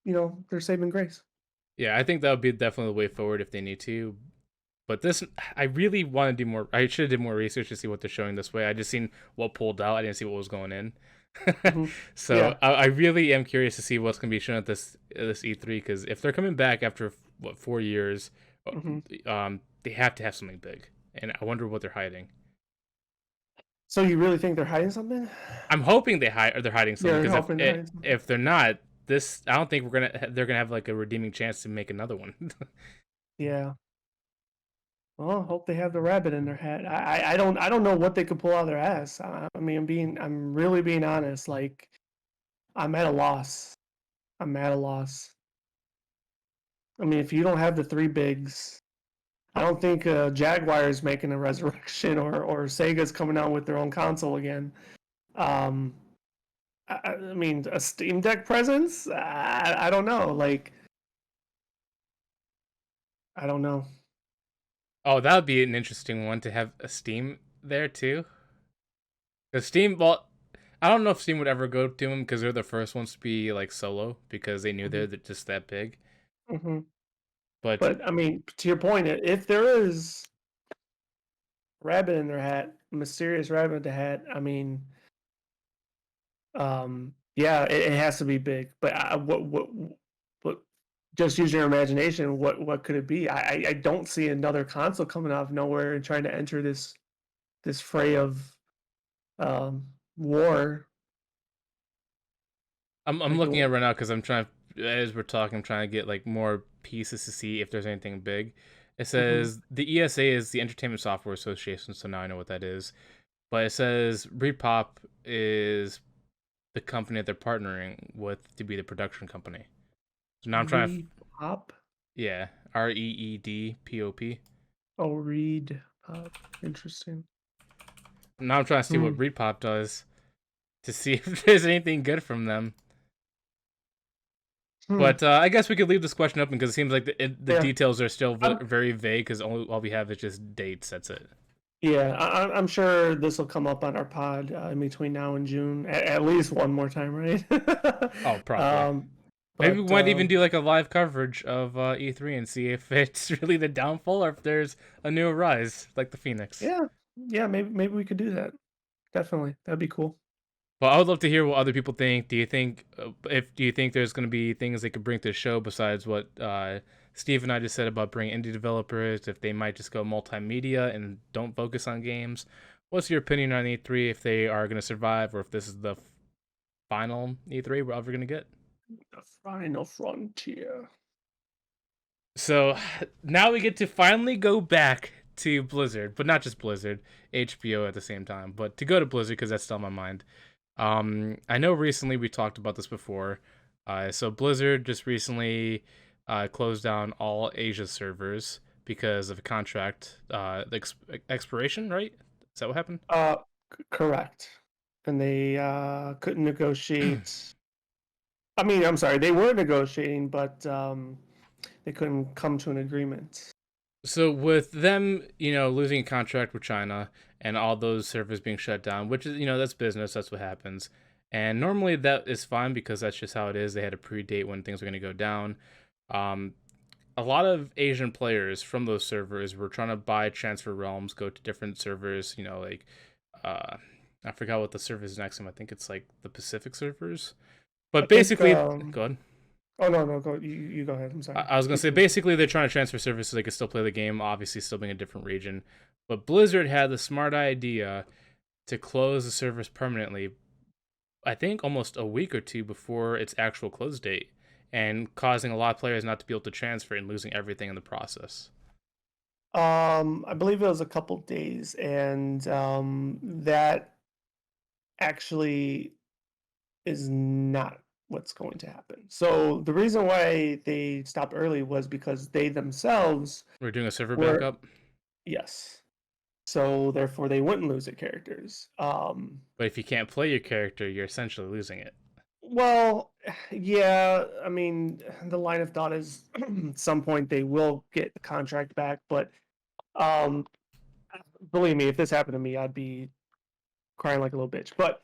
they're saving grace. Yeah, I think that would be definitely the way forward if they need to. But this, I really want to do more. I should have did more research to see what they're showing this way. I just seen what pulled out. I didn't see what was going in. Hmm. So Yeah. I really am curious to see what's going to be shown at this E3 because if they're coming back after what 4 years, Hmm. they have to have something big, and I wonder what they're hiding. So you really think they're hiding something? I'm hoping they're hiding something You're because hoping they're hiding something. if they're not, this I don't think they're gonna have like a redeeming chance to make another one. Yeah. Well, I hope they have the rabbit in their hat. I don't know what they could pull out of their ass. I mean, I'm really being honest. Like, I'm at a loss. I'm at a loss. I mean, if you don't have the three bigs, I don't think Jaguar's making a resurrection, or Sega's coming out with their own console again. Um, I mean, a Steam Deck presence? I don't know. Like, I don't know. Oh, that would be an interesting one to have a Steam there too. Because Steam, well, I don't know if Steam would ever go to them because they're the first ones to be like solo because they knew Hmm. they're just that big. Hmm. But But I mean, to your point, if there is rabbit in their hat, mysterious rabbit in the hat, I mean, yeah, it has to be big. But what? Just use your imagination. What could it be? I don't see another console coming out of nowhere and trying to enter this fray of war. I'm Like looking the at it right now because I'm trying as we're talking, I'm trying to get like more pieces to see if there's anything big. It Mhm. says the ESA is the Entertainment Software Association, so now I know what that is. But it says Repop is the company that they're partnering with to be the production company. So now I'm trying to, Reed Pop. yeah, REEDPOP. Oh, Reed Pop. Interesting. Now I'm trying to see what Hmm. Repop does to see if there's anything good from them. Hmm. But I guess we could leave this question open because it seems like the Yeah. details are still I'm, very vague because all we have is just dates. That's it. yeah. I'm sure this will come up on our pod in between now and June at least one more time, right? Oh, probably. um, Maybe we but might even do like a live coverage of E3 and see if it's really the downfall or if there's a new rise, like the Phoenix. yeah, yeah. Maybe we could do that. Definitely, that'd be cool. Well, I would love to hear what other people think. Do you think there's going to be things they could bring to the show besides what Steve and I just said about bringing indie developers? If they might just go multimedia and don't focus on games, what's your opinion on E3? If they are going to survive, or if this is the final E3 we're ever going to get? The final frontier. So now we get to finally go back to Blizzard, but not just Blizzard, HBO at the same time, but to go to Blizzard because that's still on my mind. I know recently we talked about this before. So Blizzard just recently closed down all Asia servers because of a contract expiration, right? Is that what happened? Uh, correct. And they couldn't negotiate. I mean, I'm sorry, they were negotiating, but they couldn't come to an agreement. So with them, losing a contract with China and all those servers being shut down, which is, that's business, that's what happens. And normally that is fine because that's just how it is. They had to predate when things were going to go down. Um, a lot of Asian players from those servers were trying to buy transfer realms, go to different servers, like uh I forgot what the server is next to them. I think it's like the Pacific servers. I But think. basically, go ahead. Oh no, no, go. You go ahead. I'm sorry. I was gonna Keep say finishing. basically they're trying to transfer servers so they can still play the game, obviously still being a different region. But Blizzard had the smart idea to close the servers permanently. I think almost a week or two before its actual close date, and causing a lot of players not to be able to transfer and losing everything in the process. I believe it was a couple days, and that actually is not what's going to happen. So the reason why they stopped early was because they themselves We're doing a server were, backup, yes. So therefore, they wouldn't lose their characters. but if you can't play your character, you're essentially losing it. Well, yeah. I mean, the line of thought is at some point they will get the contract back, but um, believe me, if this happened to me, I'd be crying like a little bitch. But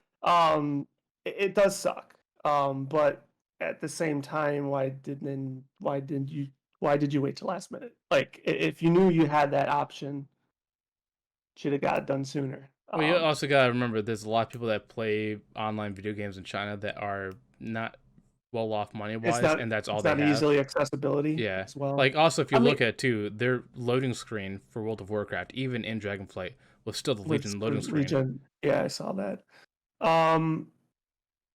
it does suck. But at the same time, why did you wait till last minute? Like if you knew you had that option, should have got it done sooner. Well, you also gotta remember there's a lot of people that play online video games in China that are not well off money It's wise, not and that's all it's they not have. easily accessibility Yeah. as well. Like also if you I mean, look at too, their loading screen for World of Warcraft, even in Dragonflight, was still the with Legion loading screen. regen, yeah, I saw that. Um,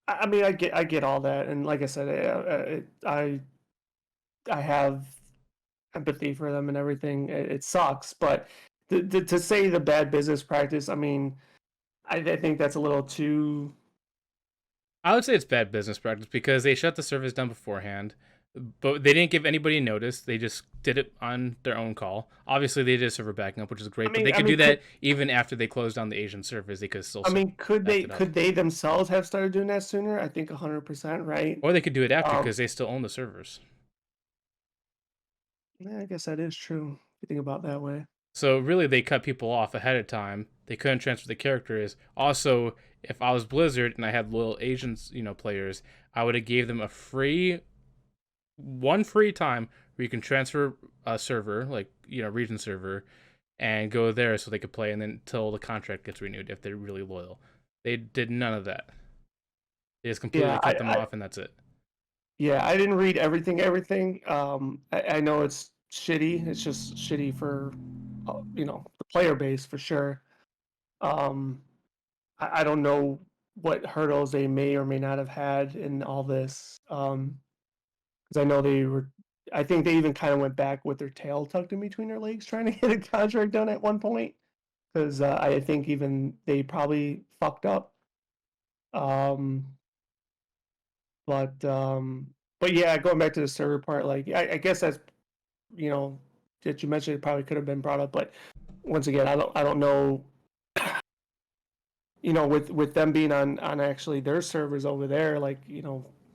I mean, I get all that, and like I said, I have empathy for them and everything. It sucks, but to say the bad business practice, I mean, I think that's a little too. I would say it's bad business practice because they shut the service down beforehand, but they didn't give anybody notice. They just did it on their own call. Obviously, they did server backing up, which is I great, but mean, they I could do mean, that even after they closed down the Asian servers. They could still backed it up, could they themselves have started doing that sooner? I think 100%, right? or they could do it after Um, because they still own the servers. yeah, I guess that is true. If you think about it that way. So really, they cut people off ahead of time. They couldn't transfer the characters. Also, if I was Blizzard and I had loyal Asians, players, I would have gave them a free time where you can transfer a server, like region server, and go there so they could play, and then until the contract gets renewed if they're really loyal. They did none of that. They just completely Yeah, cut them off, and that's it. yeah, I didn't read everything. I know it's shitty. It's just shitty for, the player base for sure. Um, I don't know what hurdles they may or may not have had in all this. Because I know they were. I think they even kind of went back with their tail tucked in between their legs, trying to get a contract done at one point. Because I think even they probably fucked up. Um, but um, but yeah, going back to the server part, like I guess that's you know that you mentioned it probably could have been brought up, but once again, I don't know. With them being on actually their servers over there, like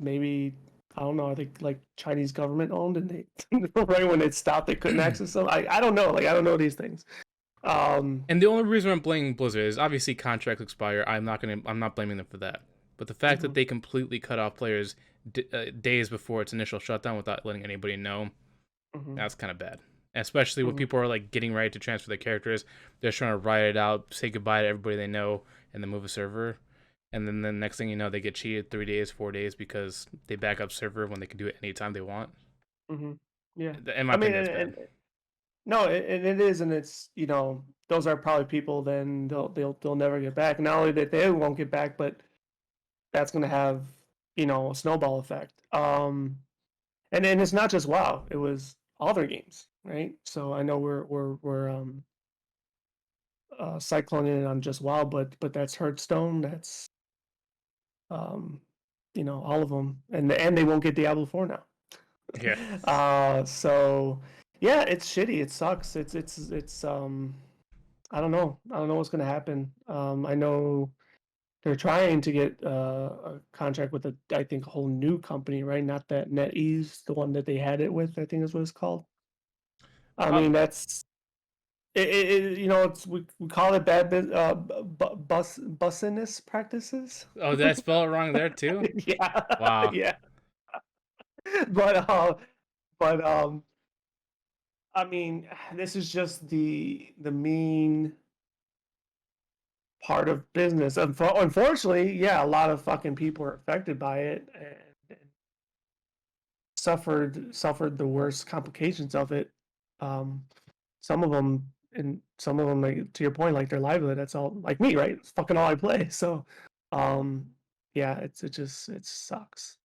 maybe I don't know. I think like Chinese government owned, and they right when it stopped, they couldn't access them. I don't know. Like I don't know these things. Um, And the only reason I'm blaming Blizzard is obviously contracts expire. I'm not blaming them for that. But the fact that mhm, they completely cut off players days before its initial shutdown without letting anybody know, mhm, that's kind of bad. Especially when mhm, people are like getting ready to transfer their characters, they're trying to write it out, say goodbye to everybody they know, and then move a server. And then the next thing you know, they get cheated 3 days, 4 days because they back up server when they can do it anytime they want. mhm. Yeah, In my I mean, opinion, that's bad. no, it is, and it's those are probably people then they'll never get back. Not only that they won't get back, but that's going to have a snowball effect. And it's not just WoW; it was all their games, right? So I know we're cycloning it on just WoW, but that's Hearthstone, that's um, all of them, and they won't get Diablo 4 now. Yeah. So yeah, it's shitty. It sucks. I don't know what's gonna happen. I know they're trying to get a contract with I think a whole new company, right? Not that NetEase, the one that they had it with. I think is what it's called. I Uh, mean, that's it's we call it bad bussiness practices. oh, did I spell it wrong there too? Yeah, Wow. yeah. But but I mean, this is just the mean part of business. Unfortunately, yeah, a lot of fucking people are affected by it and suffered the worst complications of it. Um, some of them, and some of them, like, to your point, like their livelihood. That's all. Like me, right? It's fucking all I play. So, um, yeah, it sucks.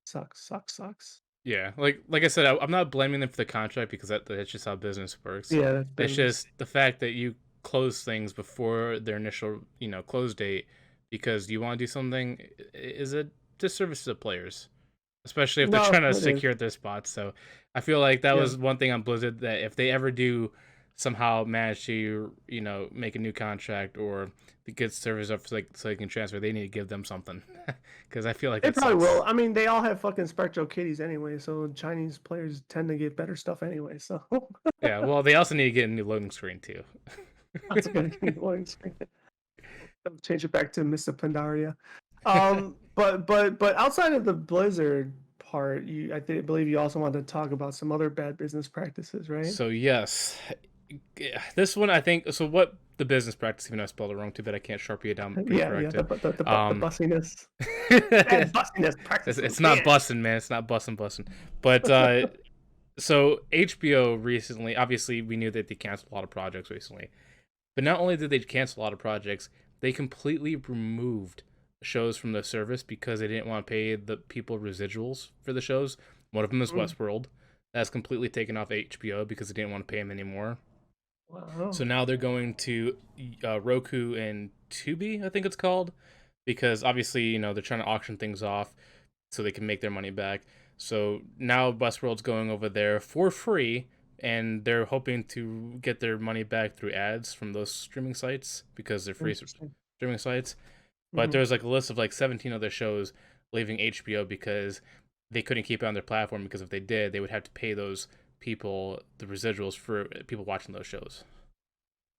Yeah, like I said, I'm not blaming them for the contract because that's just how business works. Yeah, that's It's business. just the fact that you close things before their initial, close date because you want to do something is a disservice to the players, especially if they're No, trying to it is. secure their spots. So I feel like that Yeah. was one thing on Blizzard that if they ever do somehow manage to, make a new contract or get servers up so they can transfer, they need to give them something because I feel like They that probably will. sucks. I mean, they all have fucking Spectral kitties anyway, so Chinese players tend to get better stuff anyway. So Yeah, well, they also need to get a new loading screen too. that's a good loading screen. Change it back to Mr. Pandaria. But outside of the Blizzard part, believe you also wanted to talk about some other bad business practices, right? So yes, yeah, this one I think. So what the business practice? Even though I spelled it wrong, too bad I can't sharpie it down, Yeah. recorrect The it. bu- the Um, bussiness, bad it's, bussiness it's practices. not Yeah. bussing, man. It's not bussing. But so HBO recently, obviously, we knew that they canceled a lot of projects recently. But not only did they cancel a lot of projects, they completely removed shows from the service because they didn't want to pay the people residuals for the shows. One of them is Mm, Westworld. that's completely taken off HBO because they didn't want to pay him anymore. So Wow. now they're going to Roku and Tubi, I think it's called, because obviously they're trying to auction things off so they can make their money back. So now Westworld's going over there for free, and they're hoping to get their money back through ads from those streaming sites because they're free Interesting. streaming sites. But Hmm. there's like a list of like 17 other shows leaving HBO because they couldn't keep it on their platform, because if they did, they would have to pay those people the residuals for people watching those shows.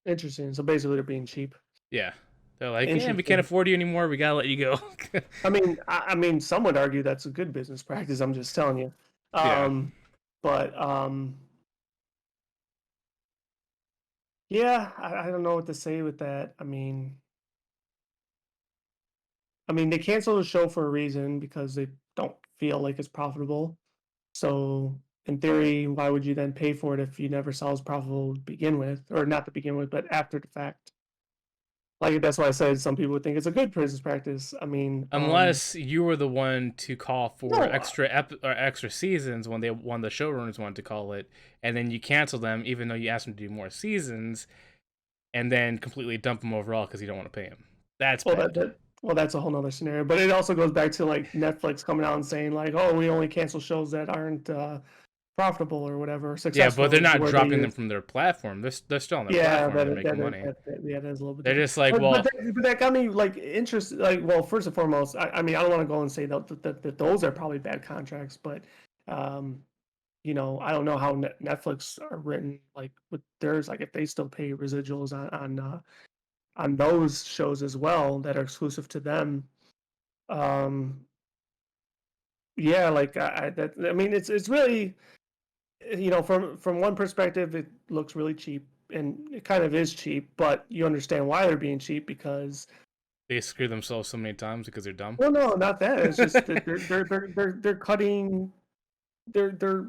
Interesting. So basically, they're being cheap. Yeah. They're like, yeah, we can't Interesting. afford you anymore. We gotta let you go. I mean, some would argue that's a good business practice. I'm just telling you. Yeah. Um, but yeah, I don't know what to say with that. I mean, they canceled the show for a reason because they don't feel like it's profitable. So, in theory, why would you then pay for it if you never saw it was profitable to begin with, or not to begin with, but after the fact? Like that's why I said some people would think it's a good business practice. Unless you were the one to call for No, extra seasons when the showrunners wanted to call it, and then you cancel them even though you asked them to do more seasons, and then completely dump them overall because you don't want to pay them. That's well, bad. that's a whole nother scenario. But it also goes back to like Netflix coming out and saying like, "Oh, we only cancel shows that aren't profitable or whatever, Yeah, but successful," they're is the not word they dropping them use. from their platform. They're still on their Yeah, platform. that They're is, making money. yeah, that is a little bit They're different. just like, But well, that got me like interested. Like, well, first and foremost, I mean, I don't want to go and say that those are probably bad contracts, but um, I don't know how Netflix are written like with theirs. Like, if they still pay residuals on those shows as well that are exclusive to them. Um, yeah, like I mean, it's really from one perspective, it looks really cheap, and it kind of is cheap, but you understand why they're being cheap because, they screw themselves so many times because they're dumb. well, no, not that. It's just that they're cutting, they're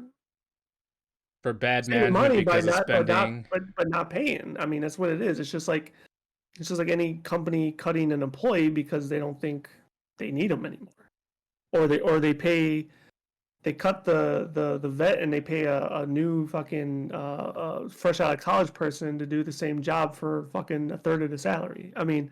For bad saving management money by because of not, spending. but not paying. I mean, that's what it is. It's just like any company cutting an employee because they don't think they need them anymore, or they pay. They cut the vet and they pay a new fucking fresh out of college person to do the same job for fucking a third of the salary. I mean,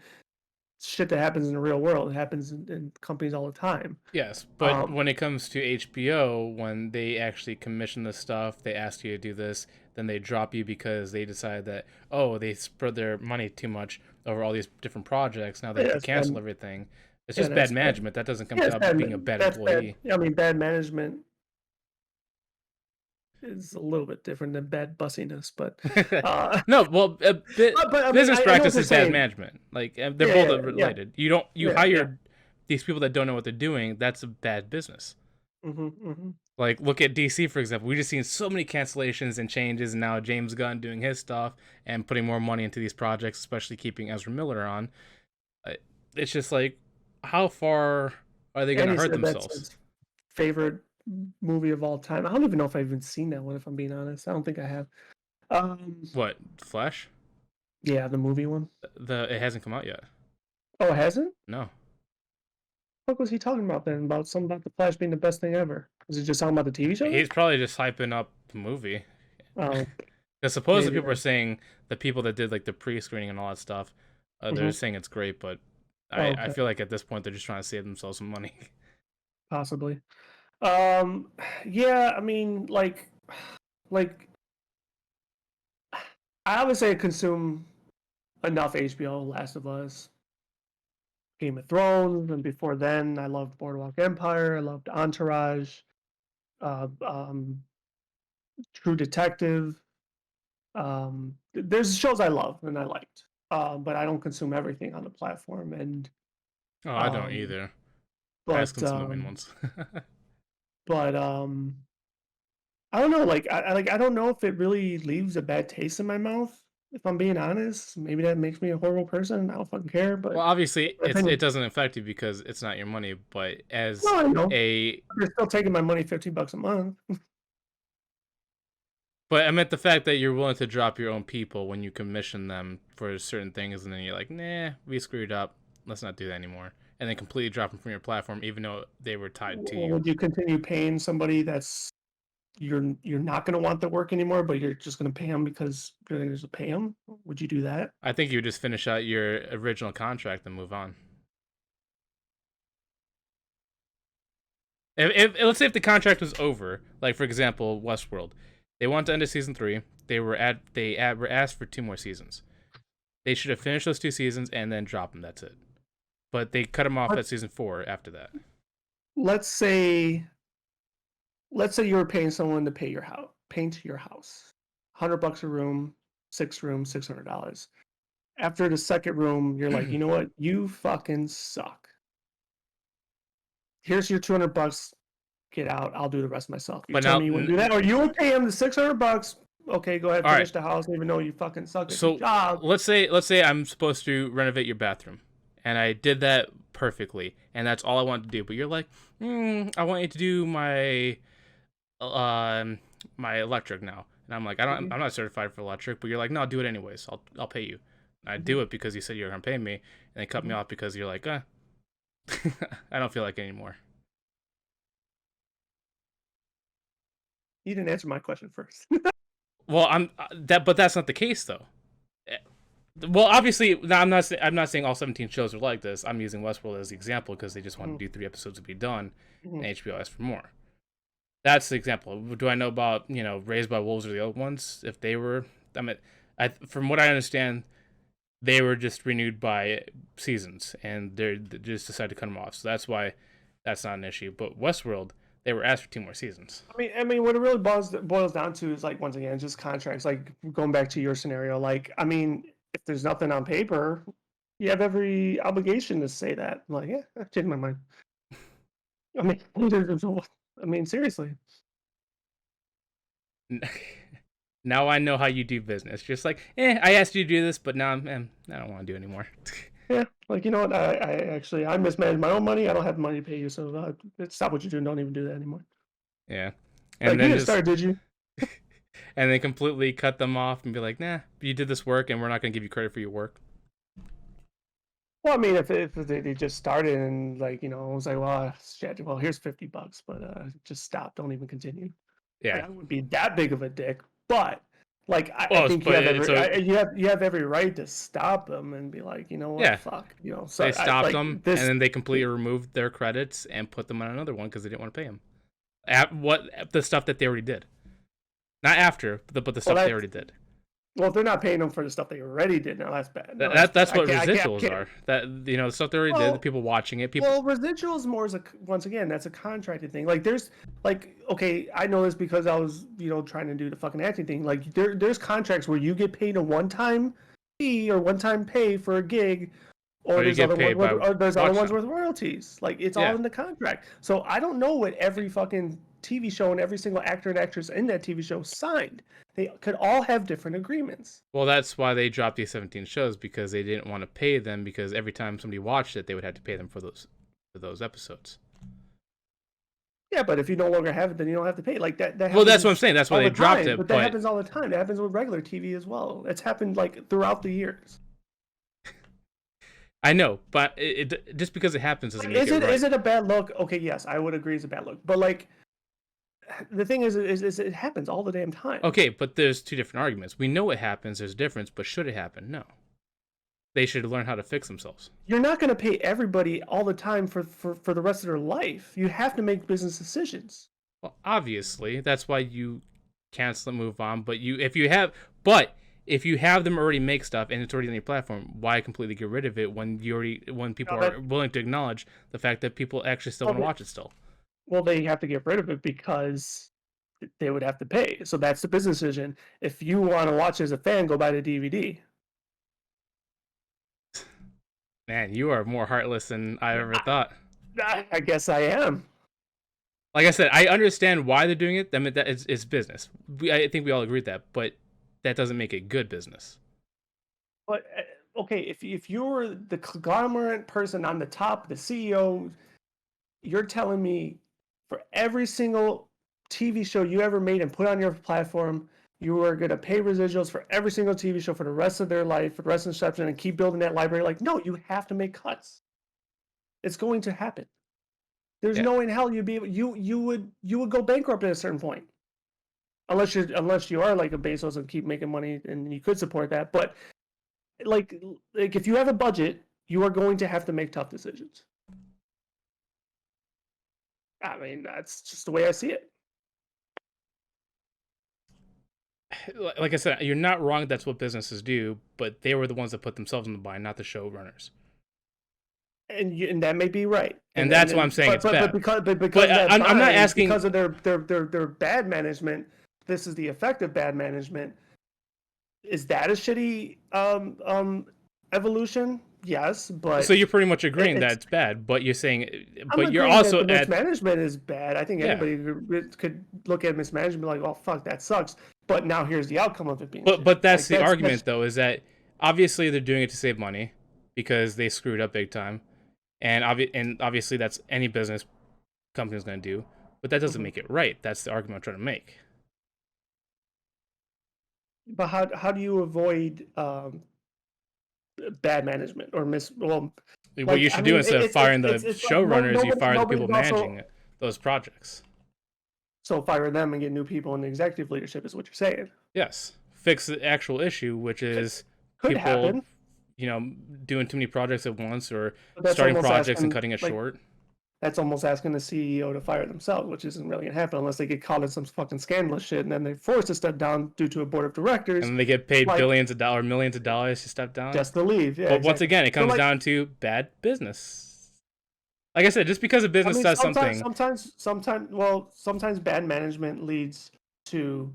shit that happens in the real world. It happens in companies all the time. Yes, but Um, when it comes to HBO, when they actually commission the stuff, they ask you to do this, then they drop you because they decide that, oh, they spread their money too much over all these different projects. Now they yeah, have to that's bad. cancel everything. It's Yeah, just bad that's bad. management. That doesn't come Yeah, it's to bad. being a bad That's bad. employee. I mean, bad management is a little bit different than bad bussiness, but uh, No, well, but I mean, business I know what practice you're is bad saying. management. Like they're Yeah, both yeah, yeah, related. You yeah, yeah. hire these people that don't know what they're doing. That's a bad business. Hmm, hmm. Like, look at DC, for example. We just seen so many cancellations and changes, and now James Gunn doing his stuff and putting more money into these projects, especially keeping Ezra Miller on. Uh, It's just like, how far are they going And to he hurt said that's themselves? his favorite movie of all time. I don't even know if I've even seen that one, if I'm being honest. I don't think I have. Um, What, Flash? yeah, the movie one. It hasn't come out yet. Oh, it hasn't? No. What was he talking about then? About something about the Flash being the best thing ever? Was he just talking about the TV show then? He's probably just hyping up the movie. Oh, Because supposedly maybe people are then. saying the people that did like the pre-screening and all that stuff, they're Hmm. saying it's great, but Oh, I okay, feel like at this point they're just trying to save themselves some money. possibly. Um, yeah, I mean, like I obviously consume enough HBO, Last of Us, Game of Thrones, and before then, I loved Boardwalk Empire. I loved Entourage. Uh, um, True Detective. There's shows I love and I liked, but I don't consume everything on the platform. And Oh, I don't um, either. Past but consuming ones. but I don't know. Like I don't know if it really leaves a bad taste in my mouth. If I'm being honest, maybe that makes me a horrible person. I don't fucking care. Well, But obviously my it opinion. doesn't affect you because it's not your money, but as No, I know. a They're still taking my money, $15 a month. but I meant the fact that you're willing to drop your own people when you commission them for certain things, and then you're like, nah, we screwed up. Let's not do that anymore, and then completely drop them from your platform, even though they were tied to you. Would you continue paying somebody that's you're not going to want the work anymore, but you're just going to pay them because you're going to just pay them? Would you do that? I think you would just finish out your original contract and move on. If let's say if the contract was over, like for example, Westworld, they want to end of season 3. Were asked for 2 more seasons. They should have finished those 2 seasons and then drop them. That's it. But they cut them off at season 4 after that. Let's say you were paying someone to paint your house, $100 a room, 6 rooms, $600. After the second room, you're like, you know what? You fucking suck. Here's your $200. Get out. I'll do the rest myself. You tell me you wouldn't do that, or you would pay him the $600. Okay, go ahead, finish the house, even though you fucking suck at your job. let's say I'm supposed to renovate your bathroom, and I did that perfectly, and that's all I wanted to do. But you're like, I want you to do my my electric now, and I'm like, I'm not certified for electric, but you're like, no, I'll do it anyways. I'll pay you. And I do it because you said you were gonna pay me, and they cut me off because you're like, I don't feel like it anymore. You didn't answer my question first. Well, but that's not the case though. Well, obviously, I'm not saying all 17 shows are like this. I'm using Westworld as the example because they just want to do 3 episodes to be done, and HBO asked for more. That's the example. Do I know about Raised by Wolves or the other ones? If they were, from what I understand, they were just renewed by seasons, and they just decided to cut them off. So that's why that's not an issue. But Westworld, they were asked for 2 more seasons. I mean, what it really boils down to is, like, once again, just contracts. Like, going back to your scenario, like, I mean, if there's nothing on paper, you have every obligation to say that. I'm like, yeah, I changed my mind. I mean, seriously. Now I know how you do business. Just like, I asked you to do this, but now I don't want to do it anymore. Yeah, like, you know what? I mismanage my own money. I don't have money to pay you, so stop what you're doing. Don't even do that anymore. Yeah, and like, then you didn't start, did you? And they completely cut them off and be like, nah, you did this work, and we're not going to give you credit for your work. Well, I mean, if they just started and, like, it was like, well, shit, well, here's $50, but just stop. Don't even continue. Yeah, like, I wouldn't be that big of a dick, but like, I think you have every right to stop them and be like, you know what, fuck, So they stopped them, and then they completely removed their credits and put them on another one because they didn't want to pay them. The stuff that they already did, not after, but the stuff they already did. Well, if they're not paying them for the stuff they already did, now that's bad. No, that's what residuals are. That the stuff they already did, the people watching it. Well, residuals more is once again, that's a contracted thing. Like, there's okay, I know this because I was trying to do the fucking acting thing. Like, there's contracts where you get paid a one-time fee or one-time pay for a gig, or there's other ones with royalties. Like, it's all in the contract. So I don't know what every fucking TV show and every single actor and actress in that TV show signed. They could all have different agreements. Well, that's why they dropped these 17 shows, because they didn't want to pay them, because every time somebody watched it, they would have to pay them for those episodes. Yeah, but if you no longer have it, then you don't have to pay. Like that well, that's what I'm saying. That's why they dropped it. But that happens all the time. That happens with regular TV as well. It's happened like throughout the years. I know, but it just because it happens doesn't make it right. Is it a bad look? Okay, yes, I would agree it's a bad look. But like, the thing is it happens all the damn time. Okay, but there's 2 different arguments. We know it happens. There's a difference, but should it happen? No. They should learn how to fix themselves. You're not going to pay everybody all the time for the rest of their life. You have to make business decisions. Well, obviously, that's why you cancel and move on. But if you have them already make stuff and it's already on your platform, why completely get rid of it when people are willing to acknowledge the fact that people actually still want to watch it still? Well, they have to get rid of it because they would have to pay. So that's the business decision. If you want to watch as a fan, go buy the DVD. Man, you are more heartless than I ever thought. I guess I am. Like I said, I understand why they're doing it. I mean, it's business. I think we all agree with that, but that doesn't make it good business. But okay, if you're the conglomerate person on the top, the CEO, you're telling me for every single TV show you ever made and put on your platform, you are going to pay residuals for every single TV show for the rest of their life, for the rest of Inception, and keep building that library. Like, no, you have to make cuts. It's going to happen. There's no way in hell you'd be able, you would go bankrupt at a certain point. unless you are like a Bezos and keep making money and you could support that. But like if you have a budget, you are going to have to make tough decisions. I mean, that's just the way I see it. Like I said, you're not wrong. That's what businesses do, but they were the ones that put themselves in the bind, not the showrunners. And that may be right. And that's why I'm saying it's bad. But because But that I'm not asking because of their bad management. This is the effect of bad management. Is that a shitty evolution? Yes, but so you're pretty much agreeing that it's bad, but you're saying, but you're agreeing also that the mismanagement is bad. I think Yeah. anybody could look at mismanagement and be like, "Oh fuck, that sucks." But now here's the outcome of it being. But that's the argument though, is that obviously they're doing it to save money because they screwed up big time, and obviously that's any business company is going to do. But that doesn't make it right. That's the argument I'm trying to make. But how do you avoid bad management or what you should do instead of firing the showrunners, you fire the people managing those projects. So fire them and get new people in the executive leadership is what you're saying. Yes, fix the actual issue, which is could people, happen. Doing too many projects at once or starting projects and cutting it short. That's almost asking the CEO to fire themselves, which isn't really gonna happen unless they get caught in some fucking scandalous shit, and then they're forced to step down due to a board of directors. And they get paid billions of dollars, millions of dollars to step down. Just to leave. Yeah. But once again, it comes down to bad business. Like I said, just because a business does something. Sometimes bad management leads to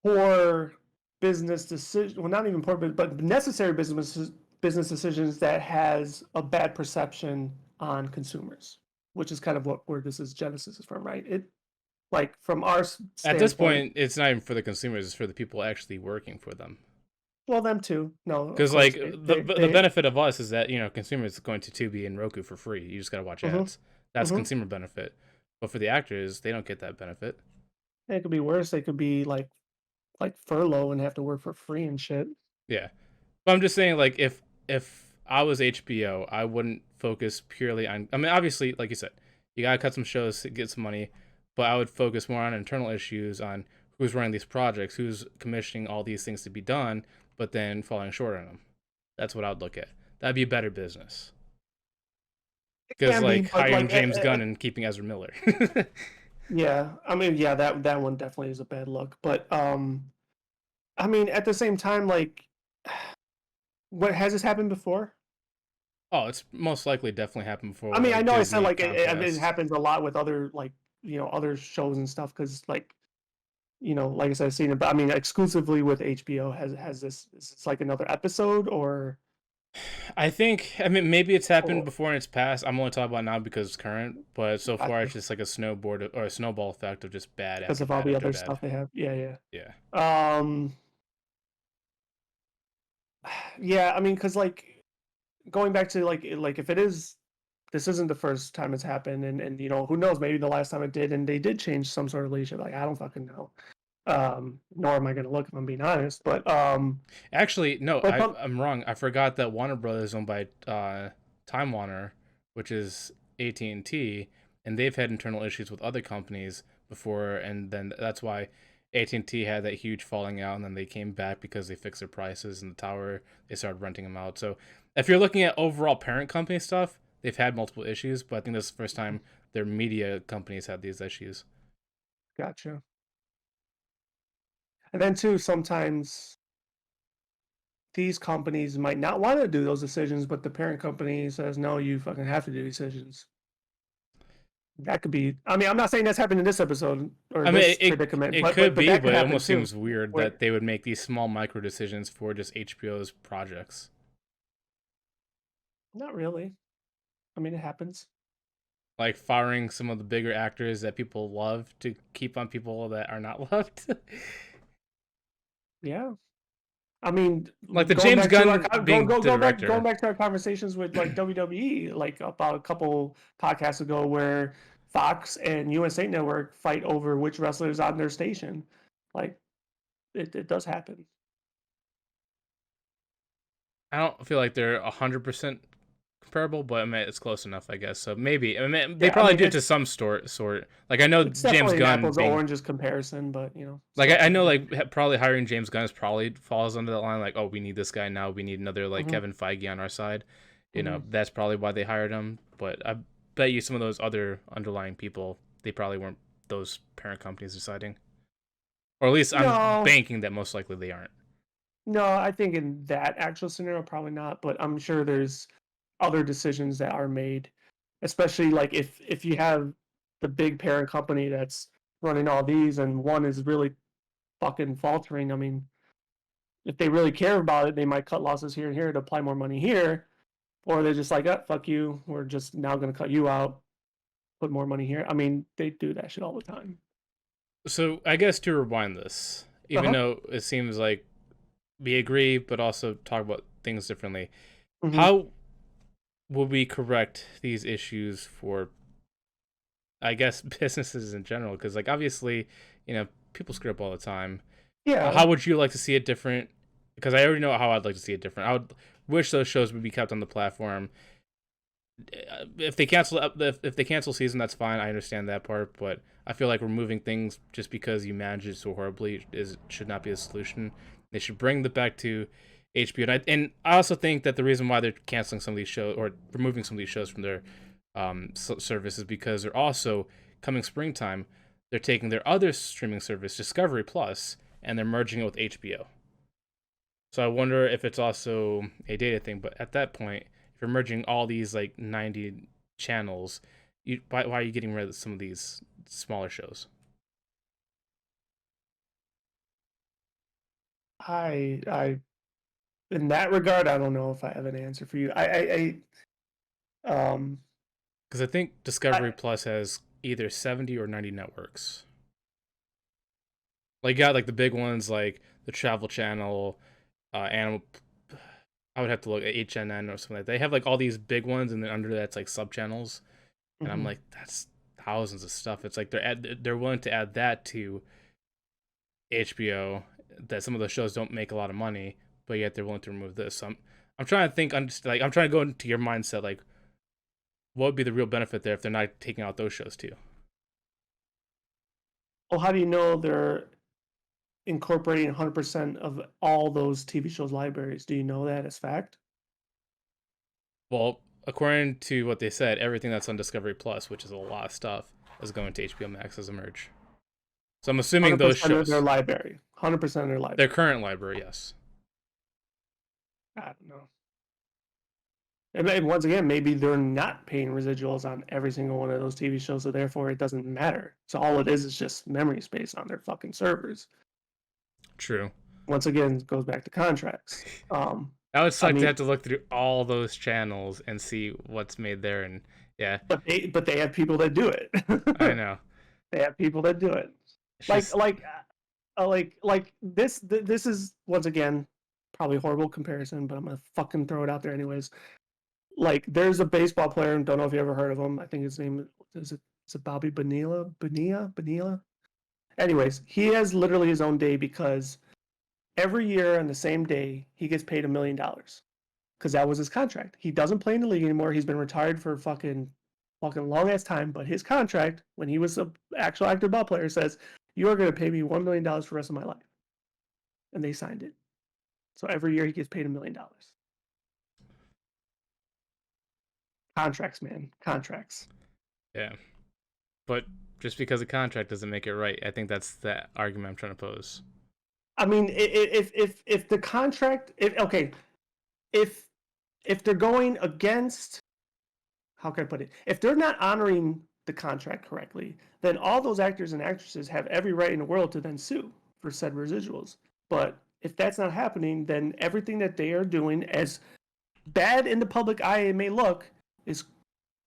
poor business decisions. Well, not even poor, but necessary business decisions that has a bad perception on consumers, which is kind of where this is Genesis is from, right? It like from our standpoint, at this point, it's not even for the consumers; it's for the people actually working for them. Well, them too. No, because like the benefit of us is that consumers are going to Tubi and Roku for free. You just gotta watch ads. That's consumer benefit. But for the actors, they don't get that benefit. It could be worse. They could be like furlough and have to work for free and shit. Yeah, but I'm just saying, like if I was HBO, I wouldn't focus purely on. I mean, obviously, like you said, you gotta cut some shows to get some money, but I would focus more on internal issues, on who's running these projects, who's commissioning all these things to be done, but then falling short on them. That's what I'd look at. That'd be a better business. Because hiring James Gunn and keeping Ezra Miller. Yeah, I mean, yeah, that one definitely is a bad look. But I mean, at the same time, like, what has this happened before? Oh, it's most likely definitely happened before. I mean, I know I said like it happens a lot with other other shows and stuff because like I said, I've seen it, but I mean, exclusively with HBO has this. Is this like another episode or? I mean, maybe it's happened before in its past. I'm only talking about now because it's current, but so far it's just like a snowball effect of just bad. Because of all the other stuff they have. Yeah. Yeah. Yeah, I mean, because like going back to like if this isn't the first time it's happened, and who knows, maybe the last time it did, and they did change some sort of leadership. Like I don't fucking know. Nor am I going to look if I'm being honest. But actually, no, I'm wrong. I forgot that Warner Brothers is owned by Time Warner, which is AT&T, and they've had internal issues with other companies before, and then that's why AT&T had that huge falling out, and then they came back because they fixed their prices and the tower, they started renting them out. So if you're looking at overall parent company stuff, they've had multiple issues, but I think this is the first time their media companies had these issues. Gotcha. And then too, sometimes these companies might not want to do those decisions, but the parent company says, no, you fucking have to do decisions. That could be. I mean, I'm not saying that's happened in this episode or this predicament. It could be, but it almost seems weird that they would make these small micro decisions for just HBO's projects. Not really. I mean, it happens. Like firing some of the bigger actors that people love to keep on people that are not loved. Yeah. I mean, like the James Gunn being the director. Going back to our conversations with like WWE, like about a couple podcasts ago, where Fox and USA Network fight over which wrestler is on their station. Like, it does happen. I don't feel like they're 100% comparable, but I mean, it's close enough, I guess. So maybe I mean, they Yeah, I probably mean do it to some sort. Like I know it's James definitely an Gunn apples to being oranges comparison, but like still I know significant. like probably hiring James Gunn is probably falls under that line. Like, oh, we need this guy now. We need another like Hmm. Kevin Feige on our side. Hmm. That's probably why they hired him. But I bet you some of those other underlying people, they probably weren't those parent companies deciding, or at least I'm No, banking that most likely they aren't. no, I think in that actual scenario, probably not. But I'm sure there's other decisions that are made, especially like if you have the big parent company that's running all these, and one is really fucking faltering. I mean, if they really care about it, they might cut losses here and here to apply more money here, or they're just like, oh, fuck you, we're just now going to cut you out, put more money here. I mean, they do that shit all the time. So I guess to rewind this, Uh even huh. though it seems like we agree, but also talk about things differently, Hmm. how would we correct these issues for, I guess, businesses in general? Because like obviously, people screw up all the time. Yeah. How would you like to see it different? Because I already know how I'd like to see it different. I would wish those shows would be kept on the platform. If they cancel if they cancel season, that's fine. I understand that part, but I feel like removing things just because you manage it so horribly should not be a solution. They should bring the back to HBO, and I also think that the reason why they're canceling some of these shows or removing some of these shows from their service is because they're also coming springtime. They're taking their other streaming service, Discovery Plus, and they're merging it with HBO. So I wonder if it's also a data thing. But at that point, if you're merging all these like 90 channels, why are you getting rid of some of these smaller shows? I in that regard, I don't know if I have an answer for you. Um, Because I think I, Discovery Plus has either 70 or 90 networks. Like you got like the big ones like the Travel Channel, Animal. I would have to look at HNN or something like that. They have like all these big ones, and then under that's like sub channels, and I'm mhm. like, that's thousands of stuff. It's like they're willing to add that to HBO. That some of those shows don't make a lot of money, but yet they're willing to remove this. So I'm trying to think. I'm trying to go into your mindset. Like, what would be the real benefit there if they're not taking out those shows too? Well, how do you know they're incorporating 100% of all those TV shows libraries? Do you know that as fact? Well, according to what they said, everything that's on Discovery Plus, which is a lot of stuff, is going to HBO Max as a merge. So I'm assuming those 100% of their shows, library. 100% of their their library. current library, yes. I don't know. And once again, maybe they're not paying residuals on every single one of those TV shows, so therefore it doesn't matter. So all it is just memory space on their fucking servers. True. Once again, it goes back to contracts. That would I suck to mean, have to look through all those channels and see what's made there. And yeah, but they have people that do it. I know. They have people that do it. It's Like just like like this is once again probably a horrible comparison, but I'm gonna fucking throw it out there anyways. Like there's a baseball player, don't know if you ever heard of him. I think his name is it Bobby Bonilla. Anyways, he has literally his own day because every year on the same day he gets paid $1 million because that was his contract. He doesn't play in the league anymore. He's been retired for fucking long ass time. But his contract, when he was an actual active ball player, says you are going to pay me $1 million for the rest of my life, and they signed it. So every year he gets paid $1 million. Contracts, man, contracts. yeah. But just because a contract doesn't make it right. I think that's the argument I'm trying to pose. I mean, if the contract, if okay, if if they're going against, how can I put it? If they're not honoring the contract correctly, then all those actors and actresses have every right in the world to then sue for said residuals. But if that's not happening, then everything that they are doing, as bad in the public eye it may look, is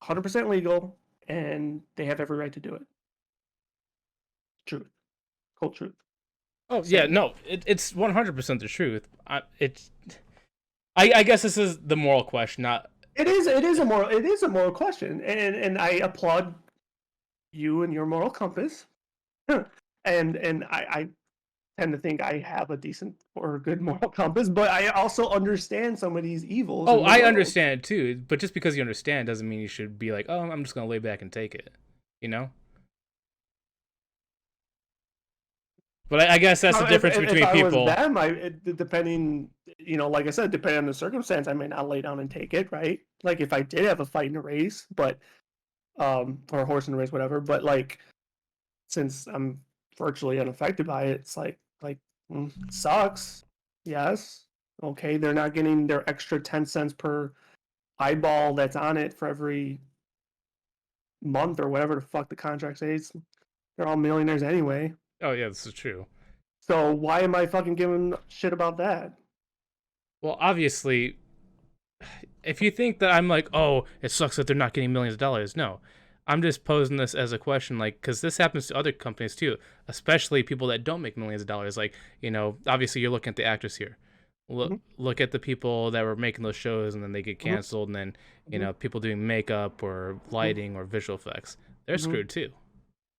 100% legal, and they have every right to do it. Truth, cold truth. Oh yeah, So no, it's 100% the truth. I guess this is the moral question, not it is a moral question, and I applaud you and your moral compass, and tend to think I have a decent or good moral compass, but I also understand some of these evils Oh, in the I world. understand too, but just because you understand doesn't mean you should be like, oh, I'm just gonna lay back and take it, you know. But I guess that's the Now, if difference if between I was people. them, depending, like I said, depending on the circumstance, I may not lay down and take it, right? Like if I did have a fight in a race, but or a horse in a race, whatever. But like since I'm virtually unaffected by it, it's like it sucks. Yes, okay, they're not getting their extra 10 cents per eyeball that's on it for every month or whatever the fuck the contract says. They're all millionaires anyway. Oh yeah, this is true. So why am I fucking giving shit about that? Well, obviously, if you think that I'm like, oh, it sucks that they're not getting millions of dollars, no. I'm just posing this as a question, like, because this happens to other companies too, especially people that don't make millions of dollars. Like, obviously you're looking at the actors here. Mm-hmm. Look at the people that were making those shows and then they get Mm-hmm. canceled, and then Mm-hmm. people doing makeup or lighting or visual effects. They're Mm-hmm. screwed too,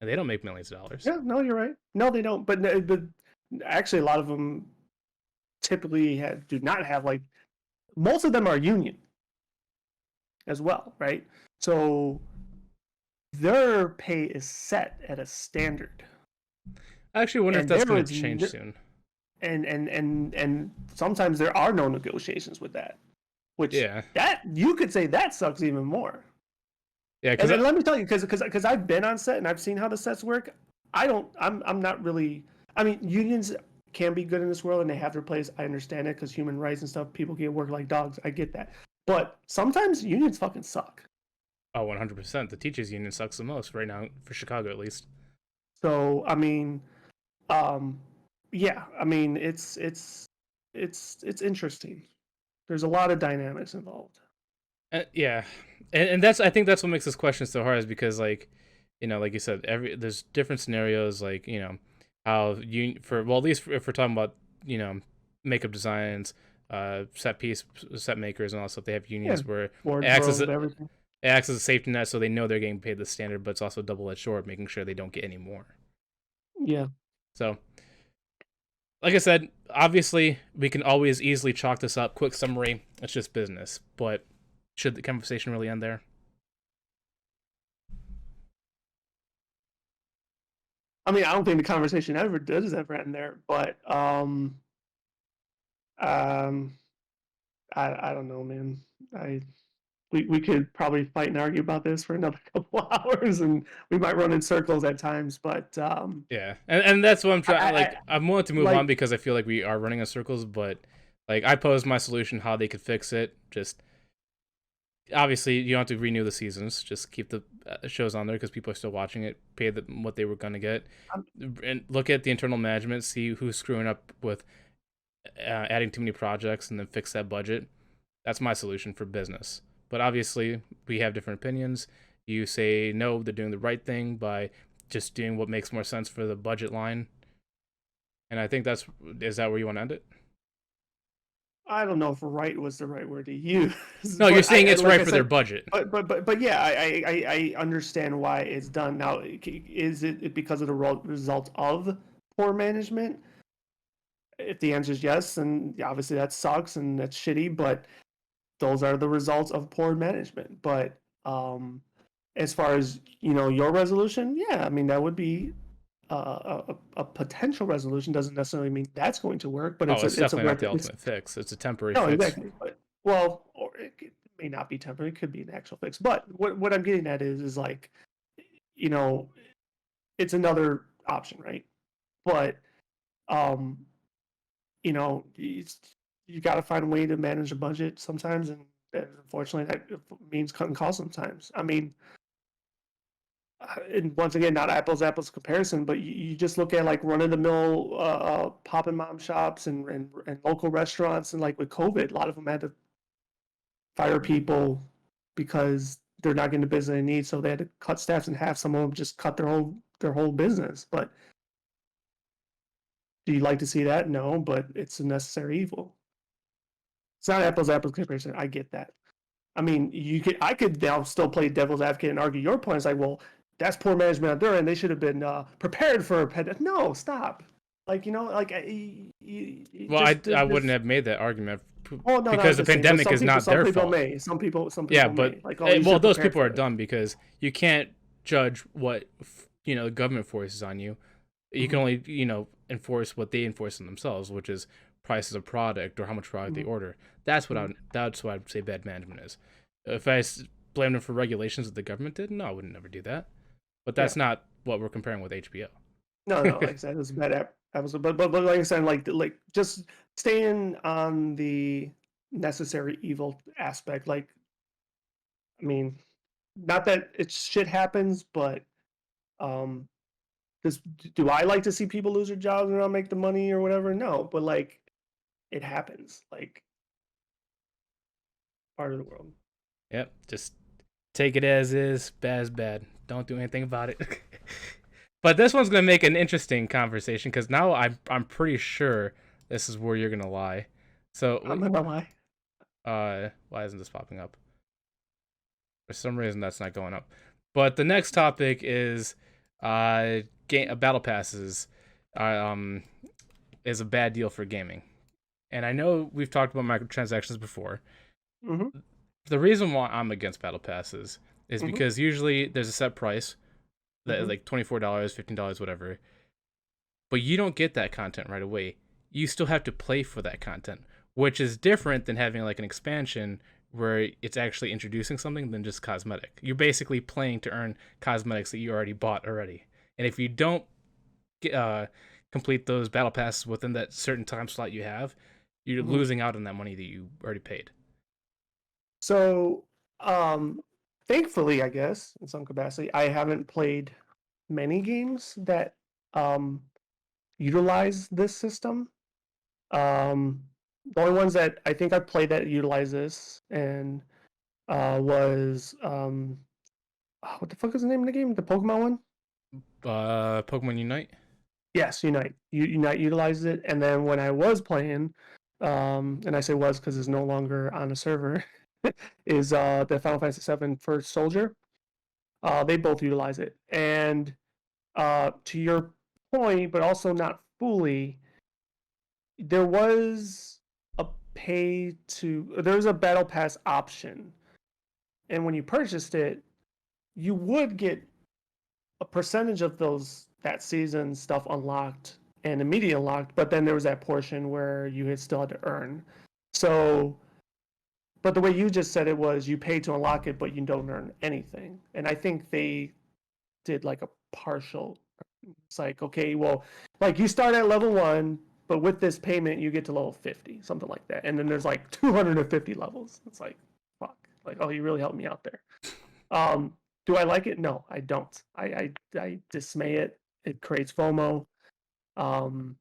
and they don't make millions of dollars. Yeah, no, you're right. No, they don't. But actually, a lot of them typically do not have like most of them are union as well, right? So their pay is set at a standard, I actually wonder if and that's there going to is change soon. and sometimes there are no negotiations with that, which Yeah, that you could say that sucks even more. yeah, And because then let me tell you, because I've been on set and I've seen how the sets work. I'm not really. I mean, unions can be good in this world and they have their place. I understand it because human rights and stuff. People get work like dogs. I get that. But sometimes unions fucking suck. 100%, the teachers union sucks the most right now for Chicago at least. So I mean, um, yeah. I mean, it's interesting. There's a lot of dynamics involved. Yeah, and that's I think that's what makes this question so hard is because like, like you said, there's different scenarios like how you for well at least if we're talking about makeup designs, set makers and all that stuff, they have Yeah, unions where it acts as a, wardrobe, everything. it acts as a safety net so they know they're getting paid the standard, but it's also a double-edged sword making sure they don't get any more. Yeah. So like I said, obviously we can always easily chalk this up. Quick summary: it's just business, but should the conversation really end there? I mean, I don't think the conversation ever does ever end there, but um, I don't know, man. I we could probably fight and argue about this for another couple hours, and we might run in circles at times. But Yeah, and that's what I'm trying. I Like, I'm willing to move on like because I feel like we are running in circles. But like, I posed my solution how they could fix it. Just obviously, you don't have to renew the seasons. Just keep the shows on there because people are still watching it. Pay them what they were gonna get, I'm, and look at the internal management. See who's screwing up with adding too many projects, and then fix that budget. That's my solution for business. But obviously, we have different opinions. You say no, they're doing the right thing by just doing what makes more sense for the budget line. And I think is that where you want to end it? I don't know if "right" was the right word to use, No, you're but saying it's like right I for their said, budget. but yeah, I understand why it's done. Now, is it because of the result of poor management? If the answer is yes, then obviously that sucks and that's shitty. But those are the results of poor management. But as far as your resolution, yeah, I mean that would be a potential resolution. Doesn't necessarily mean that's going to work, but Oh, it's it's a definitely not the it's ultimate fix. It's a temporary no, fix. exactly. But well, or it may not be temporary. It could be an actual fix. But what I'm getting at is like, you know, it's another option, right? But um, you got to find a way to manage a budget sometimes, and unfortunately, that means cutting costs sometimes. I mean, and once again, not apples comparison, but you just look at like run of the mill pop and mom shops and local restaurants, and like with COVID, a lot of them had to fire people because they're not getting the business they need, so they had to cut staffs in half. Some of them just cut their whole business. But do you like to see that? No, but it's a necessary evil. It's not apples comparison. I get that. I mean, I could now still play devil's advocate and argue your point. It's like, well, that's poor management on their end. They should have been prepared for a pandemic. No, stop. Like, like Well, just I wouldn't this. have made that argument Oh no, not because the just saying, but pandemic is not some their people fault. may, some Yeah, people but may. Like, oh, you should well, have those prepared people for are this. dumb because you can't judge what the government forces on you. You can Hmm. only enforce what they enforce on themselves, which is prices of product or how much product they Hmm. order. Hmm. That's what I'd say bad management is. If I blame them for regulations that the government did, no, I would never do that. But Yeah. that's not what we're comparing with HBO. No, no, like I said, it was a bad episode. But like I said, like just staying on the necessary evil aspect. Like, I mean, not that it shit happens, but um, this do I like to see people lose their jobs and not make the money or whatever? No, but like it happens. Like part of the world. Yep, just take it as is, bad as bad. Don't do anything about it. But this one's gonna make an interesting conversation because now I'm pretty sure this is where you're gonna lie. So I'm not gonna lie. why isn't this popping up? For some reason that's not going up. But the next topic is battle passes um is a bad deal for gaming. And I know we've talked about microtransactions before. Hmm. The reason why I'm against battle passes is Hmm. because usually there's a set price that is Hmm. like $24, $15, whatever. But you don't get that content right away. You still have to play for that content, which is different than having like an expansion where it's actually introducing something than just cosmetic. You're basically playing to earn cosmetics that you already bought already. And if you don't complete those battle passes within that certain time slot you have, you're Hmm. losing out on that money that you already paid. So, thankfully, I guess in some capacity, I haven't played many games that um utilize this system. Um, the only ones that I think I played that utilize this and was what the fuck is the name of the game? The Pokemon one? Pokemon Unite. Yes, Unite. Unite utilizes it, and then when I was playing, and I say was because it's no longer on a server, is the Final Fantasy VII First Soldier. They both utilize it, and to your point, but also not fully, there was a there was a battle pass option, and when you purchased it, you would get a percentage of that season stuff unlocked and immediately unlocked, but then there was that portion where you had still had to earn. So, but the way you just said it was you pay to unlock it, but you don't earn anything. And I think they did like a partial. It's like, okay, well, like you start at level 1, but with this payment you get to level 50, something like that. And then there's like 250 levels. It's like, fuck. Like, oh, you really helped me out there. Um, do I like it? No, I don't. I dismay it. It creates FOMO. Um,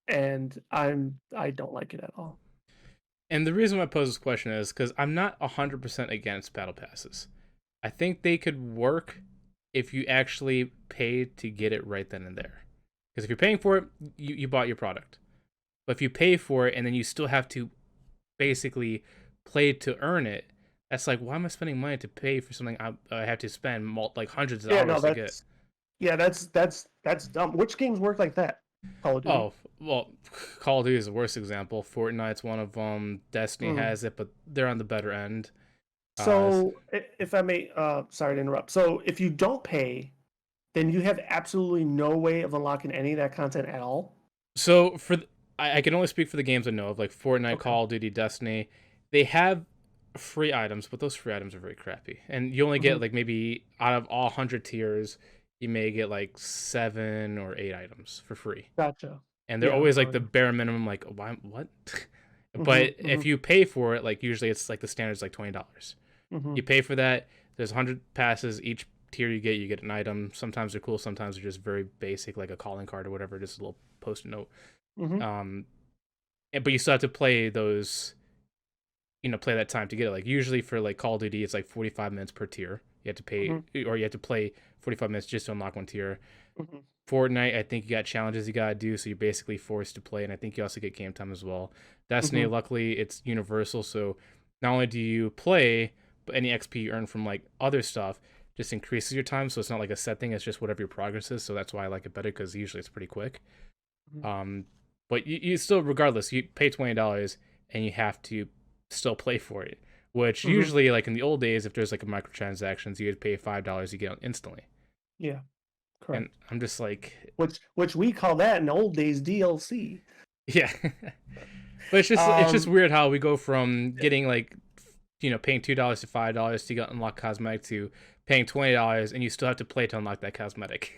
and I don't like it at all. And the reason why I pose this question is because I'm not 100% against battle passes. I think they could work if you actually paid to get it right then and there. Because if you're paying for it, you bought your product. But if you pay for it and then you still have to basically play to earn it, that's like, why am I spending money to pay for something I have to spend like hundreds of Yeah, no, hours to get? that's dumb. Which games work like that? Call of Duty. Oh, well, Call of Duty is the worst example. Fortnite's one of them. Destiny Mm. has it, but they're on the better end. Uh, So, if I may, sorry to interrupt. So, if you don't pay, then you have absolutely no way of unlocking any of that content at all. so I can only speak for the games I know of, like Fortnite, Okay. Call of Duty, Destiny. They have free items, but those free items are very crappy, and you only Hmm. get like maybe out of all 100 tiers, you may get like 7 or 8 items for free, Gotcha. and they're Yeah. always like the bare minimum. Like, why? What? Hmm. But Hmm. if you pay for it, like usually it's like the standard's like $20. Hmm. You pay for that. There's 100 passes. Each tier you get an item. Sometimes they're cool. Sometimes they're just very basic, like a calling card or whatever, just a little post-it note. Hmm. Um, but you still have to play those. Play that time to get it. Like usually for like Call of Duty, it's like 45 minutes per tier. You have to pay, Hmm. or you have to play 45 minutes just to unlock one tier. Hmm. Fortnite, I think you got challenges you gotta do, so you're basically forced to play, and I think you also get game time as well. Destiny, Hmm. luckily, it's universal, so not only do you play, but any XP you earn from like other stuff just increases your time, so it's not like a set thing. It's just whatever your progress is. So that's why I like it better because usually it's pretty quick. Mhm. But you still, regardless, you pay $20 and you have to still play for it. Which Mhm. usually, like in the old days, if there's like a microtransactions, you'd pay $5, you get it instantly. Yeah, And correct. I'm just like, Which we call that in old days DLC. yeah. But it's just Um, weird how we go from getting like, paying $2 to $5 to get unlock cosmetic to paying $20 and you still have to play to unlock that cosmetic.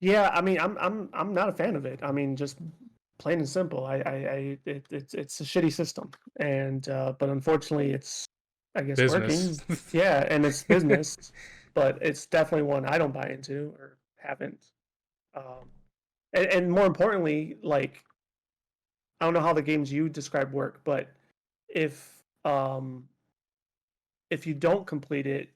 yeah, I mean, I'm not a fan of it. I mean, just plain and simple. It's a shitty system, and but unfortunately, it's I guess Business. working. Yeah, and it's business, but it's definitely one I don't buy into or haven't. Um, and more importantly, like I don't know how the games you describe work, but if um if you don't complete it,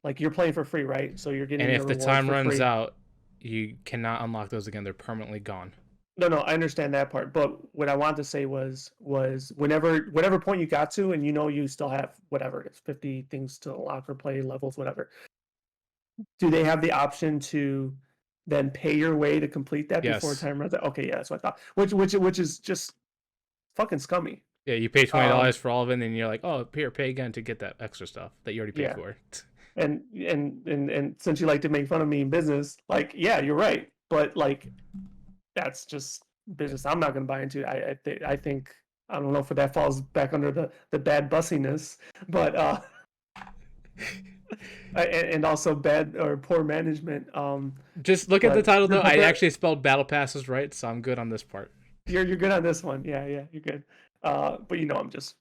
like you're playing for free, right? So you're And getting the if the rewards time for runs free. out, you cannot unlock those again. They're permanently gone. No, no, I understand that part, but what I wanted to say was whatever point you got to, and you know you still have whatever it's 50 things to unlock or play levels, whatever. Do they have the option to then pay your way to complete that before Yes. time runs out? Okay, yeah, that's what I thought. Which is just fucking scummy. Yeah, you pay $20 Um, for all of it, and then you're like, oh, here, pay again to get that extra stuff that you already paid yeah, for. and since you like to make fun of me in business, like yeah, you're right, but like that's just business I'm not going to buy into. I think I don't know if that falls back under the bad bussiness, but and also bad or poor management. Just look at the But title though. but I there actually spelled battle passes right, so I'm good on this part. you're good on this one. Yeah, yeah, you're good. But you know I'm just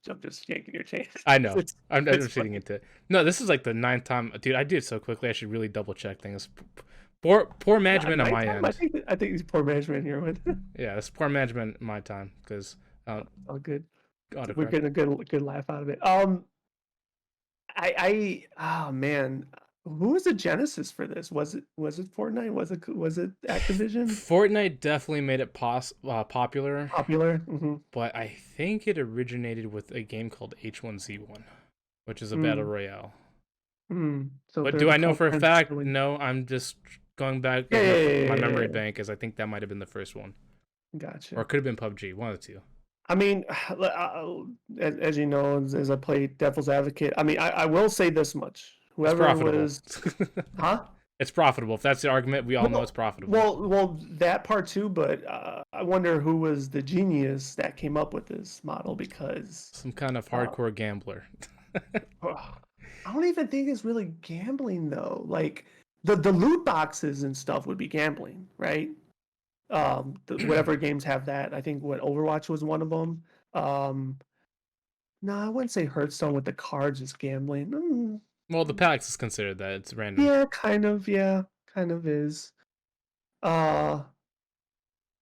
yanking your chain. I know. it's I'm it's shooting funny. into it. No, this is like the ninth time, dude. I did it so quickly. I should really double check things. Poor Not management on my nighttime. I end. think I think it's poor management here. With Yeah, it's poor management on my time because all good. We're autocorrect. getting a good laugh out of it. Oh man, who was the genesis for this? Was it Fortnite? Was it Activision? Fortnite definitely made it popular, Popular? Hmm. but I think it originated with a game called H1Z1, which is a battle Mm, royale. so But they're do the I know for a co-parents fact? really. No, I'm just going back Yeah, of yeah, yeah, my yeah, yeah, memory yeah. bank, as I think that might have been the first one, or Gotcha. it could have been PUBG, one of the two. I mean, as you know, as I play devil's advocate, I mean, I will say this much: It's whoever profitable. was, huh? It's profitable. If that's the argument, we all know it's Well, profitable. well, that part too, but I wonder who was the genius that came up with this model because Some kind of uh, hardcore gambler. I don't even think it's really gambling though. Like the loot boxes and stuff would be gambling, right? Whatever games have that. I think what Overwatch was one of them. Um, no, I wouldn't say Hearthstone with the cards is gambling. Well, the packs is considered that. It's random. Yeah, kind of. Yeah, kind of is. Uh,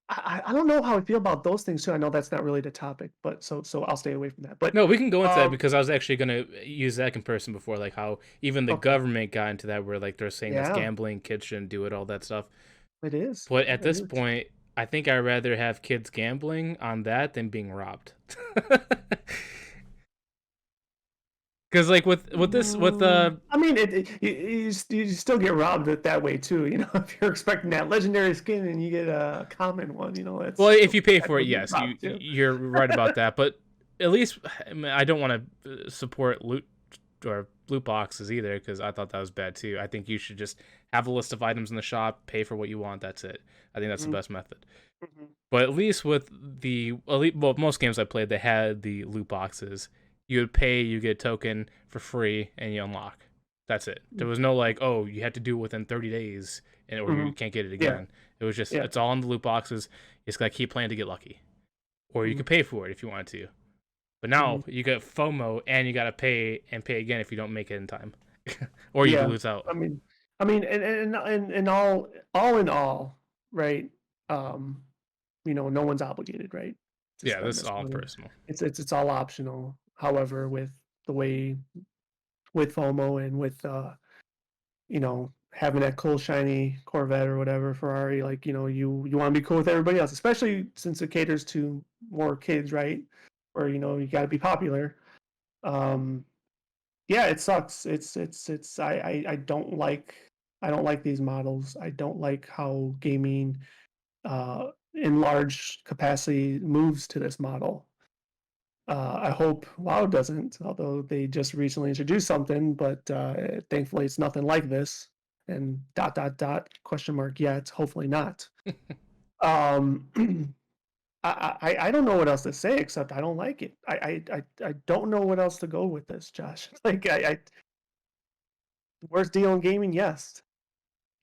I don't know how I feel about those things too. I know that's not really the topic, but so I'll stay away from that. But No, we can go into that um, because I was actually gonna use that comparison before, like how even the okay, government got into that, where like they're saying that's yeah, gambling, kids shouldn't do it, all that stuff. it is. But at It this is. point, I think I'd rather have kids gambling on that than being robbed. Because like with this with I mean, you still get robbed that way too. You know, if you're expecting that legendary skin and you get a common one, you know, that's well, if still you pay for it, technically yes, robbed too. you're right about that. But at least I, mean, I don't want to support loot or loot boxes either, because I thought that was bad too. I think you should just have a list of items in the shop, pay for what you want. That's it. I think that's the Mhm, best method. mhm. But at least with well, most games I played, they had the loot boxes. You would pay, you get a token for free, and you unlock. That's it. There was no like, oh, you had to do it within 30 days, or you Mhm. can't get it Yeah, again. It was just, yeah. it's all in the loot boxes. You just gotta keep playing to get lucky, or you Mhm, could pay for it if you wanted to. But mhm. now you get FOMO, and you gotta pay and pay again if you don't make it in time, or you Yeah. lose out. I mean, and all in all, right? Um, no one's obligated, right, to Yeah, spend this is this all money. personal. It's all optional. However, with the way with FOMO and with having that cool shiny Corvette or whatever Ferrari, like you want to be cool with everybody else, especially since it caters to more kids, right? Or you got to be popular. Um, yeah, it sucks. It's I don't like. I don't like these models. I don't like how gaming in large capacity moves to this model. I hope WoW doesn't, although they just recently introduced something, but thankfully it's nothing like this. And dot dot dot question mark yet. Hopefully not. Um, I don't know what else to say except I don't like it. I don't know what else to go with this, Josh. Like worst deal in gaming? Yes,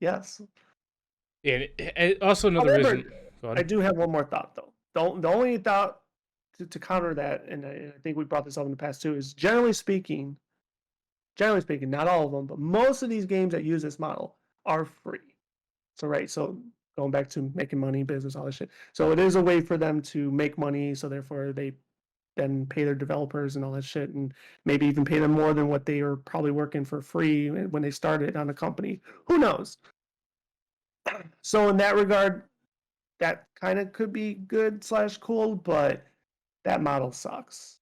yes. And also another However, reason. Go I on. do have one more thought though. The only thought to counter that, and I think we brought this up in the past too, is generally speaking, not all of them, but most of these games that use this model are free. So right, so going back to making money, business, all this shit. So it is a way for them to make money. So therefore, they then pay their developers and all that shit, and maybe even pay them more than what they were probably working for free when they started on the company. Who knows? So in that regard, that kind of could be good slash cool, but that model sucks.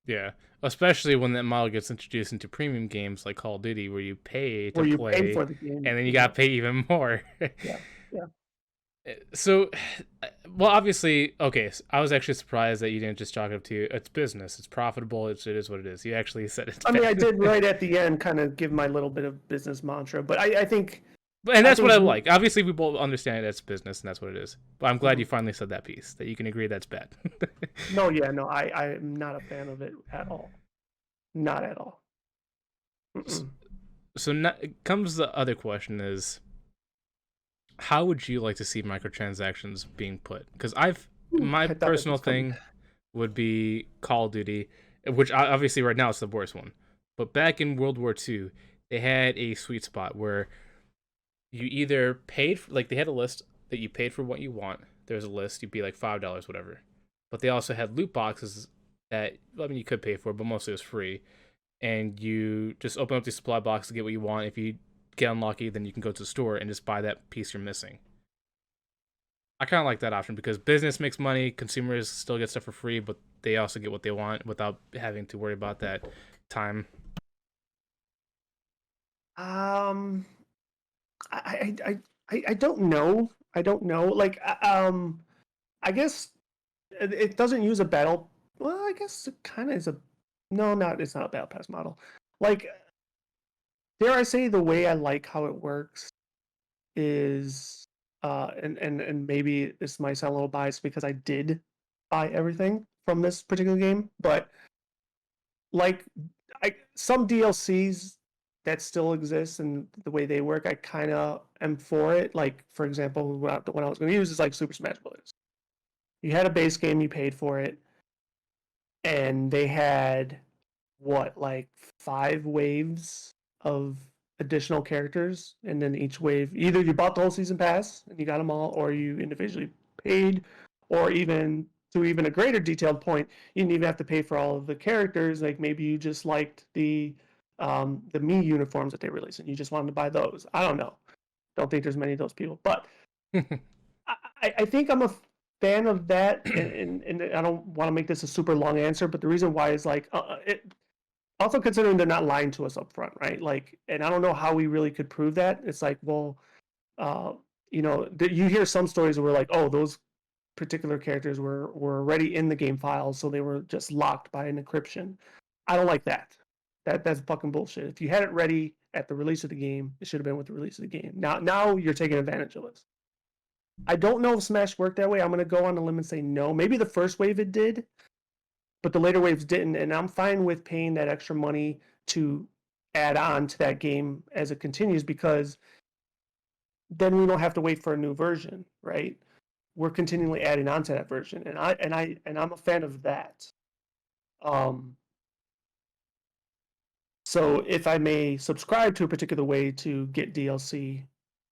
Yeah, especially when that model gets introduced into premium games like Call of Duty, where you pay to Where you pay play, for the game, and then you yeah, gotta pay even more. yeah, yeah. So, well, obviously, okay. So I was actually surprised that you didn't just chalk it up to it's business, it's profitable, it is what it is. You actually said it's I mean, I bad, did right at the end kind of give my little bit of business mantra, but I think and I that's what think I like. Obviously, we both understand it's business, and that's what it is. But I'm glad mhm. you finally said that piece that you can agree that's bad. No, yeah, no, I'm not a fan of it at all. Not at all. Mm-mm. So now comes the other question: is how would you like to see microtransactions being put? Because Ooh, my I thought this personal was coming. thing would be Call of Duty, which obviously right now it's the worst one. But back in World War II, they had a sweet spot where you either paid for, like they had a list that you paid for what you want. There's a list, you'd be like $5, whatever. But they also had loot boxes that I mean you could pay for, but mostly it was free. And you just open up the supply box to get what you want. If you get unlucky, then you can go to the store and just buy that piece you're missing. I kind of like that option because business makes money, consumers still get stuff for free, but they also get what they want without having to worry about that time. Um, I don't know. I don't know. Like, I guess it doesn't use a battle. Well, I guess it kind of is a. No, not it's not a battle pass model. Like, dare I say, the way I like how it works is, and maybe this might sound a little biased because I did buy everything from this particular game, but like, some DLCs that still exist and the way they work, I kind of am for it. Like, for example, the one I was going to use is like Super Smash Bros. You had a base game, you paid for it, and they had what, like 5 waves of additional characters, and then each wave, either you bought the whole season pass and you got them all, or you individually paid, or even to even a greater detailed point, you didn't even have to pay for all of the characters. Like maybe you just liked the me uniforms that they released and you just wanted to buy those. I don't know. Don't think there's many of those people, but I think I'm a fan of that, and I don't want to make this a super long answer, but the reason why is like also considering they're not lying to us up front, right? Like, and I don't know how we really could prove that. It's like, well, uh, you hear some stories where like, oh, those particular characters were already in the game files, so they were just locked by an encryption. I don't like that. That's fucking bullshit. If you had it ready at the release of the game, it should have been with the release of the game. Now you're taking advantage of us. I don't know if Smash worked that way. I'm gonna go on a limb and say no. Maybe the first wave it did, but the later waves didn't. And I'm fine with paying that extra money to add on to that game as it continues because then we don't have to wait for a new version, right? We're continually adding on to that version, and I'm a fan of that. Um, so if I may subscribe to a particular way to get DLC,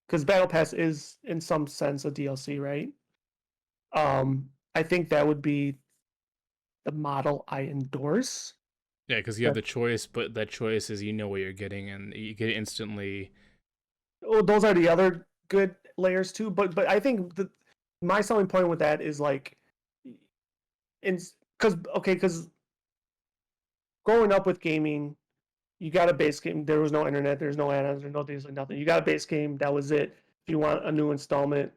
because Battle Pass is in some sense a DLC, right? I think that would be the model I endorse. Yeah, because you have That the choice, but that choice is you know what you're getting, and you get it instantly. well, those are the other good layers too. But I think my selling point with that is like, in because growing up with gaming, you got a base game. There was no internet. There's no add-ons. There's no things like nothing. You got a base game. That was it. If you want a new installment,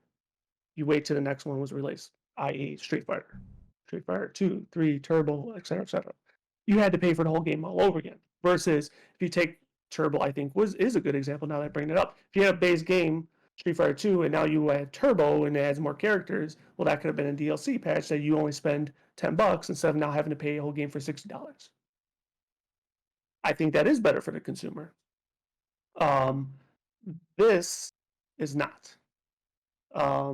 you wait till the next one was released, i.e., Street Fighter 2, 3, Turbo, etc., etc. You had to pay for the whole game all over again. Versus if you take Turbo, I think is a good example. Now that I bring it up, if you had a base game, Street Fighter 2, and now you add Turbo and it adds more characters, well, that could have been a DLC patch that you only spend $10 instead of now having to pay a whole game for $60. I think that is better for the consumer. This is not. I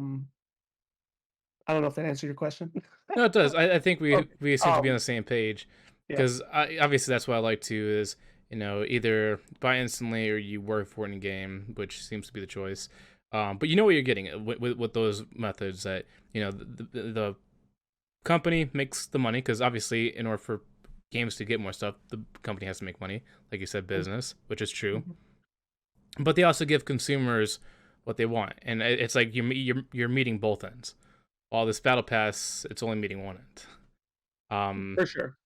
don't know if that answered your question. No, it does. I think we Okay. we seem to be on the same page Yeah. because obviously that's what I like to is either buy instantly or you work for it in game, which seems to be the choice. But you know what you're getting with those methods that the company makes the money because obviously in order for games to get more stuff, the company has to make money, like you said, business, which is true. But they also give consumers what they want, and it's like you're meeting both ends. While this battle pass, it's only meeting one end. For sure.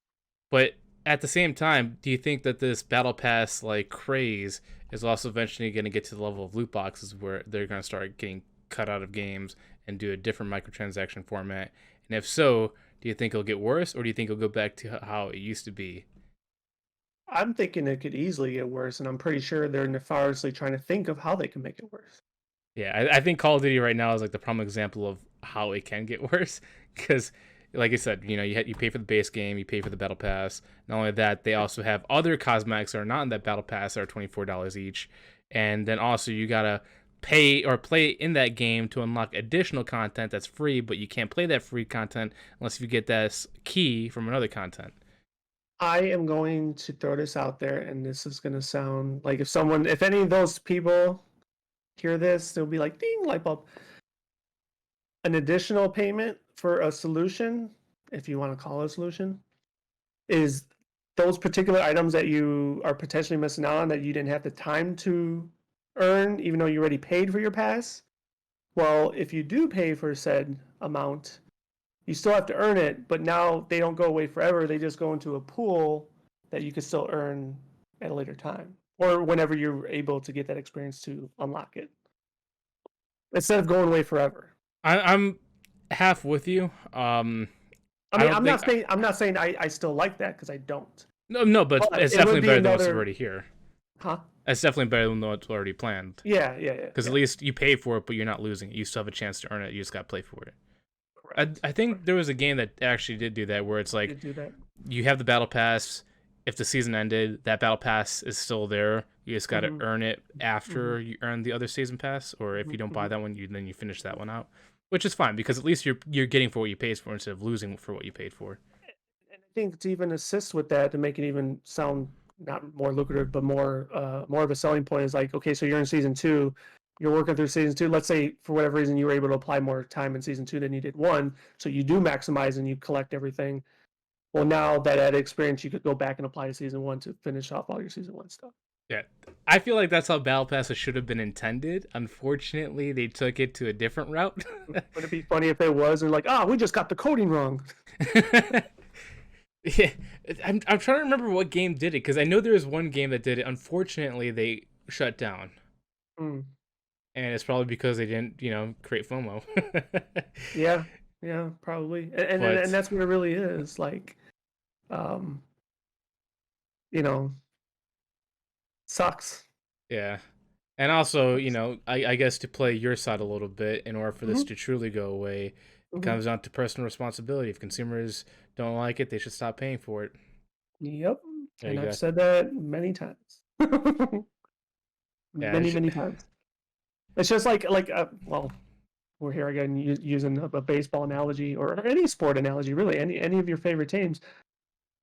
But at the same time, do you think that this battle pass like craze is also eventually going to get to the level of loot boxes where they're going to start getting cut out of games and do a different microtransaction format? And if so, do you think it'll get worse, or do you think it'll go back to how it used to be? I'm thinking it could easily get worse, and I'm pretty sure they're nefariously trying to think of how they can make it worse. Yeah, I think Call of Duty right now is like the prime example of how it can get worse because like I said, you pay for the base game, you pay for the battle pass. Not only that, they also have other cosmetics that are not in that battle pass that are $24 each, and then also you gotta pay or play in that game to unlock additional content that's free, but you can't play that free content unless you get that key from another content. I am going to throw this out there, and this is going to sound like if any of those people hear this, they'll be like, ding, light bulb. An additional payment for a solution, if you want to call it a solution, is those particular items that you are potentially missing out on that you didn't have the time to earn, even though you already paid for your pass. Well, if you do pay for said amount, you still have to earn it, but now they don't go away forever. They just go into a pool that you can still earn at a later time or whenever you're able to get that experience to unlock it instead of going away forever. I'm half with you. I mean, I'm not saying I still like that because I don't. No, but it's definitely better than what's already here. Huh? It's definitely better than what's already planned. Yeah. Because at least you pay for it, but you're not losing it. You still have a chance to earn it. You just got to play for it. I think there was a game that actually did do that, where it's like you have the battle pass. If the season ended, that battle pass is still there. You just got to earn it after you earn the other season pass, or if you don't buy that one, then you finish that one out, which is fine because at least you're getting for what you paid for instead of losing for what you paid for. And I think to even assist with that, to make it even sound not more lucrative but more of a selling point, is like, okay, so you're in season 2, you're working through season 2. Let's say for whatever reason you were able to apply more time in season 2 than you did 1, so you do maximize and you collect everything. Well, now that added experience, you could go back and apply to season 1 to finish off all your season 1 stuff. Yeah, I feel like that's how battle passes should have been intended. Unfortunately, they took it to a different route. Would it be funny if it was, and like, we just got the coding wrong? Yeah, I'm trying to remember what game did it, because I know there was one game that did it. Unfortunately, they shut down. And it's probably because they didn't, create FOMO. Yeah, probably. And that's what it really is. Like, sucks. Yeah. And also, I guess to play your side a little bit, in order for this to truly go away, it comes down to personal responsibility. If consumers don't like it, they should stop paying for it. Yep. And I've said that many times. Many times. It's just like well, we're here again using a baseball analogy or any sport analogy, really, any of your favorite teams.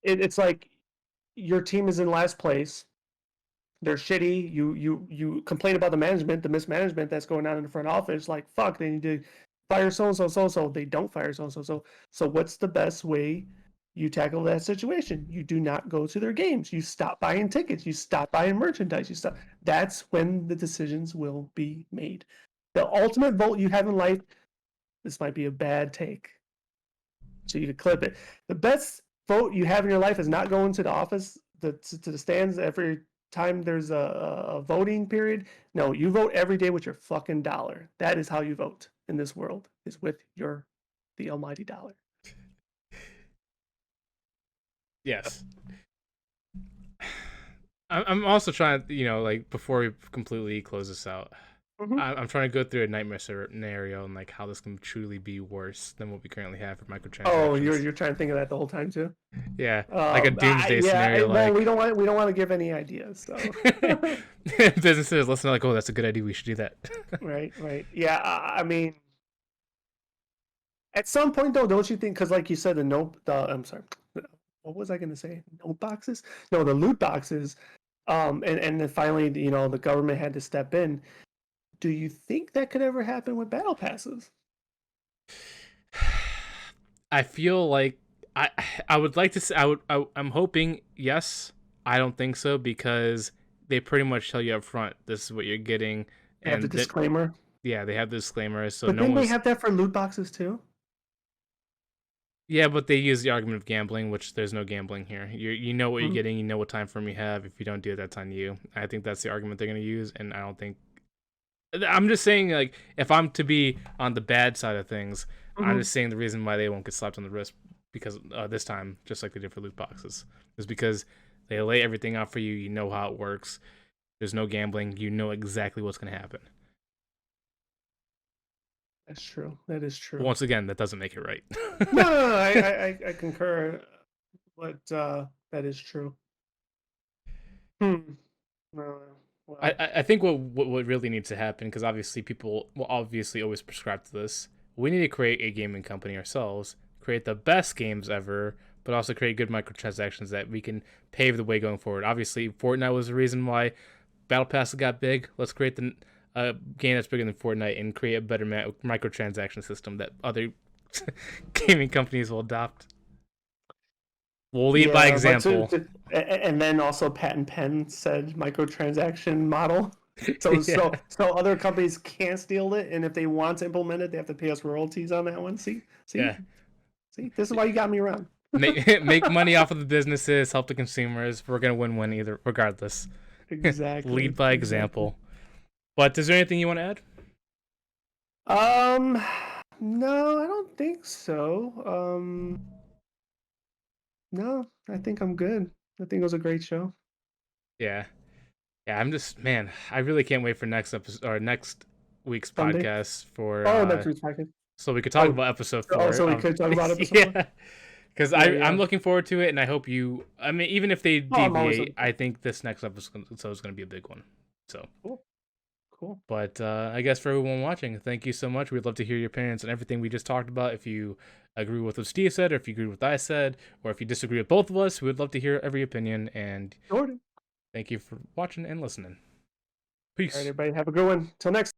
It's like your team is in last place. They're shitty. You complain about the mismanagement that's going on in the front office. Like, fuck, they need to fire so. They don't fire so. So what's the best way you tackle that situation? You do not go to their games. You stop buying tickets. You stop buying merchandise. That's when the decisions will be made. The ultimate vote you have in life, this might be a bad take, so you could clip it. The best vote you have in your life is not going to the office, to the stands every time there's a voting period. No, you vote every day with your fucking dollar. That is how you vote in this world, is with the almighty dollar. Yes. I'm also trying to, like, before we completely close this out, Mm-hmm. I'm trying to go through a nightmare scenario and like how this can truly be worse than what we currently have for Oh, microtransactions. you're trying to think of that the whole time too. Yeah, like a doomsday Yeah. scenario. Well, Like we don't want to give any ideas. So businesses listen, like, oh, that's a good idea. We should do that. right. Yeah. I mean, at some point though, don't you think? Because like you said, I'm sorry. What was I going to say? Note boxes? No, the loot boxes. And then finally, the government had to step in. Do you think that could ever happen with battle passes? I feel like I would like to say I'm hoping yes. I don't think so because they pretty much tell you up front this is what you're getting, They have the and that disclaimer. yeah, they have the disclaimer, so But no then they one's have that for loot boxes too. yeah, but they use the argument of gambling, which there's no gambling here. You know what you're Mhm. getting, you know what time frame you have. If you don't do it, that's on you. I think that's the argument they're gonna use, and I don't think. I'm just saying, like, if I'm to be on the bad side of things, I'm Mhm. just saying the reason why they won't get slapped on the wrist because this time, just like they did for loot boxes, is because they lay everything out for you. You know how it works. There's no gambling. You know exactly what's gonna happen. That's true. That is But true. once again, that doesn't make it right. No, I concur, but that is true. Hmm. Well, I think what really needs to happen, because obviously people will obviously always prescribe to this. We need to create a gaming company ourselves, create the best games ever, but also create good microtransactions that we can pave the way going forward. Obviously, Fortnite was the reason why Battle Pass got big. Let's create the game that's bigger than Fortnite and create a better microtransaction system that other gaming companies will adopt. We'll lead by yeah, but example. and then also Patent Pen said microtransaction model. So Yeah. other companies can't steal it, and if they want to implement it, they have to pay us royalties on that one. See, Yeah. this is why you got me around. make money off of the businesses, help the consumers. We're gonna win either, regardless. Exactly. Lead by example. But is there anything you want to add? No, I don't think so. No, I think I'm good. I think it was a great show. Yeah, yeah. I'm just man. I really can't wait for next episode or next week's Sunday. podcast for Oh, next week's podcast. so we could talk Oh, about episode oh, 4. so we could talk about episode 4? Yeah, because Yeah. I'm looking forward to it, and I hope you. I mean, even if they Oh, I'm always deviate, I think this next episode is going to be a big one. So. Cool. But I guess for everyone watching, thank you so much. We'd love to hear your opinions on everything we just talked about. If you agree with what Steve said, or if you agree with what I said, or if you disagree with both of us, we would love to hear every opinion. And Jordan. thank you for watching and listening. All Peace. right, everybody, have a good one. Till next